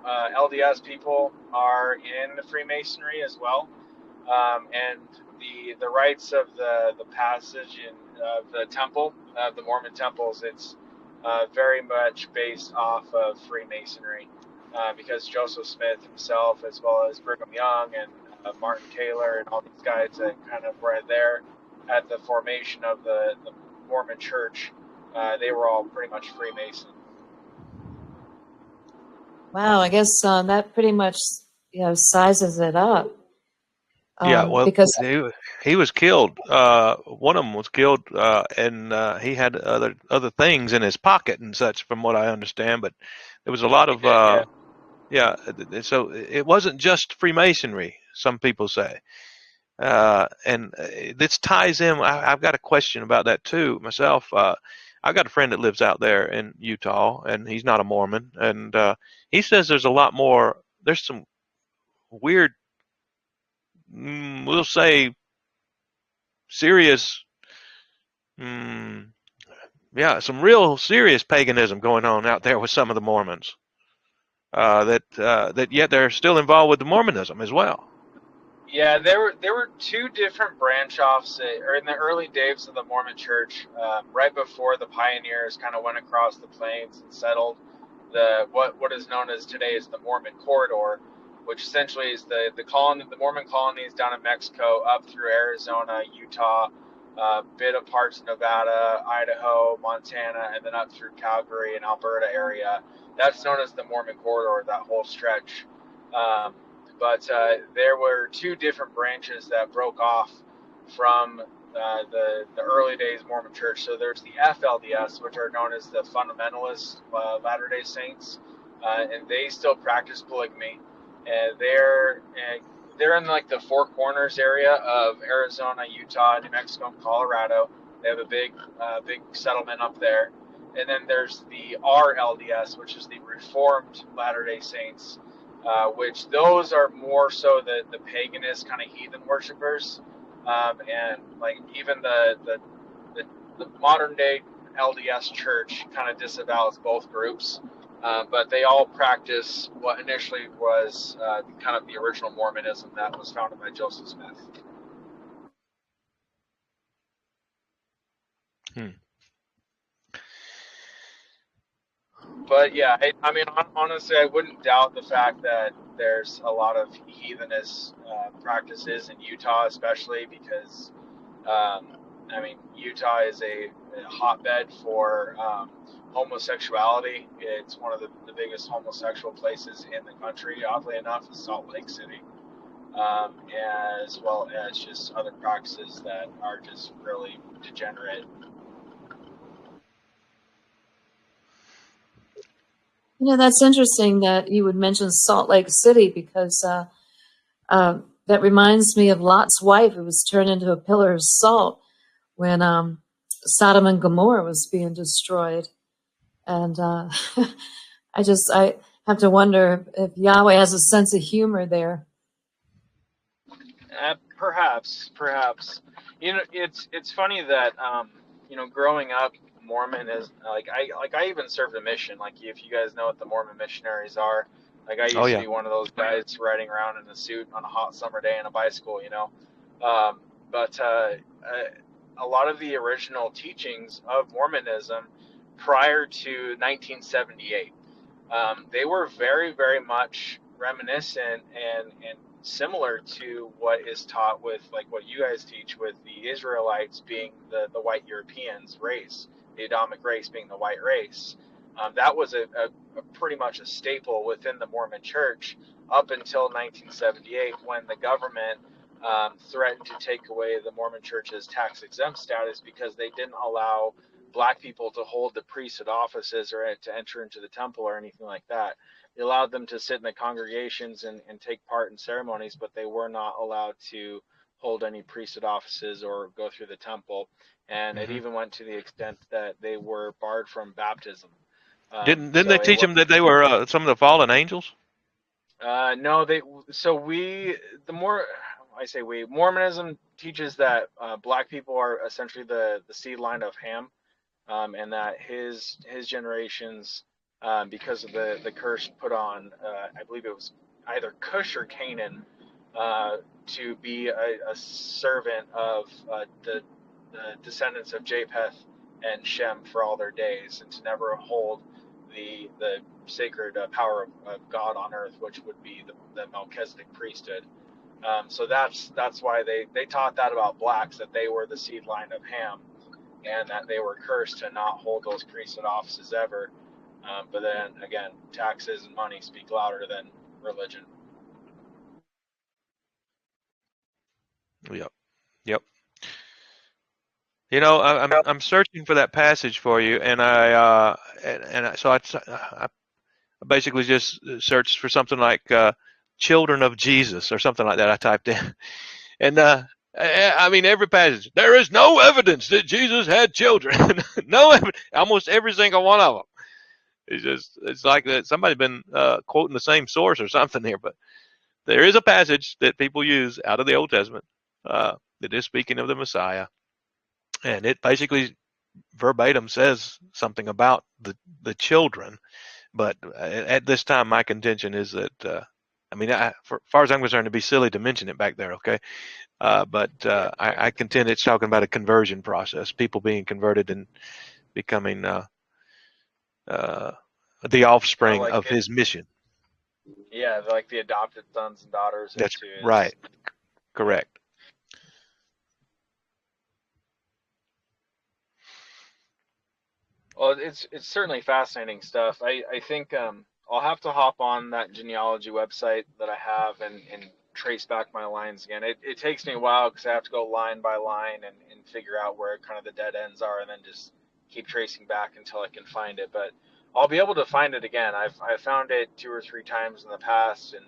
[SPEAKER 5] LDS people are in the Freemasonry as well, and the rites of the passage in the temple, the Mormon temples, it's very much based off of Freemasonry, because Joseph Smith himself, as well as Brigham Young and Martin Taylor and all these guys that kind of were there at the formation of the Mormon Church, they were all pretty much Freemason.
[SPEAKER 1] Wow, I guess that pretty much sizes it up.
[SPEAKER 3] Yeah, well,
[SPEAKER 1] Because
[SPEAKER 3] he was killed. One of them was killed, and he had other things in his pocket and such, from what I understand. But there was a lot of yeah. So it wasn't just Freemasonry, some people say, and this ties in. I've got a question about that too myself. I've got a friend that lives out there in Utah, and he's not a Mormon, and he says there's a lot more. There's some weird, we'll say, serious, yeah, some real serious paganism going on out there with some of the Mormons. That yet they're still involved with the Mormonism as well.
[SPEAKER 5] Yeah, there were two different branch offs, or in the early days of the Mormon Church, right before the pioneers kind of went across the plains and settled what is known as today as the Mormon Corridor, which essentially is the Mormon colonies down in Mexico up through Arizona, Utah, bit of parts of Nevada, Idaho, Montana, and then up through Calgary and Alberta area. That's known as the Mormon Corridor, that whole stretch. But there were two different branches that broke off from the early days Mormon Church. So there's the FLDS, which are known as the Fundamentalist Latter-day Saints, and they still practice polygamy. And they're in like the Four Corners area of Arizona, Utah, New Mexico, and Colorado. They have a big settlement up there. And then there's the RLDS, which is the Reformed Latter-day Saints, which those are more so the paganist kind of heathen worshipers, and like even the modern day LDS Church kind of disavows both groups, but they all practice what initially was kind of the original Mormonism that was founded by Joseph Smith. But yeah, I mean, honestly, I wouldn't doubt the fact that there's a lot of heathenist practices in Utah, especially because, I mean, Utah is a hotbed for homosexuality. It's one of the biggest homosexual places in the country, oddly enough, is Salt Lake City, as well as just other practices that are just really degenerate.
[SPEAKER 1] That's interesting that you would mention Salt Lake City because that reminds me of Lot's wife, who was turned into a pillar of salt when Sodom and Gomorrah was being destroyed. And I have to wonder if Yahweh has a sense of humor there.
[SPEAKER 5] Perhaps. It's funny that growing up, Mormon is I even served a mission. Like, if you guys know what the Mormon missionaries are, like, I
[SPEAKER 3] Oh
[SPEAKER 5] used to
[SPEAKER 3] yeah.
[SPEAKER 5] be one of those guys riding around in a suit on a hot summer day on a bicycle. But a lot of the original teachings of Mormonism prior to 1978. They were very, very much reminiscent and similar to what is taught with, like, what you guys teach with the Israelites being the white Europeans race, the Adamic race being the white race. That was a pretty much a staple within the Mormon Church up until 1978, when the government threatened to take away the Mormon Church's tax exempt status because they didn't allow black people to hold the priesthood offices or to enter into the temple or anything like that. They allowed them to sit in the congregations and take part in ceremonies, but they were not allowed to hold any priesthood offices or go through the temple. And it even went to the extent that they were barred from baptism.
[SPEAKER 3] Didn't
[SPEAKER 5] So
[SPEAKER 3] they
[SPEAKER 5] it
[SPEAKER 3] teach
[SPEAKER 5] was
[SPEAKER 3] them that they were some of the fallen angels?
[SPEAKER 5] no, the more I say we, Mormonism teaches that black people are essentially the seed line of Ham, and that his generations, because of the curse put on, I believe it was either Cush or Canaan, to be a servant of the descendants of Japheth and Shem for all their days, and to never hold the sacred power of God on earth, which would be the Melchizedek priesthood. So that's why they taught that about blacks, that they were the seed line of Ham, and that they were cursed to not hold those priesthood offices ever. But then again, taxes and money speak louder than religion.
[SPEAKER 3] Yep. Yep. I'm searching for that passage for you, and I basically just searched for something like "children of Jesus" or something like that. I typed in, and I mean, every passage, there is no evidence that Jesus had children. No evidence. Almost every single one of them. It's like that somebody's been quoting the same source or something here, but there is a passage that people use out of the Old Testament that is speaking of the Messiah, and it basically verbatim says something about the children. But at this time, my contention is that I mean, for far as I'm concerned, it'd be silly to mention it back there. Okay, but I contend it's talking about a conversion process, people being converted and becoming the offspring
[SPEAKER 5] Like
[SPEAKER 3] of his mission.
[SPEAKER 5] Yeah, like the adopted sons and daughters
[SPEAKER 3] That's
[SPEAKER 5] into his.
[SPEAKER 3] right.
[SPEAKER 5] Yeah.
[SPEAKER 3] Correct.
[SPEAKER 5] Well, it's certainly fascinating stuff. I think I'll have to hop on that genealogy website that I have and trace back my lines again. It takes me a while because I have to go line by line and figure out where kind of the dead ends are, and then just keep tracing back until I can find it. But I'll be able to find it again. I've found it 2 or 3 times in the past, and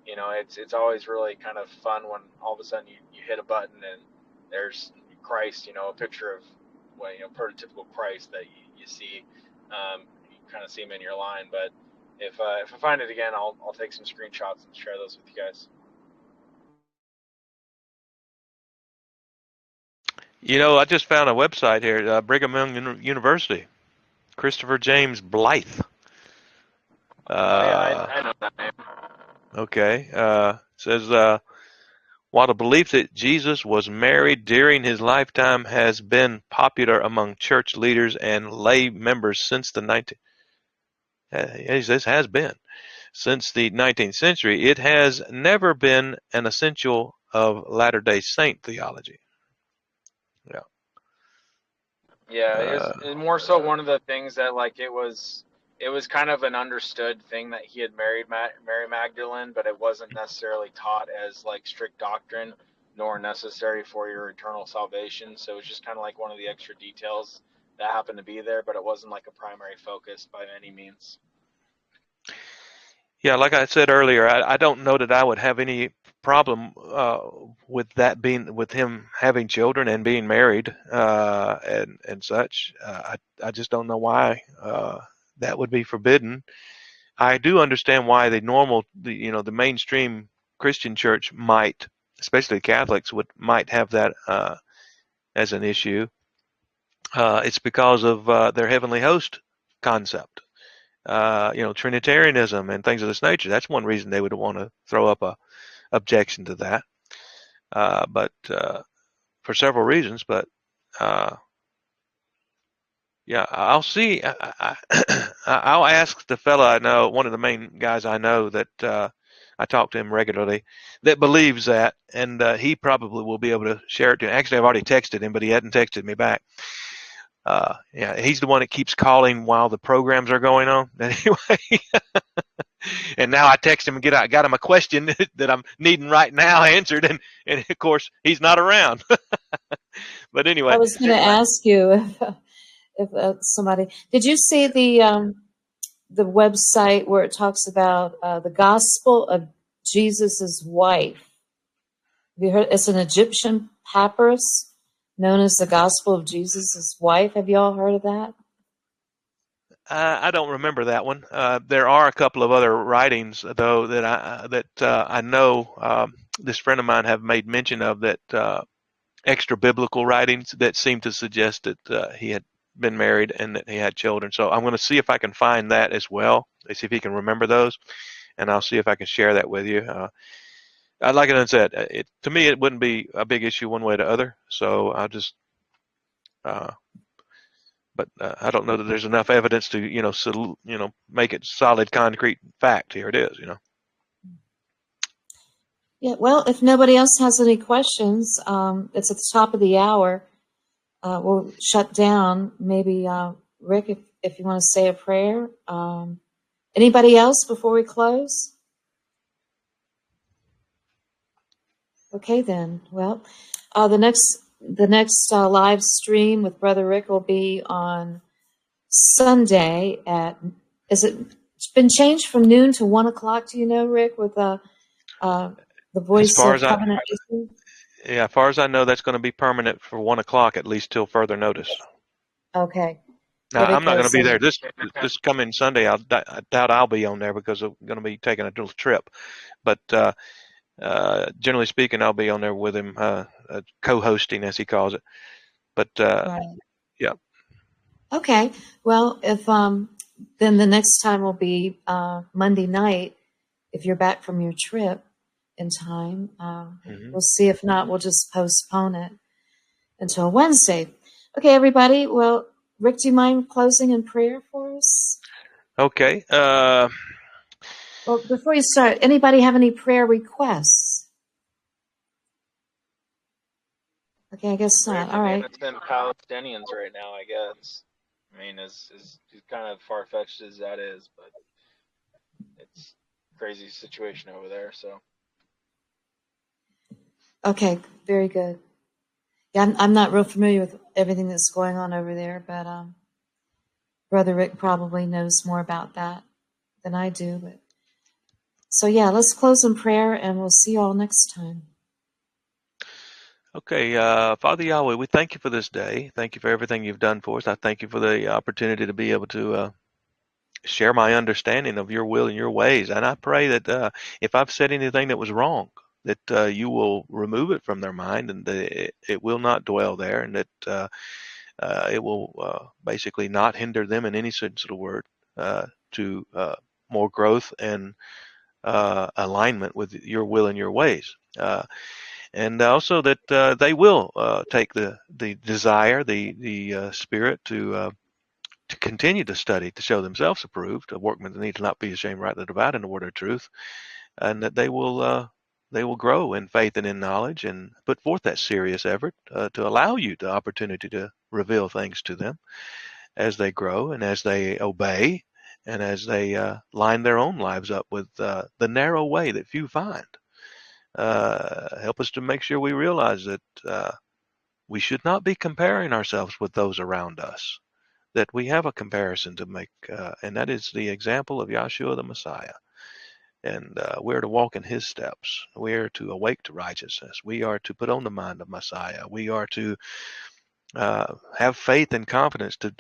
[SPEAKER 5] it's always really kind of fun when all of a sudden you hit a button and there's Christ, a picture of prototypical Christ that you see. You kind of see him in your line. But if I find it again, I'll take some screenshots and share those with you guys.
[SPEAKER 3] I just found a website here, Brigham Young University, Christopher James Blythe.
[SPEAKER 5] I know that name.
[SPEAKER 3] Okay. Says, while the belief that Jesus was married during his lifetime has been popular among church leaders and lay members since the 19th century, it has never been an essential of Latter-day Saint theology. Yeah.
[SPEAKER 5] Yeah, it's more so one of the things that, like, it was kind of an understood thing that he had married Mary Magdalene, but it wasn't necessarily taught as like strict doctrine nor necessary for your eternal salvation. So it's just kind of like one of the extra details that happened to be there, but it wasn't like a primary focus by any means.
[SPEAKER 3] Yeah, like I said earlier, I don't know that I would have any problem with that being with him having children and being married and such. I just don't know why that would be forbidden. I do understand why the mainstream Christian church might, especially Catholics, might have that as an issue. It's because of their heavenly host concept. Trinitarianism and things of this nature. That's one reason they would want to throw up a objection to that. But for several reasons. But yeah, I'll see. I'll ask the fella I know, one of the main guys I know that I talk to him regularly, that believes that, and he probably will be able to share it to. Actually, I've already texted him, but he hadn't texted me back. Yeah, he's the one that keeps calling while the programs are going on. Anyway, and now I text him and got him a question that I'm needing right now answered, and of course he's not around. But anyway,
[SPEAKER 1] I was going to ask you if somebody did you see the website where it talks about the gospel of Jesus's wife? Have you heard? It's an Egyptian papyrus known as the Gospel of Jesus' Wife. Have you all heard of that?
[SPEAKER 3] I don't remember that one. There are a couple of other writings, though, that I know this friend of mine have made mention of, that extra biblical writings that seem to suggest that he had been married and that he had children. So I'm going to see if I can find that as well. See if he can remember those, and I'll see if I can share that with you. Like I said, to me it wouldn't be a big issue one way or the other. So I'll just. But I don't know that there's enough evidence to make it solid, concrete fact. Here it is.
[SPEAKER 1] Yeah. Well, if nobody else has any questions, it's at the top of the hour. We'll shut down. Maybe Rick, if you want to say a prayer. Anybody else before we close? Okay, then. Well, the next live stream with Brother Rick will be on Sunday it's been changed from noon to 1 o'clock? Do you know, Rick, with the Voice of Covenant?
[SPEAKER 3] Yeah, as far as I know, that's going to be permanent for 1 o'clock at least till further notice.
[SPEAKER 1] Okay.
[SPEAKER 3] Now, I'm not going to be there this coming Sunday. I doubt I'll be on there because I'm going to be taking a little trip. But generally speaking, I'll be on there with him, co-hosting, as he calls it. But
[SPEAKER 1] right.
[SPEAKER 3] Yeah.
[SPEAKER 1] Okay. Well, if then the next time will be Monday night. If you're back from your trip in time, we'll see. If not, we'll just postpone it until Wednesday. Okay, everybody. Well, Rick, do you mind closing in prayer for us?
[SPEAKER 3] Okay.
[SPEAKER 1] Well, before you start, anybody have any prayer requests? Okay, I guess not. All right.
[SPEAKER 5] It's been Palestinians right now, I guess. I mean, as kind of far-fetched as that is, but it's a crazy situation over there, so.
[SPEAKER 1] Okay, very good. Yeah, I'm not real familiar with everything that's going on over there, but Brother Rick probably knows more about that than I do. But so yeah, let's close in prayer, and we'll see you all next time.
[SPEAKER 3] Okay, Father Yahweh, we thank you for this day. Thank you for everything you've done for us. I thank you for the opportunity to be able to share my understanding of your will and your ways. And I pray that if I've said anything that was wrong, that you will remove it from their mind, and that it will not dwell there, and that it will basically not hinder them in any sense of the word to more growth and alignment with your will and your ways. And also that they will take the desire, the spirit to continue to study, to show themselves approved, a workman that needs not be ashamed, rightly dividing the word of truth, and that they will grow in faith and in knowledge, and put forth that serious effort to allow you the opportunity to reveal things to them as they grow and as they obey and as they line their own lives up with the narrow way that few find. Help us to make sure we realize that we should not be comparing ourselves with those around us, that we have a comparison to make, and that is the example of Yahshua the Messiah. And we're to walk in his steps. We are to awake to righteousness. We are to put on the mind of Messiah. We are to have faith and confidence to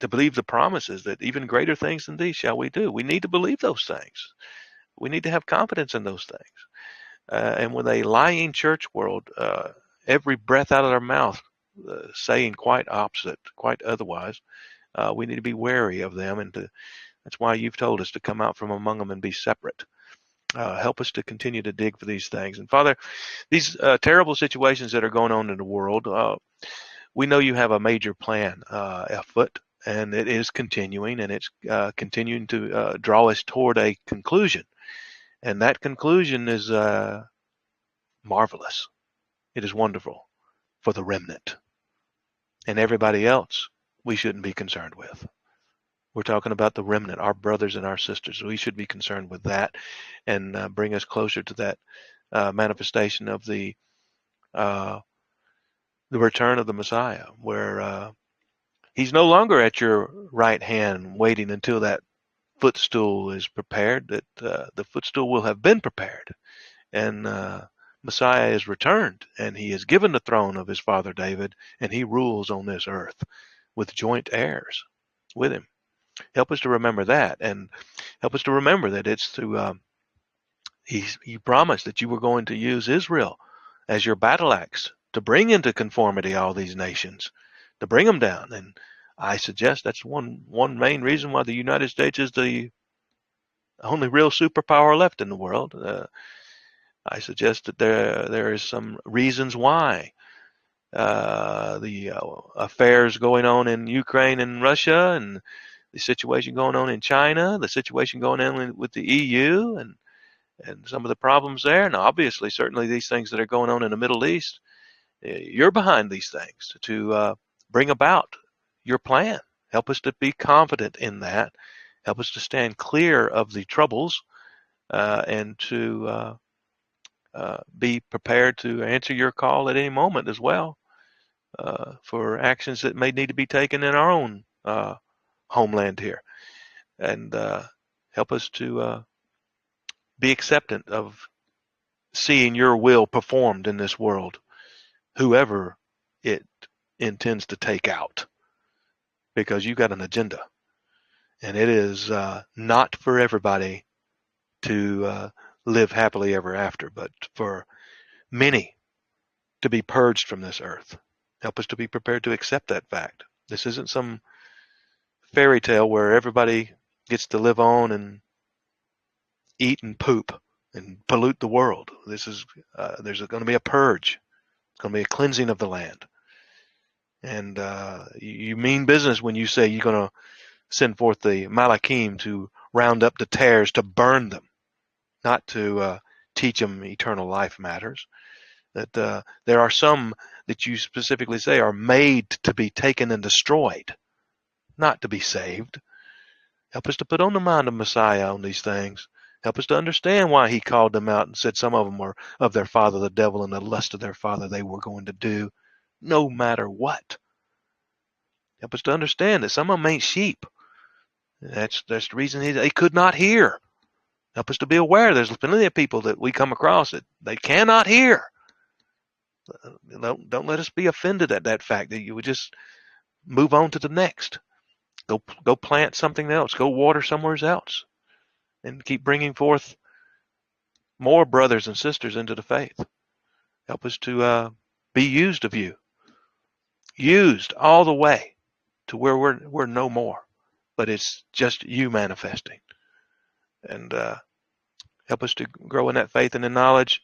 [SPEAKER 3] believe the promises that even greater things than these shall we do. We need to believe those things. We need to have confidence in those things. And with a lying church world, every breath out of their mouth saying quite opposite, quite otherwise, we need to be wary of them. And that's why you've told us to come out from among them and be separate. Help us to continue to dig for these things. And Father, these terrible situations that are going on in the world, we know you have a major plan afoot, and it is continuing, and it's continuing to draw us toward a conclusion. And that conclusion is marvelous. It is wonderful for the remnant. And everybody else we shouldn't be concerned with. We're talking about the remnant, our brothers and our sisters. We should be concerned with that and bring us closer to that manifestation of the return of the Messiah, where he's no longer at your right hand waiting until that footstool is prepared, that the footstool will have been prepared. And Messiah is returned, and he is given the throne of his father David, and he rules on this earth with joint heirs with him. Help us to remember that, and help us to remember that it's through, you promised that you were going to use Israel as your battle axe to bring into conformity all these nations, to bring them down. And I suggest that's one main reason why the United States is the only real superpower left in the world. I suggest that there is some reasons why the affairs going on in Ukraine and Russia, and the situation going on in China, the situation going on with the EU, and some of the problems there, and obviously, certainly these things that are going on in the Middle East. You're behind these things to bring about your plan. Help us to be confident in that. Help us to stand clear of the troubles and to be prepared to answer your call at any moment as well for actions that may need to be taken in our own homeland here. And help us to be acceptant of seeing your will performed in this world, whoever it intends to take out, because you got an agenda, and it is not for everybody to live happily ever after, but for many to be purged from this earth. Help us to be prepared to accept that fact. This isn't some fairy tale where everybody gets to live on and eat and poop and pollute the world. This is there's going to be a purge. It's going to be a cleansing of the land. And you mean business when you say you're going to send forth the Malachim to round up the tares, to burn them, not to teach them eternal life matters. That there are some that you specifically say are made to be taken and destroyed, not to be saved. Help us to put on the mind of Messiah on these things. Help us to understand why he called them out and said some of them were of their father the devil, and the lust of their father they were going to do no matter what. Help us to understand that some of them ain't sheep. That's the reason they could not hear. Help us to be aware there's plenty of people that we come across that they cannot hear. Don't let us be offended at that fact that you would just move on to the next. Go plant something else. Go water somewhere else, and keep bringing forth more brothers and sisters into the faith. Help us to be used of you, used all the way to where we're no more, but it's just you manifesting. And help us to grow in that faith and in knowledge,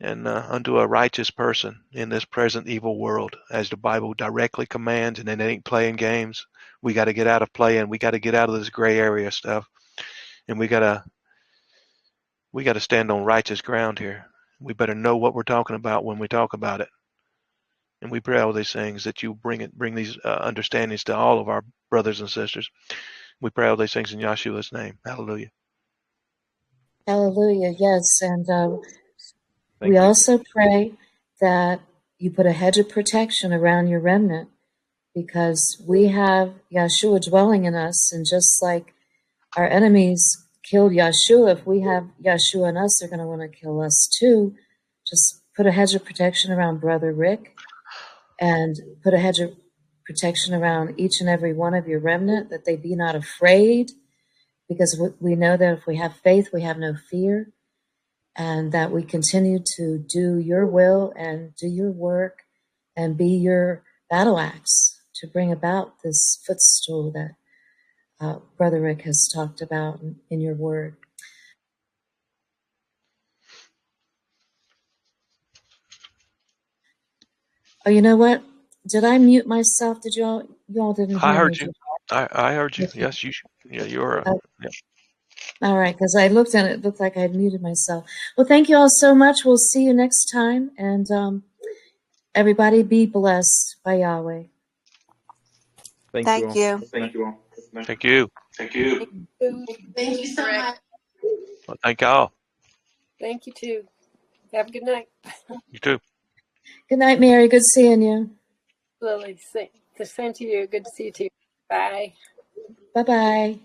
[SPEAKER 3] and unto a righteous person in this present evil world, as the Bible directly commands. And it ain't playing games. We got to get out of playing. We got to get out of this gray area stuff, and we got to stand on righteous ground here. We better know what we're talking about when we talk about it. And we pray all these things that you bring these understandings to all of our brothers and sisters. We pray all these things in Yahshua's name. Hallelujah.
[SPEAKER 1] Hallelujah. Yes. And
[SPEAKER 3] Thank
[SPEAKER 1] we
[SPEAKER 3] you.
[SPEAKER 1] also pray that you put a hedge of protection around your remnant, because we have Yahshua dwelling in us. And just like our enemies killed Yeshua. If we have Yeshua in us, they're going to want to kill us too. Just put a hedge of protection around Brother Rick, and put a hedge of protection around each and every one of your remnant, that they be not afraid, because we know that if we have faith, we have no fear, and that we continue to do your will and do your work and be your battle axe to bring about this footstool that Brother Rick has talked about in your word. Oh, you know what? Did I mute myself? Did y'all didn't
[SPEAKER 3] I
[SPEAKER 1] hear me?
[SPEAKER 3] heard you. I heard you. Yes, you. Yeah, you're. Yeah.
[SPEAKER 1] All right, because I looked and it looked like I had muted myself. Well, thank you all so much. We'll see you next time, and everybody be blessed by Yahweh.
[SPEAKER 7] Thank you.
[SPEAKER 3] Thank you.
[SPEAKER 7] Thank you.
[SPEAKER 8] Thank you so
[SPEAKER 6] Rick.
[SPEAKER 8] much.
[SPEAKER 3] Well, thank y'all.
[SPEAKER 9] Thank you too. Have a good night.
[SPEAKER 3] You too.
[SPEAKER 1] Good night, Mary. Good seeing you.
[SPEAKER 9] Lily, the same to you. Good to see you too. Bye.
[SPEAKER 1] Bye-bye.